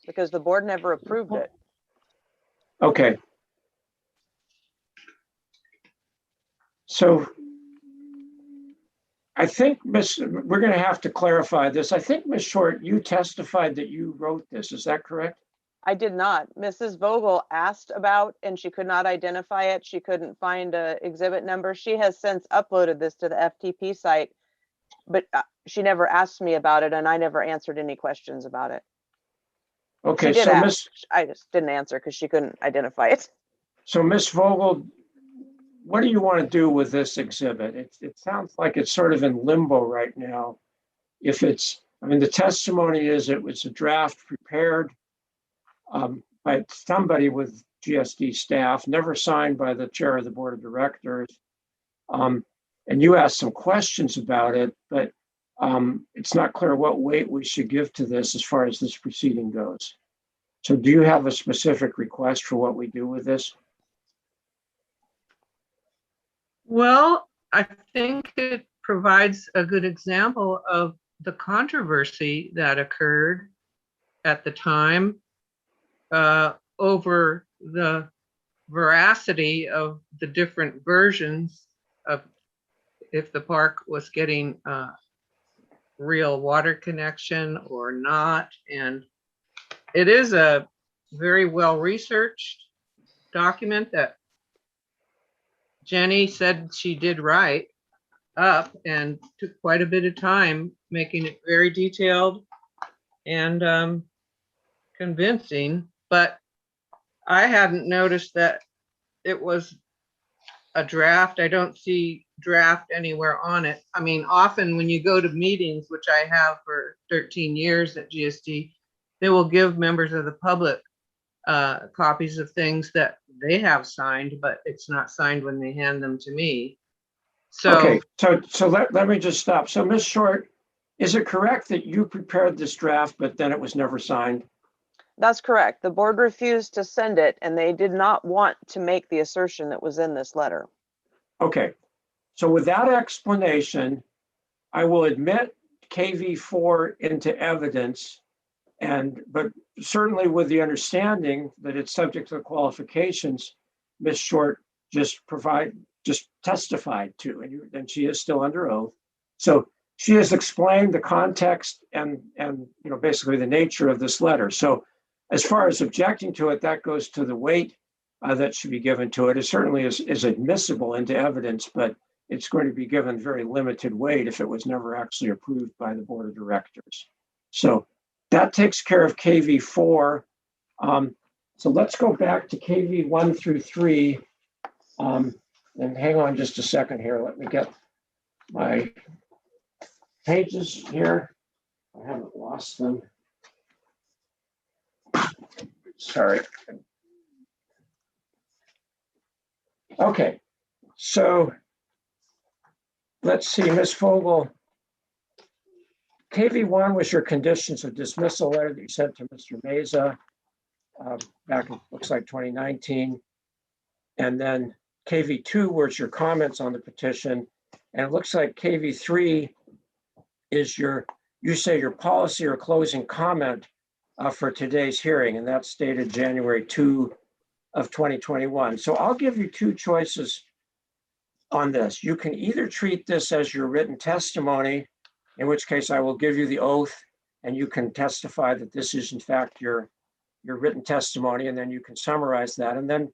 because the board never approved it. Okay. So I think, we're going to have to clarify this. I think, Ms. Short, you testified that you wrote this. Is that correct? I did not. Mrs. Vogel asked about, and she could not identify it. She couldn't find a exhibit number. She has since uploaded this to the FTP site, but she never asked me about it, and I never answered any questions about it. Okay, She did so ask. I just didn't answer because she couldn't identify it. So Ms. Vogel, what do you want to do with this exhibit? It sounds like it's sort of in limbo right now. If it's, I mean, the testimony is it was a draft prepared by somebody with GSD staff, never signed by the chair of the board of directors. And you asked some questions about it, but it's not clear what weight we should give to this as far as this proceeding goes. So do you have a specific request for what we do with this? Well, I think it provides a good example of the controversy that occurred at the time over the veracity of the different versions of if the park was getting real water connection or not. And it is a very well-researched document that Jenny said she did write up and took quite a bit of time making it very detailed and convincing, but I hadn't noticed that it was a draft. I don't see draft anywhere on it. I mean, often when you go to meetings, which I have for 13 years at GSD, they will give members of the public copies of things that they have signed, but it's not signed when they hand them to me. So, okay, so let me just stop. So Ms. Short, is it correct that you prepared this draft, but then it was never signed? That's correct. The board refused to send it and they did not want to make the assertion that was in this letter. Okay, so with that explanation, I will admit KV4 into evidence, but certainly with the understanding that it's subject to the qualifications Ms. Short just testified to, and she is still under oath. So she has explained the context and basically the nature of this letter. So as far as objecting to it, that goes to the weight that should be given to it. It certainly is admissible into evidence, but it's going to be given very limited weight if it was never actually approved by the board of directors. So that takes care of KV4. So let's go back to KV 1 through 3. And hang on just a second here. Let me get my pages here. I haven't lost them. Sorry. Okay, so let's see, Ms. Fogel. KV1 was your conditions of dismissal letter that you sent to Mr. Meza back in, looks like 2019. And then KV2 was your comments on the petition. And it looks like KV3 is you say your policy or closing comment for today's hearing, and that's dated January 2 of 2021. So I'll give you two choices on this. You can either treat this as your written testimony, in which case I will give you the oath and you can testify that this is in fact your written testimony, and then you can summarize that, and then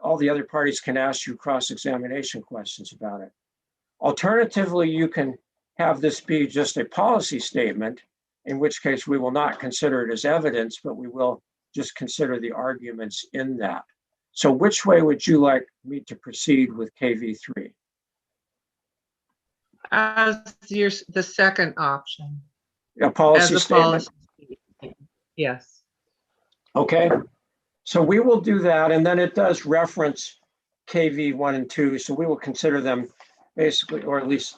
all the other parties can ask you cross-examination questions about it. Alternatively, you can have this be just a policy statement, in which case we will not consider it as evidence, but we will just consider the arguments in that. So which way would you like me to proceed with KV3? As the second option. A policy As a statement? policy. Yes. Okay, so we will do that, and then it does reference KV 1 and 2, so we will consider them basically, or at least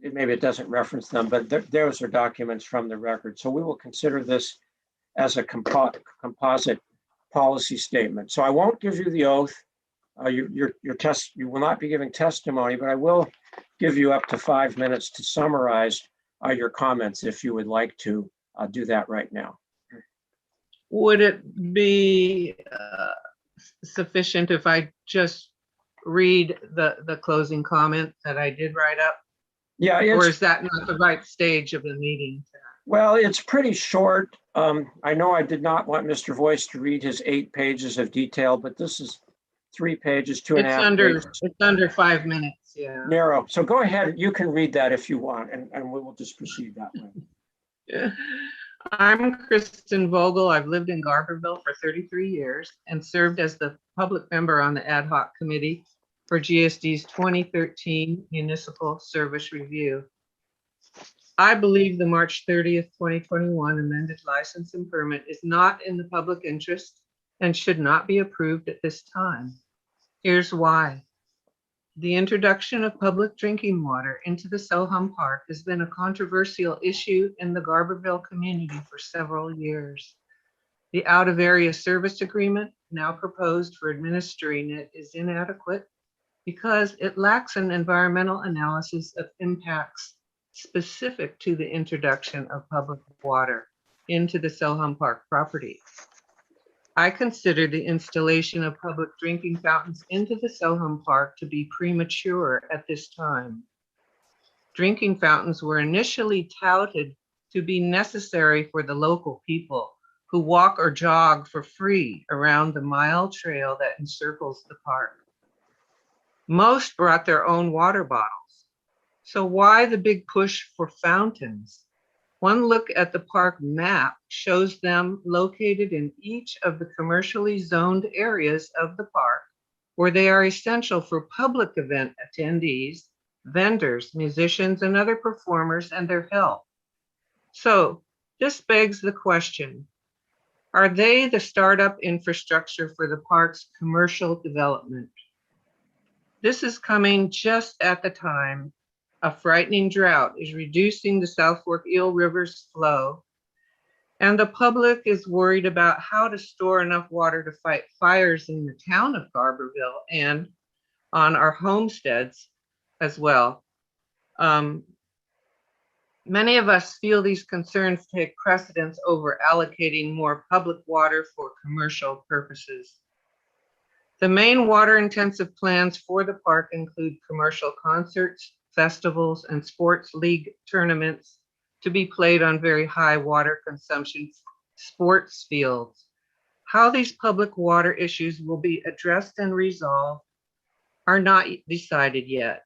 maybe it doesn't reference them, but those are documents from the record. So we will consider this as a composite policy statement. So I won't give you the oath. You will not be giving testimony, but I will give you up to 5 minutes to summarize your comments if you would like to do that right now. Would it be sufficient if I just read the closing comment that I did write up? Yeah, or is that not the right stage of the meeting? Well, it's pretty short. I know I did not want Mr. Voice to read his 8 pages of detail, but this is 3 pages, 2.5 pages. It's under 5 minutes, yeah. Narrow. So go ahead, you can read that if you want, and we will just proceed that way. I'm Kristen Vogel. I've lived in Garberville for 33 years and served as the public member on the ad hoc committee for GSD's 2013 Municipal Service Review. I believe the March 30th, 2021 amended license and permit is not in the public interest and should not be approved at this time. Here's why. The introduction of public drinking water into the Soham Park has been a controversial issue in the Garberville community for several years. The out-of-area service agreement now proposed for administering it is inadequate because it lacks an environmental analysis of impacts specific to the introduction of public water into the Soham Park property. I consider the installation of public drinking fountains into the Soham Park to be premature at this time. Drinking fountains were initially touted to be necessary for the local people who walk or jog for free around the mile trail that encircles the park. Most brought their own water bottles. So why the big push for fountains? One look at the park map shows them located in each of the commercially zoned areas of the park where they are essential for public event attendees, vendors, musicians, and other performers and their health. So this begs the question, are they the startup infrastructure for the park's commercial development? This is coming just at the time a frightening drought is reducing the South Fork Eel River's flow And the public is worried about how to store enough water to fight fires in the town of Garberville and on our homesteads as well. Many of us feel these concerns take precedence over allocating more public water for commercial purposes. The main water-intensive plans for the park include commercial concerts, festivals, and sports league tournaments to be played on very high water consumption sports fields. How these public water issues will be addressed and resolved are not decided yet,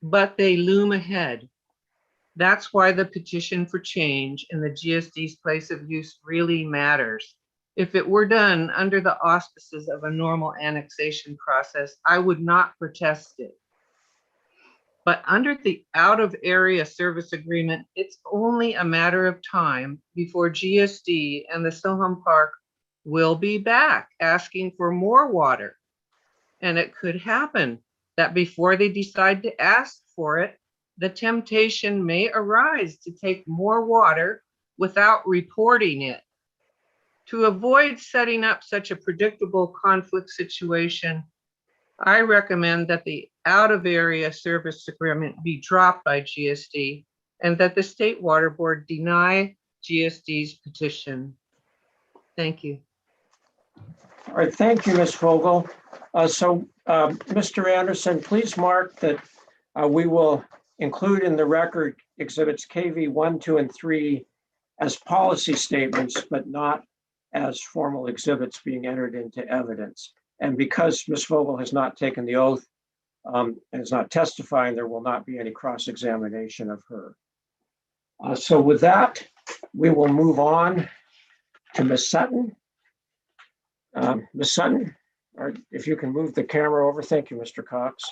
but they loom ahead. That's why the petition for change in the GSD's place of use really matters. If it were done under the auspices of a normal annexation process, I would not protest it. But under the out of area service agreement, it's only a matter of time before GSD and the Soham Park will be back asking for more water. And it could happen that before they decide to ask for it, the temptation may arise to take more water without reporting it. To avoid setting up such a predictable conflict situation, I recommend that the out of area service agreement be dropped by GSD and that the State Water Board deny GSD's petition. Thank you. All right, thank you, Ms. Vogel. Mr. Anderson, please mark that we will include in the record exhibits KV 1, 2, and 3 as policy statements, but not as formal exhibits being entered into evidence. And because Ms. Vogel has not taken the oath and is not testifying, there will not be any cross-examination of her. So with that, we will move on to Ms. Sutton. Ms. Sutton, or if you can move the camera over. Thank you, Mr. Cox.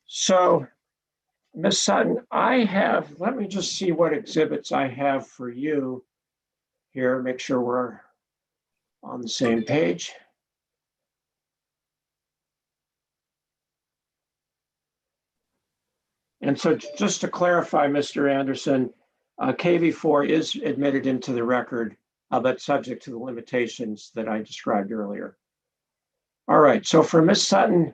So Ms. Sutton, let me just see what exhibits I have for you here, make sure we're on the same page. And so just to clarify, Mr. Anderson, KV4 is admitted into the record, but subject to the limitations that I described earlier. All right, so for Ms. Sutton,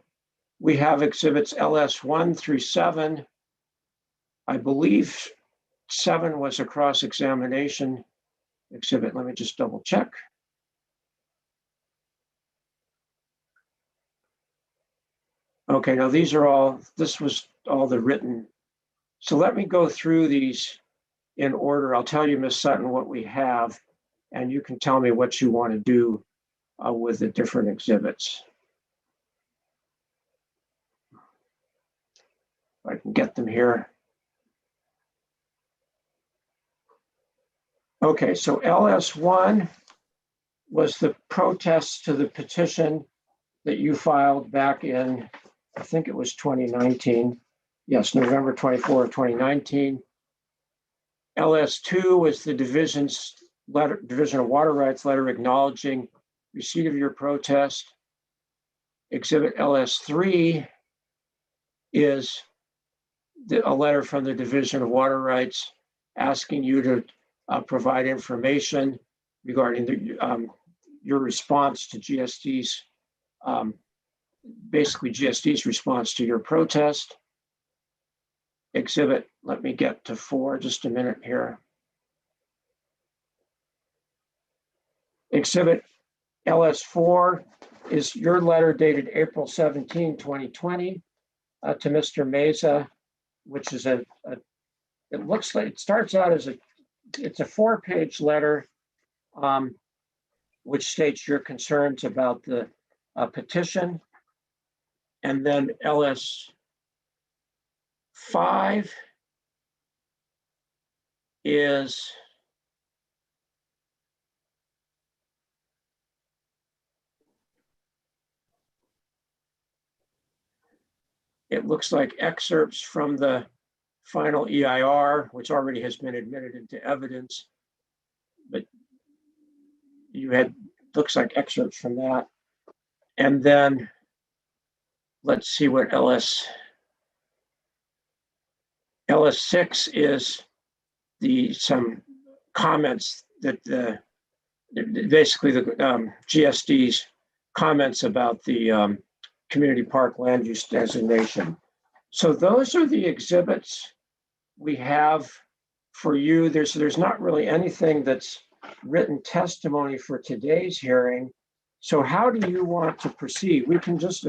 we have exhibits LS 1 through 7. I believe 7 was a cross-examination exhibit. Let me just double check. Okay, now this was all the written. So let me go through these in order. I'll tell you, Ms. Sutton, what we have, and you can tell me what you want to do with the different exhibits. If I can get them here. Okay, so LS1 was the protest to the petition that you filed back in, I think it was 2019. Yes, November 24, 2019. LS2 was the Division of Water Rights letter acknowledging receipt of your protest. Exhibit LS3 is a letter from the Division of Water Rights asking you to provide information regarding your response to GSD's, basically GSD's response to your protest. Exhibit, let me get to 4, just a minute here. Exhibit LS4 is your letter dated April 17, 2020 to Mr. Meza, which is it looks like, it starts out as it's a 4-page letter, which states your concerns about the petition. And then LS5 is it looks like excerpts from the final EIR, which already has been admitted into evidence, but you had, looks like excerpts from that. And then let's see what LS6 is some comments that basically the GSD's comments about the community park land use designation. So those are the exhibits we have for you. There's not really anything that's written testimony for today's hearing. So how do you want to proceed? We can just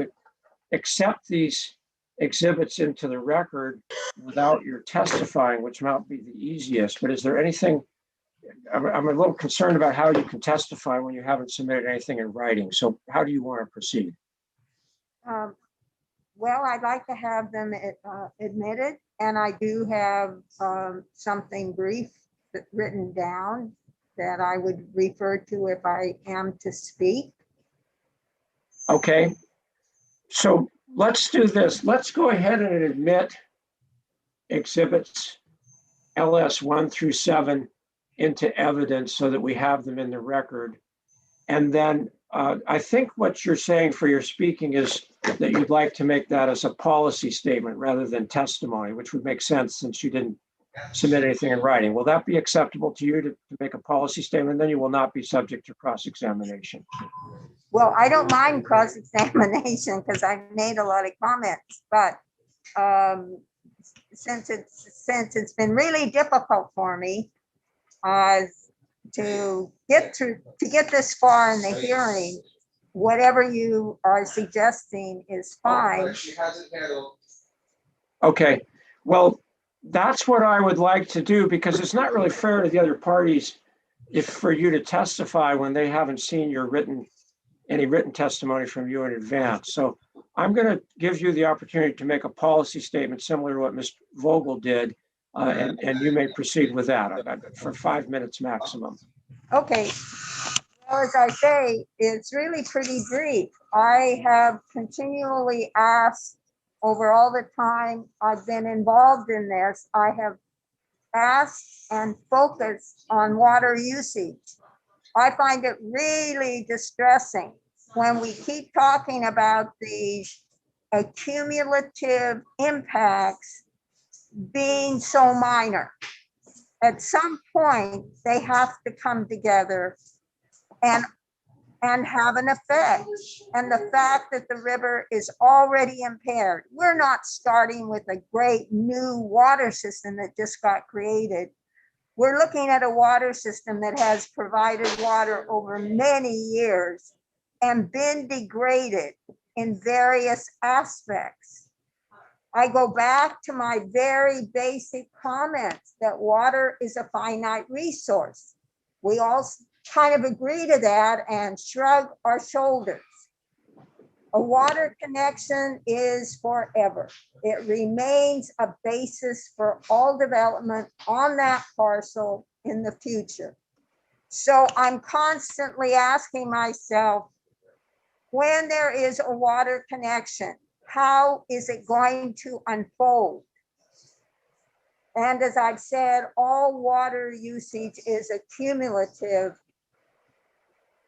accept these exhibits into the record without your testifying, which might be the easiest, but is there anything, I'm a little concerned about how you can testify when you haven't submitted anything in writing. So how do you want to proceed? Well, I'd like to have them admitted, and I do have something brief written down that I would refer to if I am to speak. Okay, so let's do this. Let's go ahead and admit exhibits LS 1 through 7 into evidence so that we have them in the record. And then I think what you're saying for your speaking is that you'd like to make that as a policy statement rather than testimony, which would make sense since you didn't submit anything in writing. Will that be acceptable to you to make a policy statement? Then you will not be subject to cross-examination. Well, I don't mind cross-examination because I made a lot of comments, but since it's been really difficult for me to get this far in the hearing, whatever you are suggesting is fine. Okay, well, that's what I would like to do because it's not really fair to the other parties if for you to testify when they haven't seen your any written testimony from you in advance. So I'm going to give you the opportunity to make a policy statement similar to what Mr. Vogel did, and you may proceed with that for 5 minutes maximum. Okay. Well, as I say, it's really pretty brief. I have continually asked over all the time I've been involved in this, I have asked and focused on water usage. I find it really distressing when we keep talking about these accumulative impacts being so minor. At some point, they have to come together and have an effect. And the fact that the river is already impaired, we're not starting with a great new water system that just got created. We're looking at a water system that has provided water over many years and been degraded in various aspects. I go back to my very basic comments that water is a finite resource. We all kind of agree to that and shrug our shoulders. A water connection is forever. It remains a basis for all development on that parcel in the future. So I'm constantly asking myself, when there is a water connection, how is it going to unfold? And as I've said, all water usage is accumulative.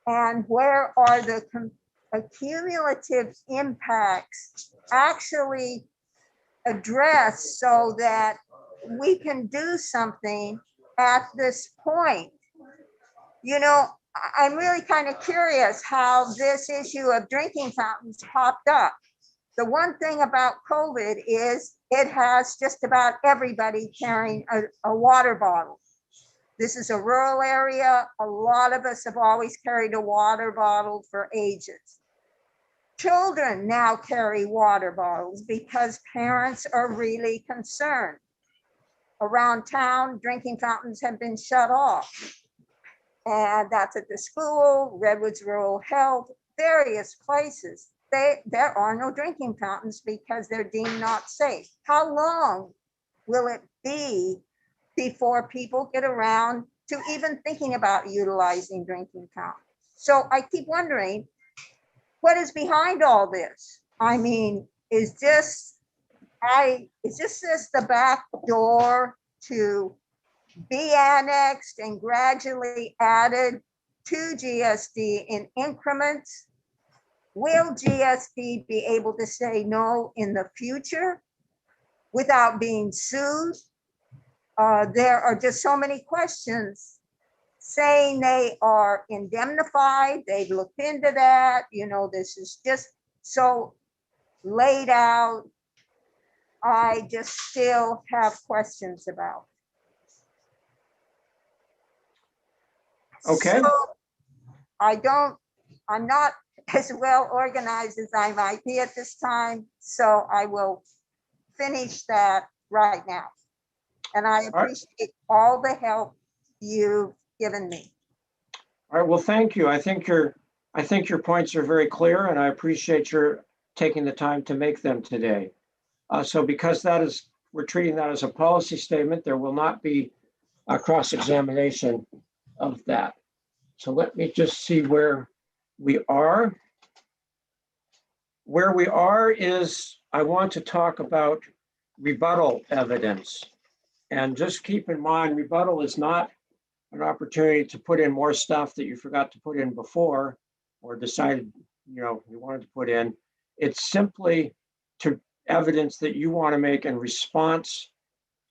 And where are the accumulative impacts actually addressed so that we can do something at this point? You know, I'm really kind of curious how this issue of drinking fountains popped up. The one thing about COVID is it has just about everybody carrying a water bottle. This is a rural area. A lot of us have always carried a water bottle for ages. Children now carry water bottles because parents are really concerned. Around town, drinking fountains have been shut off. And that's at the school, Redwoods Rural Health, various places. There are no drinking fountains because they're deemed not safe. How long will it be before people get around to even thinking about utilizing drinking fountains? So I keep wondering, what is behind all this? I mean, is this the back door to be annexed and gradually added to GSD in increments? Will GSD be able to say no in the future without being sued? There are just so many questions saying they are indemnified, they've looked into that, this is just so laid out. I just still have questions about. Okay. So I'm not as well organized as I might be at this time, so I will finish that right now. And I right. appreciate all the help you've given me. All right, well, thank you. I think your points are very clear, and I appreciate your taking the time to make them today. So because we're treating that as a policy statement, there will not be a cross-examination of that. So let me just see where we are. Where we are is I want to talk about rebuttal evidence. And just keep in mind, rebuttal is not an opportunity to put in more stuff that you forgot to put in before or decided you wanted to put in. It's simply to evidence that you want to make in response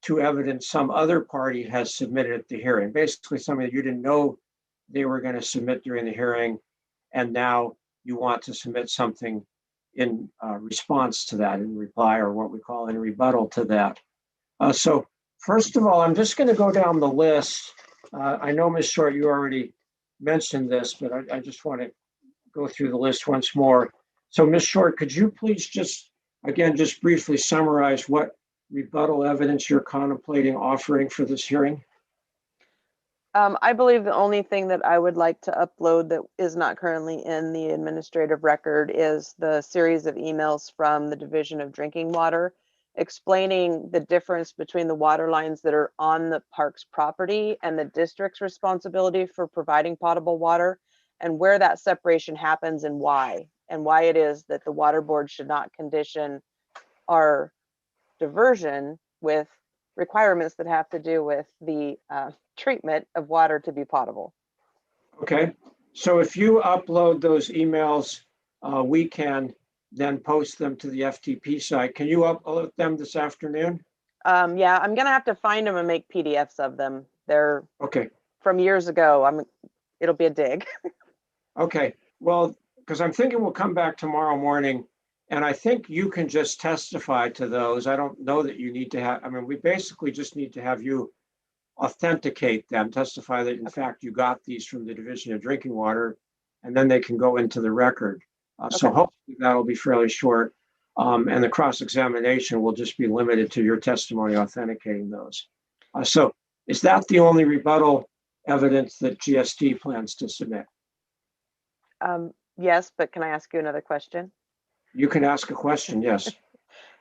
to evidence some other party has submitted at the hearing. Basically, something that you didn't know they were going to submit during the hearing, and now you want to submit something in response to that, in reply, or what we call in rebuttal to that. So first of all, I'm just going to go down the list. I know, Ms. Short, you already mentioned this, but I just want to go through the list once more. So Ms. Short, could you please just briefly summarize what rebuttal evidence you're contemplating offering for this hearing? I believe the only thing that I would like to upload that is not currently in the administrative record is the series of emails from the Division of Drinking Water explaining the difference between the water lines that are on the park's property and the district's responsibility for providing potable water, and where that separation happens and why it is that the water board should not condition our diversion with requirements that have to do with the treatment of water to be potable. Okay, so if you upload those emails, we can then post them to the FTP site. Can you upload them this afternoon? Yeah, I'm gonna have to find them and make PDFs of them. They're Okay. From years ago. It'll be a dig. Okay, well, because I'm thinking we'll come back tomorrow morning, and I think you can just testify to those. I don't know that you need to have, we basically just need to have you authenticate them, testify that in fact you got these from the Division of Drinking Water, and then they can go into the record. So Okay. hopefully that'll be fairly short. And the cross-examination will just be limited to your testimony authenticating those. So is that the only rebuttal evidence that GSD plans to submit? Yes, but can I ask you another question? You can ask a question, yes.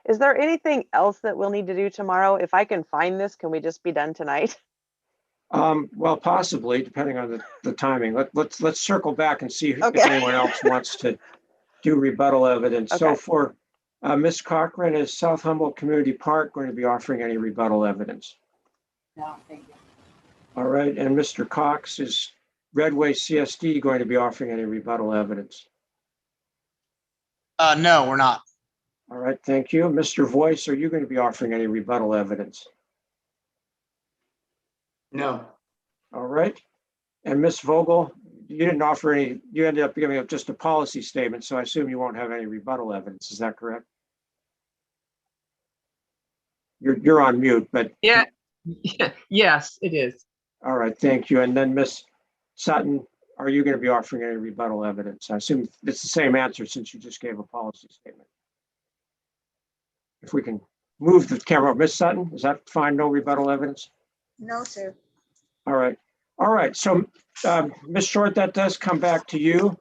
Is there anything else that we'll need to do tomorrow? If I can find this, can we just be done tonight? Well, possibly, depending on the timing. Let's circle back and see if Okay. anyone else wants to do rebuttal evidence. So Okay. for Ms. Cochran, is South Humboldt Community Park going to be offering any rebuttal evidence? No, thank you. All right, and Mr. Cox, is Redway CSD going to be offering any rebuttal evidence? No, we're not. All right, thank you. Mr. Voice, are you going to be offering any rebuttal evidence? No. All right. And Ms. Vogel, you didn't offer any, you ended up giving up just a policy statement, so I assume you won't have any rebuttal evidence. Is that correct? You're on mute, but. Yeah, yes, it is. All right, thank you. And then Ms. Sutton, are you going to be offering any rebuttal evidence? I assume it's the same answer since you just gave a policy statement. If we can move the camera, Ms. Sutton, is that fine? No rebuttal evidence? No, sir. All right. All right. So, Ms. Short, that does come back to you.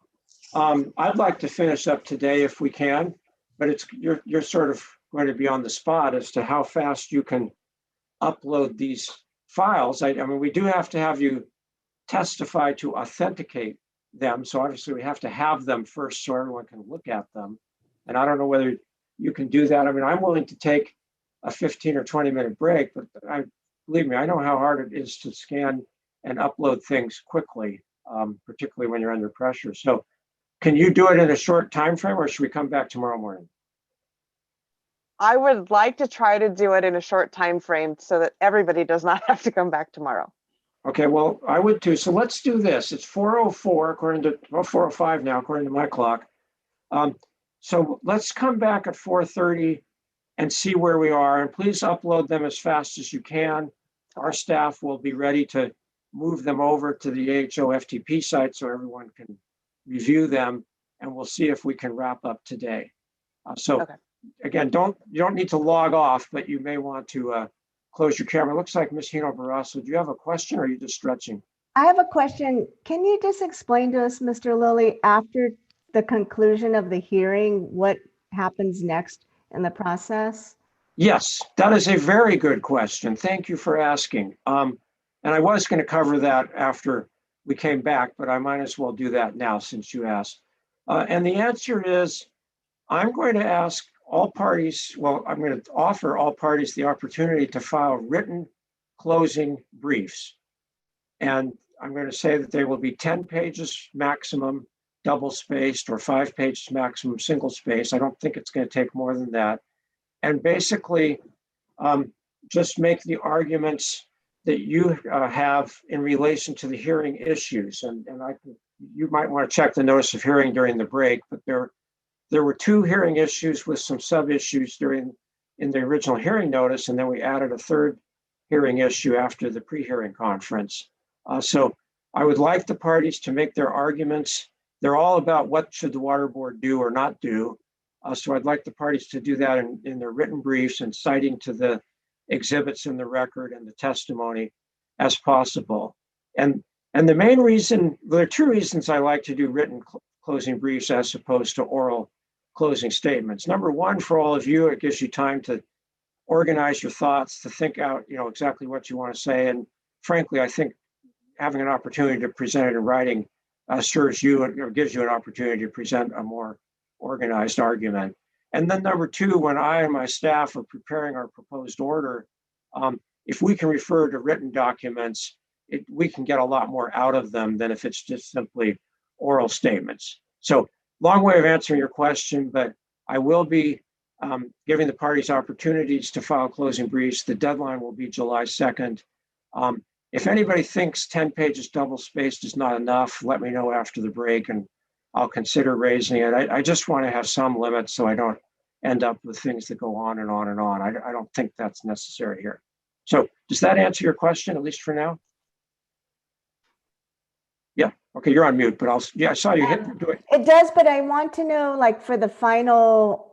I'd like to finish up today if we can, but you're sort of going to be on the spot as to how fast you can upload these files. I mean, we do have to have you testify to authenticate them. So obviously we have to have them first so everyone can look at them. And I don't know whether you can do that. I mean, I'm willing to take a 15 or 20-minute break, but believe me, I know how hard it is to scan and upload things quickly, particularly when you're under pressure. So can you do it in a short time frame, or should we come back tomorrow morning? I would like to try to do it in a short time frame so that everybody does not have to come back tomorrow. Okay, well, I would too. So let's do this. It's 4:04 according to, well, 4:05 now, according to my clock. So let's come back at 4:30 and see where we are. And please upload them as fast as you can. Our staff will be ready to move them over to the AHO FTP site so everyone can review them. And we'll see if we can wrap up today. So Okay. again, you don't need to log off, but you may want to close your camera. It looks like Ms. Hino Barrasso, do you have a question or are you just stretching? I have a question. Can you just explain to us, Mr. Lilly, after the conclusion of the hearing, what happens next in the process? Yes, that is a very good question. Thank you for asking. And I was going to cover that after we came back, but I might as well do that now since you asked. And the answer is, I'm going to ask all parties, well, I'm going to offer all parties the opportunity to file written closing briefs. And I'm going to say that they will be 10 pages maximum, double spaced, or 5 pages maximum, single space. I don't think it's going to take more than that. And basically, just make the arguments that you have in relation to the hearing issues. And you might want to check the notice of hearing during the break, but there were 2 hearing issues with some sub-issues in the original hearing notice, and then we added a 3rd hearing issue after the pre-hearing conference. So I would like the parties to make their arguments. They're all about what should the water board do or not do. So I'd like the parties to do that in their written briefs and citing to the exhibits in the record and the testimony as possible. And the main reason, there are 2 reasons I like to do written closing briefs as opposed to oral closing statements. Number one, for all of you, it gives you time to organize your thoughts, to think out, exactly what you want to say. And frankly, I think having an opportunity to present it in writing serves you, or gives you an opportunity to present a more organized argument. And then number 2, when I and my staff are preparing our proposed order, if we can refer to written documents, we can get a lot more out of them than if it's just simply oral statements. So long way of answering your question, but I will be giving the parties opportunities to file closing briefs. The deadline will be July 2nd. If anybody thinks 10 pages double spaced is not enough, let me know after the break and I'll consider raising it. I just want to have some limits so I don't end up with things that go on and on and on. I don't think that's necessary here. So does that answer your question, at least for now? Yeah, okay, you're on mute, but I saw you do it. It does, but I want to know, like, for the final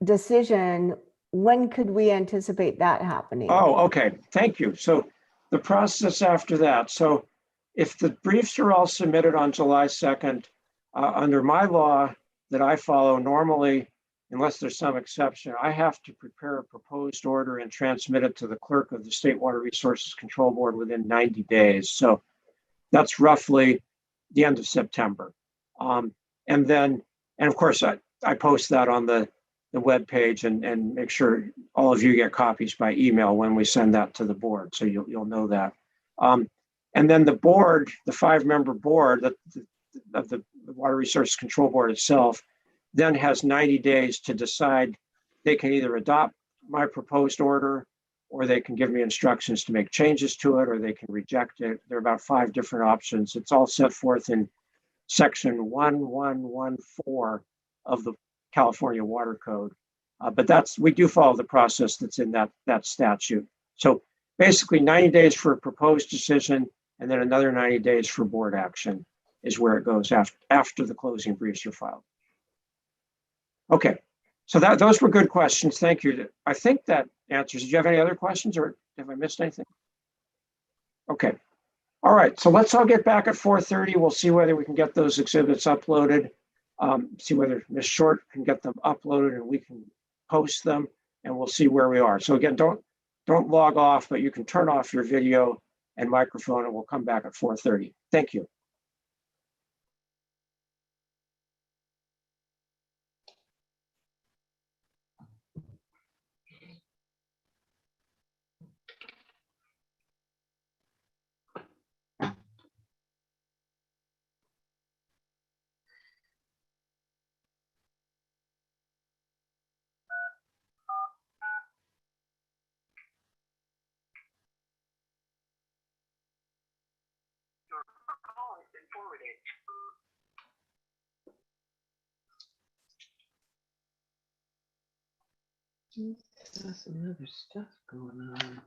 decision, when could we anticipate that happening? Oh, okay, thank you. So the process after that. So if the briefs are all submitted on July 2nd, under my law that I follow normally, unless there's some exception, I have to prepare a proposed order and transmit it to the clerk of the State Water Resources Control Board within 90 days. So that's roughly the end of September. And of course, I post that on the web page and make sure all of you get copies by email when we send that to the board. So you'll know that. And then the board, the 5-member board of the Water Resources Control Board itself, then has 90 days to decide. They can either adopt my proposed order, or they can give me instructions to make changes to it, or they can reject it. There are about 5 different options. It's all set forth in section 1114 of the California Water Code. But we do follow the process that's in that statute. So basically 90 days for a proposed decision, and then another 90 days for board action is where it goes after the closing briefs are filed. Okay, so those were good questions. Thank you. I think that answers. Did you have any other questions, or have I missed anything? Okay. All right, so let's all get back at 4:30. We'll see whether we can get those exhibits uploaded, see whether Ms. Short can get them uploaded and we can post them, and we'll see where we are. So again, don't log off, but you can turn off your video and microphone, and we'll come back at 4:30. Thank you. There's some other stuff going on.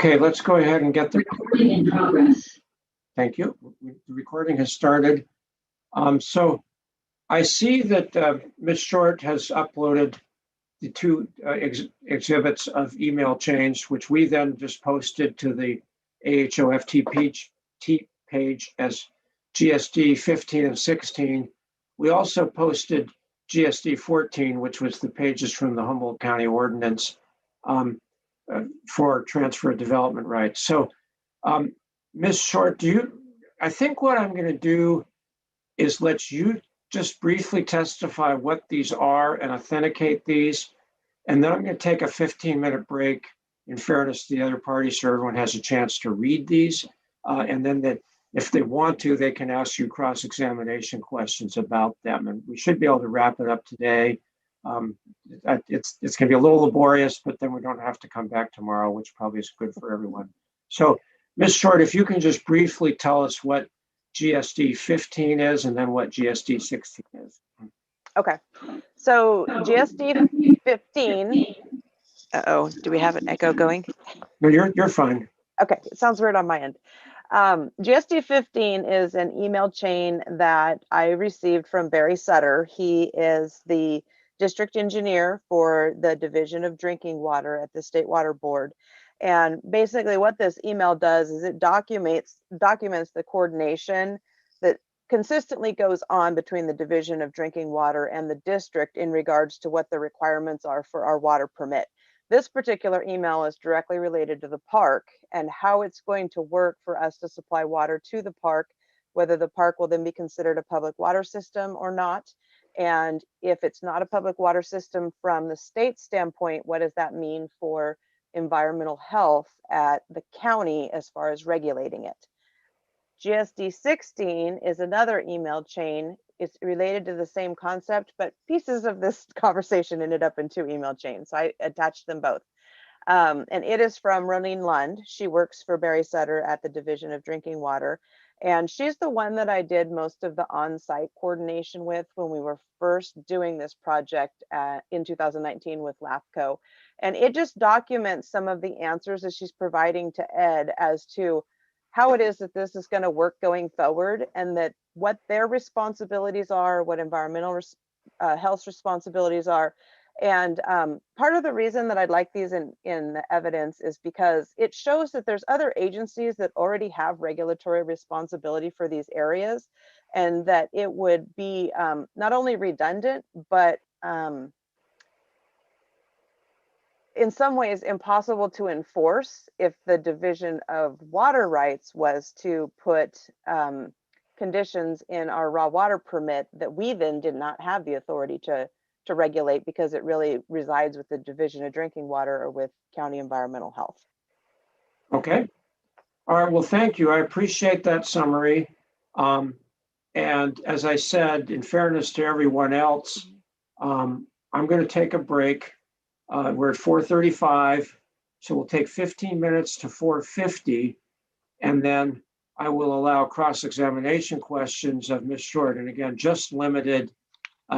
Okay, let's go ahead and get the Recording in progress. Thank you. The recording has started. So I see that Ms. Short has uploaded the two exhibits of email change, which we then just posted to the AHOFT page as GSD 15 and 16. We also posted GSD 14, which was the pages from the Humboldt County Ordinance for transfer of development rights. So Ms. Short, I think what I'm going to do is let you just briefly testify what these are and authenticate these. And then I'm going to take a 15-minute break in fairness to the other parties so everyone has a chance to read these. And then if they want to, they can ask you cross-examination questions about them. And we should be able to wrap it up today. It's going to be a little laborious, but then we don't have to come back tomorrow, which probably is good for everyone. So Ms. Short, if you can just briefly tell us what GSD 15 is and then what GSD 16 is. Okay, so GSD 15, do we have an echo going? No, you're fine. Okay, it sounds weird on my end. GSD 15 is an email chain that I received from Barry Sutter. He is the district engineer for the Division of Drinking Water at the State Water Board. And basically what this email does is it documents the coordination that consistently goes on between the Division of Drinking Water and the district in regards to what the requirements are for our water permit. This particular email is directly related to the park and how it's going to work for us to supply water to the park, whether the park will then be considered a public water system or not. And if it's not a public water system from the state standpoint, what does that mean for environmental health at the county as far as regulating it? GSD 16 is another email chain. It's related to the same concept, but pieces of this conversation ended up in two email chains. So I attached them both. And it is from Roneen Lund. She works for Barry Sutter at the Division of Drinking Water. And she's the one that I did most of the on-site coordination with when we were first doing this project in 2019 with LAFCO. And it just documents some of the answers that she's providing to Ed as to how it is that this is going to work going forward, and that what their responsibilities are, what environmental health responsibilities are. And part of the reason that I'd like these in the evidence is because it shows that there's other agencies that already have regulatory responsibility for these areas, and that it would be not only redundant, but in some ways impossible to enforce if the Division of Water Rights was to put conditions in our raw water permit that we then did not have the authority to regulate, because it really resides with the Division of Drinking Water or with County Environmental Health. Okay. All right. Well, thank you. I appreciate that summary. And as I said, in fairness to everyone else, I'm going to take a break. We're at 4:35, so we'll take 15 minutes to 4:50, and then I will allow cross-examination questions of Ms. Short, and again, just limited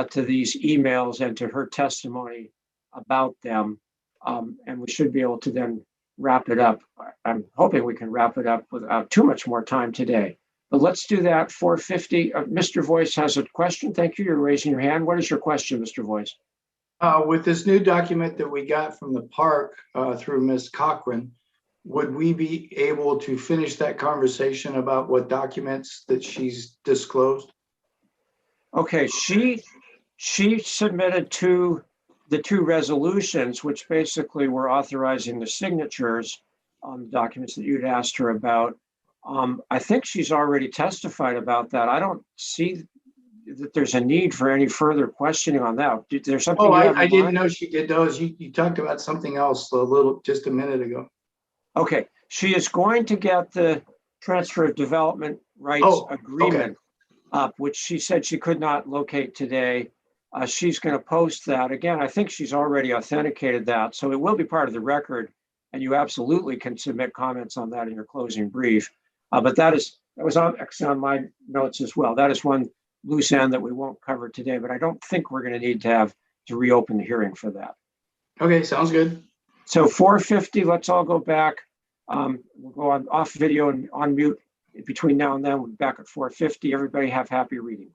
to these emails and to her testimony about them. And we should be able to then wrap it up. I'm hoping we can wrap it up without too much more time today. But let's do that. 4:50. Mr. Voice has a question. Thank you. You're raising your hand. What is your question, Mr. Voice? With this new document that we got from the park through Ms. Cochran, would we be able to finish that conversation about what documents that she's disclosed? Okay, she submitted the two resolutions, which basically were authorizing the signatures on the documents that you'd asked her about. I think she's already testified about that. I don't see that there's a need for any further questioning on that. There's something. Oh, I didn't know she did those. You talked about something else just a minute ago. Okay, she is going to get the transfer of development rights agreement up, which she said she could not locate today. She's going to post that. Again, I think she's already authenticated that, so it will be part of the record, and you absolutely can submit comments on that in your closing brief. But that was actually on my notes as well. That is one loose end that we won't cover today, but I don't think we're going to need to reopen the hearing for that. Okay, sounds good. So 4:50, let's all go back We'll go on off video and on mute between now and then. We'll be back at 4:50. Everybody have happy reading.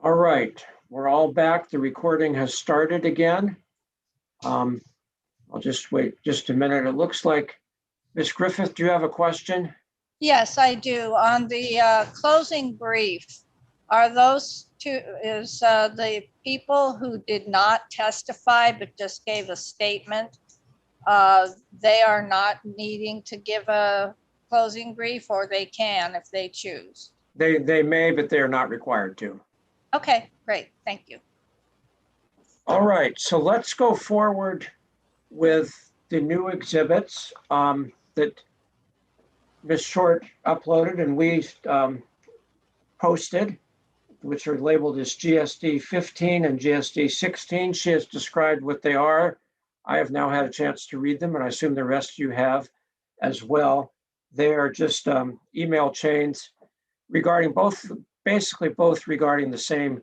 All right, we're all back. The recording has started again. I'll just wait just a minute. It looks like, Ms. Griffith, do you have a question? Yes, I do. On the closing brief, are those two, is the people who did not testify but just gave a statement, they are not needing to give a closing brief, or they can if they choose? They may, but they are not required to. Okay, great. Thank you. All right, so let's go forward with the new exhibits that Ms. Short uploaded and we posted, which are labeled as GSD 15 and GSD 16. She has described what they are. I have now had a chance to read them, and I assume the rest of you have as well. They are just email chains regarding both, basically both regarding the same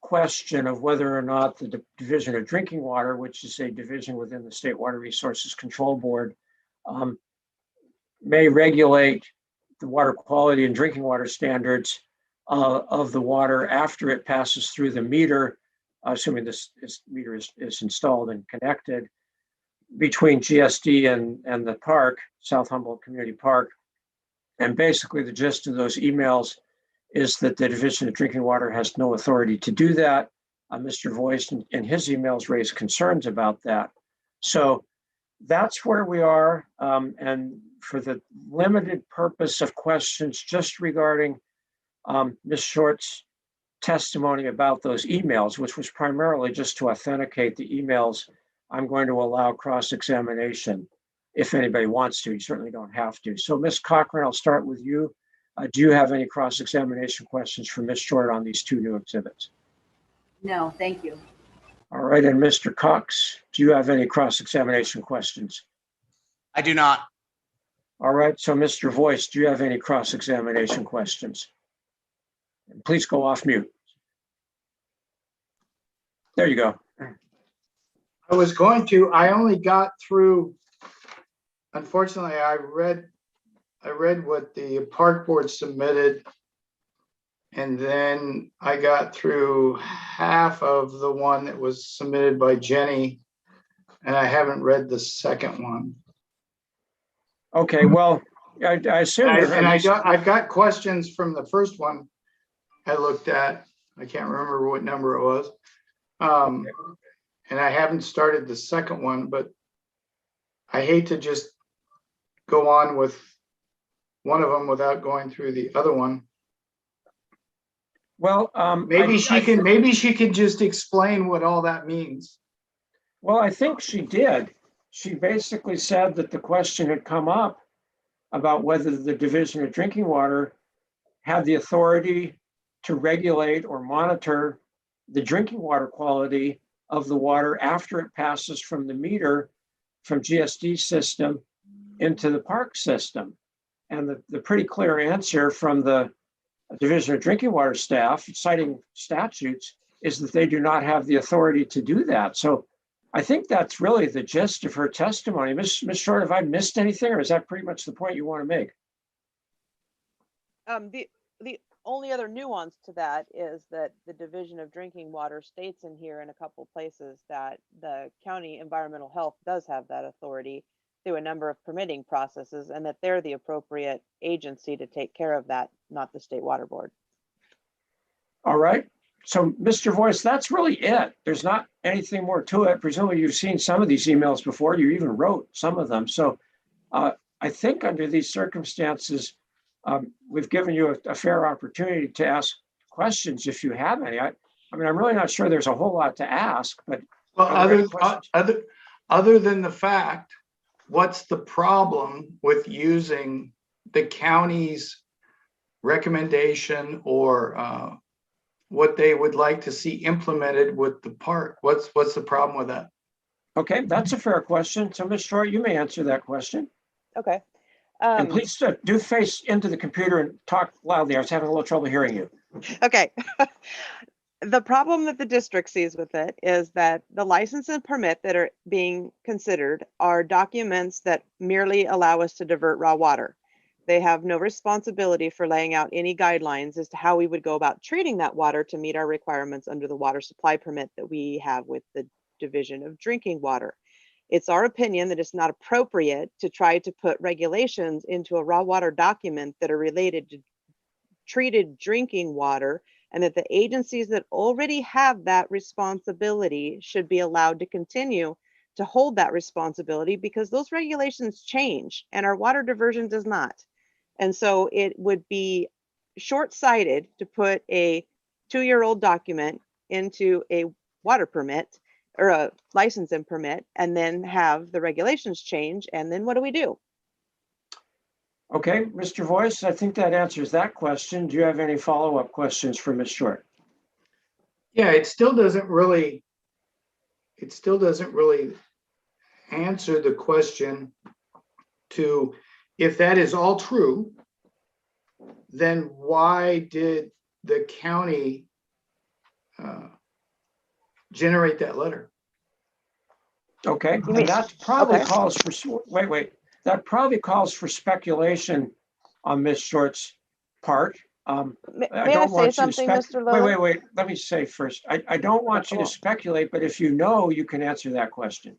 question of whether or not the Division of Drinking Water, which is a division within the State Water Resources Control Board, may regulate the water quality and drinking water standards of the water after it passes through the meter, assuming this meter is installed and connected between GSD and the park, South Humboldt Community Park. And basically the gist of those emails is that the Division of Drinking Water has no authority to do that. Mr. Voice in his emails raised concerns about that. So that's where we are. And for the limited purpose of questions just regarding Ms. Short's testimony about those emails, which was primarily just to authenticate the emails, I'm going to allow cross-examination if anybody wants to. You certainly don't have to. So Ms. Cochran, I'll start with you. Do you have any cross-examination questions for Ms. Short on these two new exhibits? No, thank you. All right, and Mr. Cox, do you have any cross-examination questions? I do not. All right, so Mr. Voice, do you have any cross-examination questions? And please go off mute. There you go. I was going to, I only got through, unfortunately, I read what the park board submitted, and then I got through half of the one that was submitted by Jenny, and I haven't read the second one. Okay, well, I assume. I've got questions from the first one I looked at. I can't remember what number it was. And I haven't started the second one, but I hate to just go on with one of them without going through the other one. Well, maybe she can just explain what all that means. Well, I think she did. She basically said that the question had come up about whether the Division of Drinking Water had the authority to regulate or monitor the drinking water quality of the water after it passes from the meter from GSD system into the park system. And the pretty clear answer from the Division of Drinking Water staff, citing statutes, is that they do not have the authority to do that. So I think that's really the gist of her testimony. Ms. Short, have I missed anything, or is that pretty much the point you want to make? The only other nuance to that is that the Division of Drinking Water states in here in a couple places that the county environmental health does have that authority through a number of permitting processes, and that they're the appropriate agency to take care of that, not the State Water Board. All right. So, Mr. Voice, that's really it. There's not anything more to it. Presumably you've seen some of these emails before. You even wrote some of them. So I think under these circumstances, we've given you a fair opportunity to ask questions if you have any. I mean, I'm really not sure there's a whole lot to ask, but. Well, other than the fact, what's the problem with using the county's recommendation or what they would like to see implemented with the park? What's the problem with that? Okay, that's a fair question. So Ms. Short, you may answer that question. Okay. And please do face into the computer and talk loudly. I was having a little trouble hearing you. Okay. The problem that the district sees with it is that the license and permit that are being considered are documents that merely allow us to divert raw water. They have no responsibility for laying out any guidelines as to how we would go about treating that water to meet our requirements under the water supply permit that we have with the Division of Drinking Water. It's our opinion that it's not appropriate to try to put regulations into a raw water document that are related to treated drinking water, and that the agencies that already have that responsibility should be allowed to continue to hold that responsibility, because those regulations change and our water diversion does not. And so it would be short-sighted to put a 2-year-old document into a water permit or a license and permit and then have the regulations change. And then what do we do? Okay, Mr. Voice, I think that answers that question. Do you have any follow-up questions for Ms. Short? Yeah, it still doesn't really answer the question to, if that is all true, then why did the county generate that letter? Okay, You mean- and that probably okay. calls for, wait, that probably calls for speculation on Ms. Short's part. May I I don't say want you to something, Mr. Wait, Lilly? wait. Let me say first, I don't want you to Well, speculate, but if you know, you can answer that question.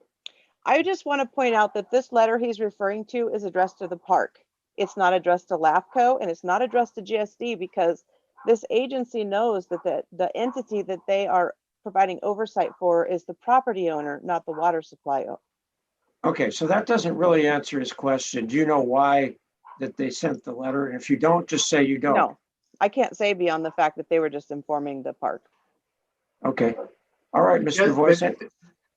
I just want to point out that this letter he's referring to is addressed to the park. It's not addressed to LAFCO and it's not addressed to GSD, because this agency knows that the entity that they are providing oversight for is the property owner, not the water supply owner. Okay, so that doesn't really answer his question. Do you know why that they sent the letter? And if you don't, just say you don't. No, I can't say beyond the fact that they were just informing the park. Okay, all right, Mr. Yes, Voice.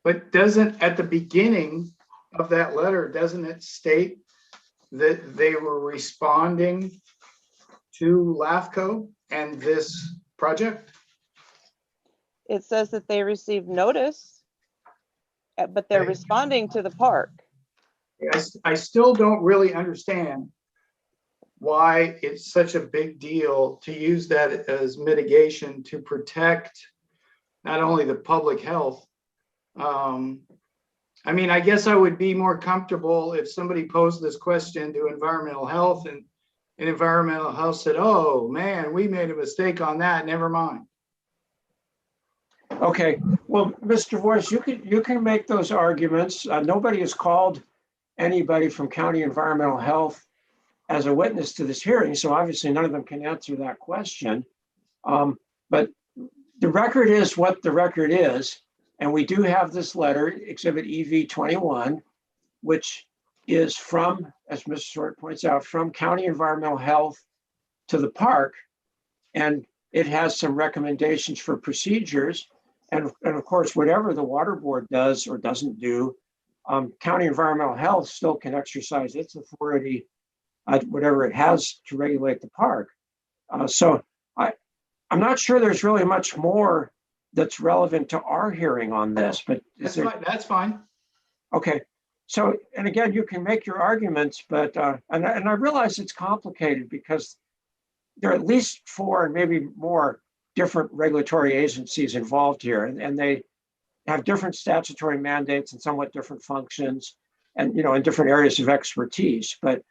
but doesn't, at the beginning of that letter, doesn't it state that they were responding to LAFCO and this project? It says that they received notice, but they're Okay. responding to the park. I still don't really understand why it's such a big deal to use that as mitigation to protect not only the public health. I mean, I guess I would be more comfortable if somebody posed this question to environmental health and environmental health said, oh man, we made a mistake on that, never mind. Okay, well, Mr. Voice, you can make those arguments. Nobody has called anybody from County Environmental Health as a witness to this hearing, so obviously none of them can answer that question. But the record is what the record is, and we do have this letter, Exhibit EV21, which is from, as Ms. Short points out, from County Environmental Health to the park, and it has some recommendations for procedures. And of course, whatever the water board does or doesn't do, County Environmental Health still can exercise its authority, whatever it has to regulate the park. So I'm not sure there's really much more that's relevant to our hearing on this, but That's fine. Okay. So, and again, you can make your arguments, but, and I realize it's complicated because there are at least 4 and maybe more different regulatory agencies involved here, and they have different statutory mandates and somewhat different functions, and in different areas of expertise. But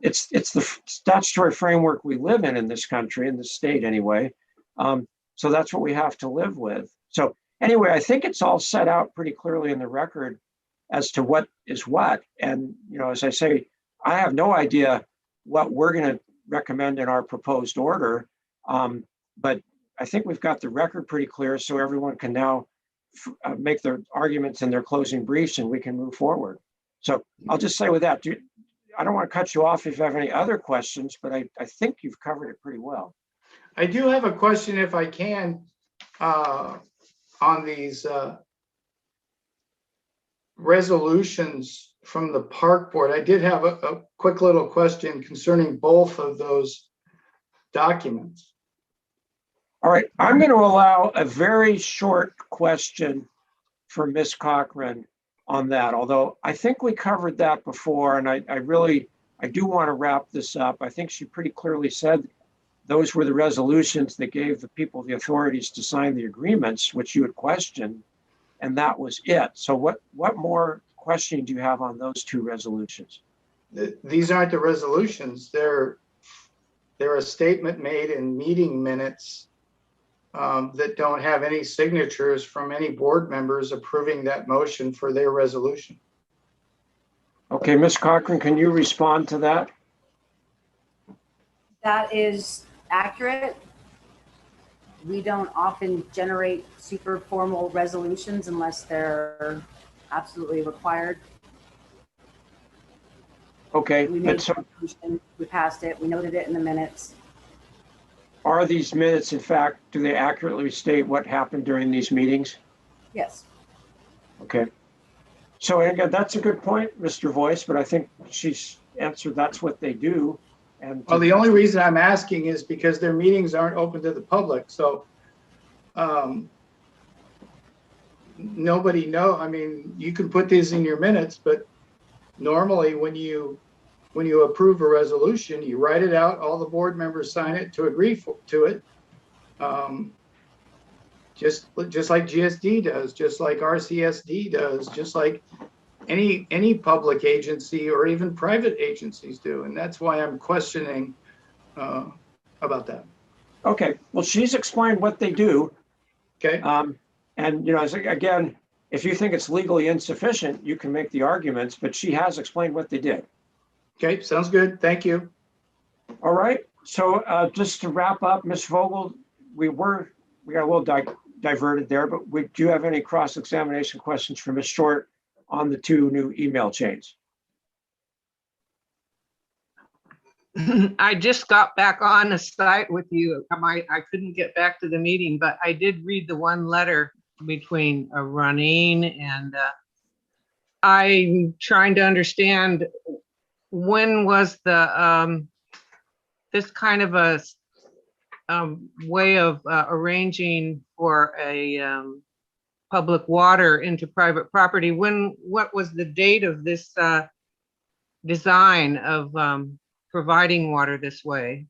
it's the statutory framework we live in this country, in this state anyway. So that's what we have to live with. So anyway, I think it's all set out pretty clearly in the record as to what is what. And as I say, I have no idea what we're going to recommend in our proposed order, but I think we've got the record pretty clear, so everyone can now make their arguments in their closing briefs and we can move forward. So I'll just say with that, I don't want to cut you off if you have any other questions, but I think you've covered it pretty well. I do have a question, if I can, on these resolutions from the park board. I did have a quick little question concerning both of those documents. All right, I'm going to allow a very short question for Ms. Cochran on that, although I think we covered that before, and I do want to wrap this up. I think she pretty clearly said those were the resolutions that gave the people the authorities to sign the agreements, which you had questioned, and that was it. So what more questioning do you have on those two resolutions? These aren't the resolutions. They're a statement made in meeting minutes that don't have any signatures from any board members approving that motion for their resolution. Okay, Ms. Cochran, can you respond to that? That is accurate. We don't often generate super formal resolutions unless they're absolutely required. Okay, We but made so the resolution, we passed it, we noted it in the minutes. are these minutes, in fact, do they accurately state what happened during these meetings? Yes. Okay. So again, that's a good point, Mr. Voice, but I think she's answered that's what they do. And Well, the only reason I'm asking is because their meetings aren't open to the public. So nobody know. I mean, you can put these in your minutes, but normally when you approve a resolution, you write it out, all the board members sign it to agree to it. Just like GSD does, just like RCSD does, just like any public agency or even private agencies do. And that's why I'm questioning about that. okay, well, she's explained what they do. Okay. And again, if you think it's legally insufficient, you can make the arguments, but she has explained what they did. Okay, sounds good. Thank you. All right. So just to wrap up, Ms. Vogel, we got a little diverted there, but do you have any cross-examination questions for Ms. Short on the two new email chains? I just got back on the site with you. I couldn't get back to the meeting, but I did read the one letter between Roneen and I'm trying to understand when was the this kind of a way of arranging for a public water into private property. What was the date of this design of providing water this way?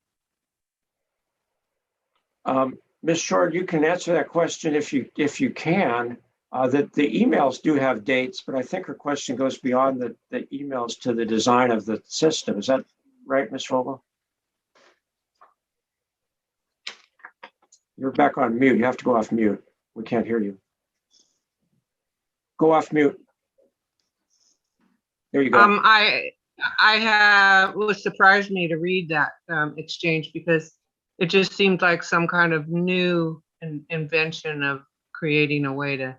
Ms. Short, you can answer that question if you can. That the emails do have dates, but I think her question goes beyond the emails to the design of the system. Is that right, Ms. Vogel? You're back on mute. You have to go off mute. We can't hear you. Go off mute. There you go. It was surprised me to read that exchange because it just seemed like some kind of new invention of creating a way to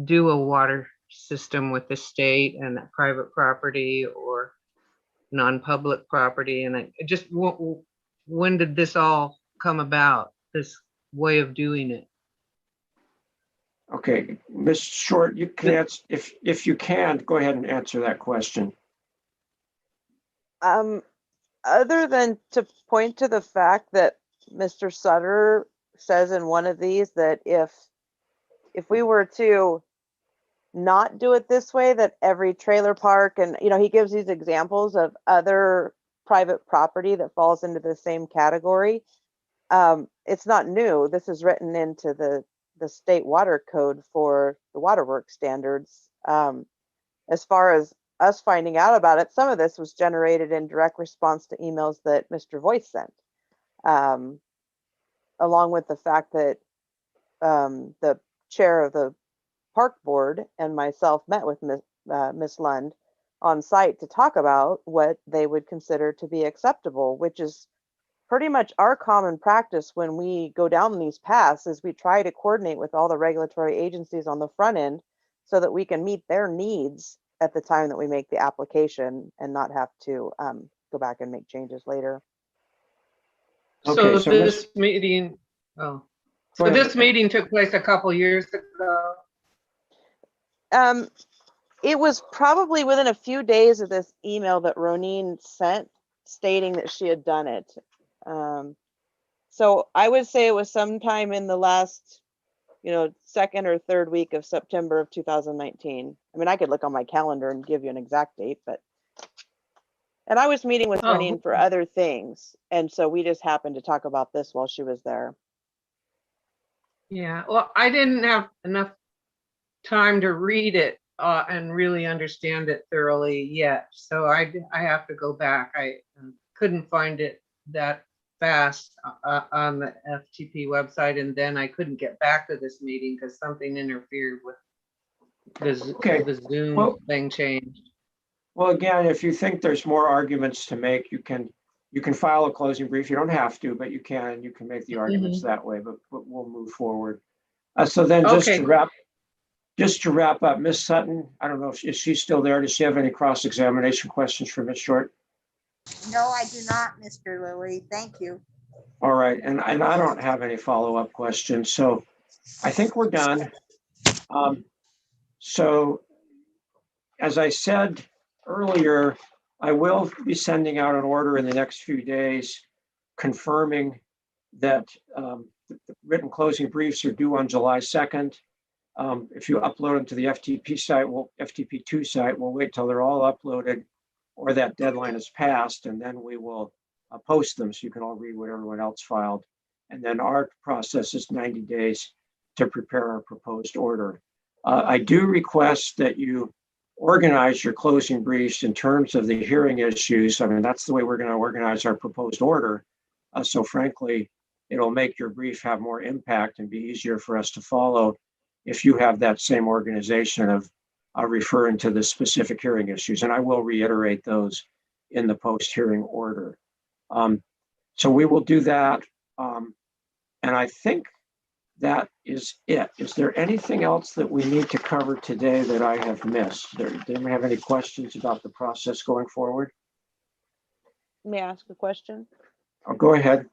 do a water system with the state and private property or non-public property. And it just, when did this all come about, this way of doing it? Okay, Ms. Short, you can answer, if you can, go ahead and answer that question. Other than to point to the fact that Mr. Sutter says in one of these that if we were to not do it this way, that every trailer park, and he gives these examples of other private property that falls into the same category. It's not new. This is written into the state water code for the waterworks standards. As far as us finding out about it, some of this was generated in direct response to emails that Mr. Voice sent, along with the fact that the chair of the park board and myself met with Miss Lund on site to talk about what they would consider to be acceptable, which is pretty much our common practice when we go down these paths. Is we try to coordinate with all the regulatory agencies on the front end so that we can meet their needs at the time that we make the application and not have to go back and make changes later. Okay, so this meeting, this meeting took place a couple years ago. It was probably within a few days of this email that Roneen sent stating that she had done it. So I would say it was sometime in the last, second or third week of September of 2019. I mean, I could look on my calendar and give you an exact date, but. And I was meeting with Oh, Rennie for other things. And so we just happened to talk about this while she was there. yeah. Well, I didn't have enough time to read it and really understand it thoroughly yet. So I have to go back. I couldn't find it that fast on the FTP website, and then I couldn't get back to this meeting because something interfered with Okay. the Zoom Well- thing changed. Well, again, if you think there's more arguments to make, you can file a closing brief. You don't have to, but you can make the arguments that way, but we'll move forward. So then just Okay. to wrap up, Ms. Sutton, I don't know if is she still there? Does she have any cross-examination questions for Ms. Short? No, I do not, Mr. Lilly. Thank you. All right, and I don't have any follow-up questions, so I think we're done. So as I said earlier, I will be sending out an order in the next few days confirming that the written closing briefs are due on July 2nd. If you upload them to the FTP site, FTP2 site, we'll wait till they're all uploaded or that deadline is passed, and then we will post them so you can all read what everyone else filed. And then our process is 90 days to prepare our proposed order. I do request that you organize your closing briefs in terms of the hearing issues. I mean, that's the way we're going to organize our proposed order. So frankly, it'll make your brief have more impact and be easier for us to follow if you have that same organization of referring to the specific hearing issues. And I will reiterate those in the post-hearing order. So we will do that. And I think that is it. Is there anything else that we need to cover today that I have missed? Do anyone have any questions about the process going forward? May I ask a question? Oh, go ahead.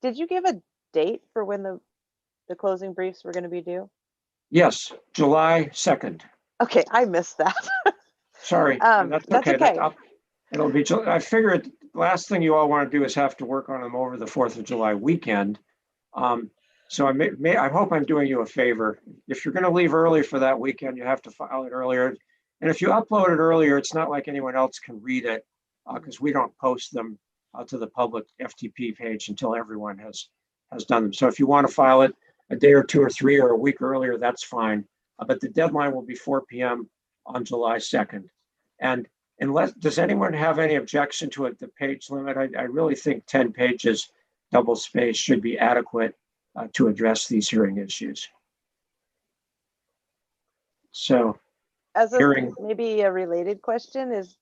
Did you give a date for when the closing briefs were going to be due? Yes, July 2nd. Okay, I missed that. Sorry, That's okay. It'll be, I figured last thing you all want to do is have to work on them over the 4th of July weekend. So I hope I'm doing you a favor. If you're going to leave early for that weekend, you have to file it earlier. And if you upload it earlier, it's not like anyone else can read it because we don't post them to the public FTP page until everyone has done them. So if you want to file it a day or 2 or 3 or a week earlier, that's fine. But the deadline will be 4 p.m. on July 2nd. And does anyone have any objection to it, the page limit? I really think 10 pages double space should be adequate to address these hearing issues. So As hearing, maybe a related question is,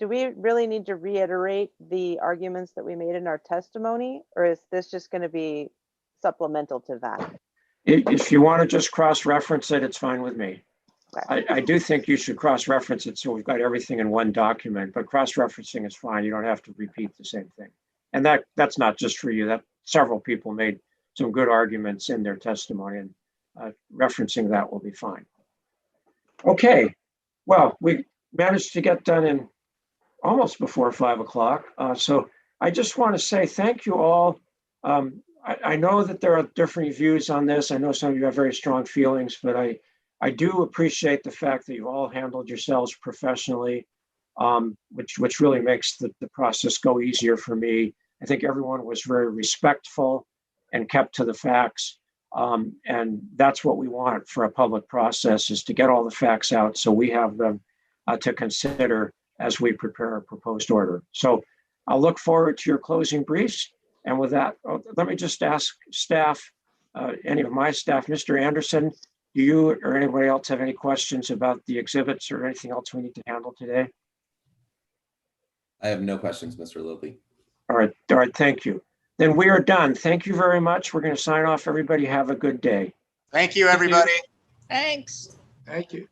do we really need to reiterate the arguments that we made in our testimony, or is this just going to be supplemental to that? if you want to just cross-reference it, it's fine with me. Okay. I do think you should cross-reference it so we've got everything in one document, but cross-referencing is fine. You don't have to repeat the same thing. And that's not just for you. That several people made some good arguments in their testimony, and referencing that will be fine. Okay, well, we managed to get done in almost before 5 o'clock. So I just want to say thank you all. I know that there are differing views on this. I know some of you have very strong feelings, but I do appreciate the fact that you all handled yourselves professionally, which really makes the process go easier for me. I think everyone was very respectful and kept to the facts. And that's what we want for a public process, is to get all the facts out so we have them to consider as we prepare a proposed order. So I'll look forward to your closing briefs. And with that, let me just ask staff, any of my staff, Mr. Anderson, do you or anybody else have any questions about the exhibits or anything else we need to handle today? I have no questions, Mr. Lilly. All right, thank you. Then we are done. Thank you very much. We're going to sign off. Everybody have a good day. Thank you, everybody. Thanks. Thank you.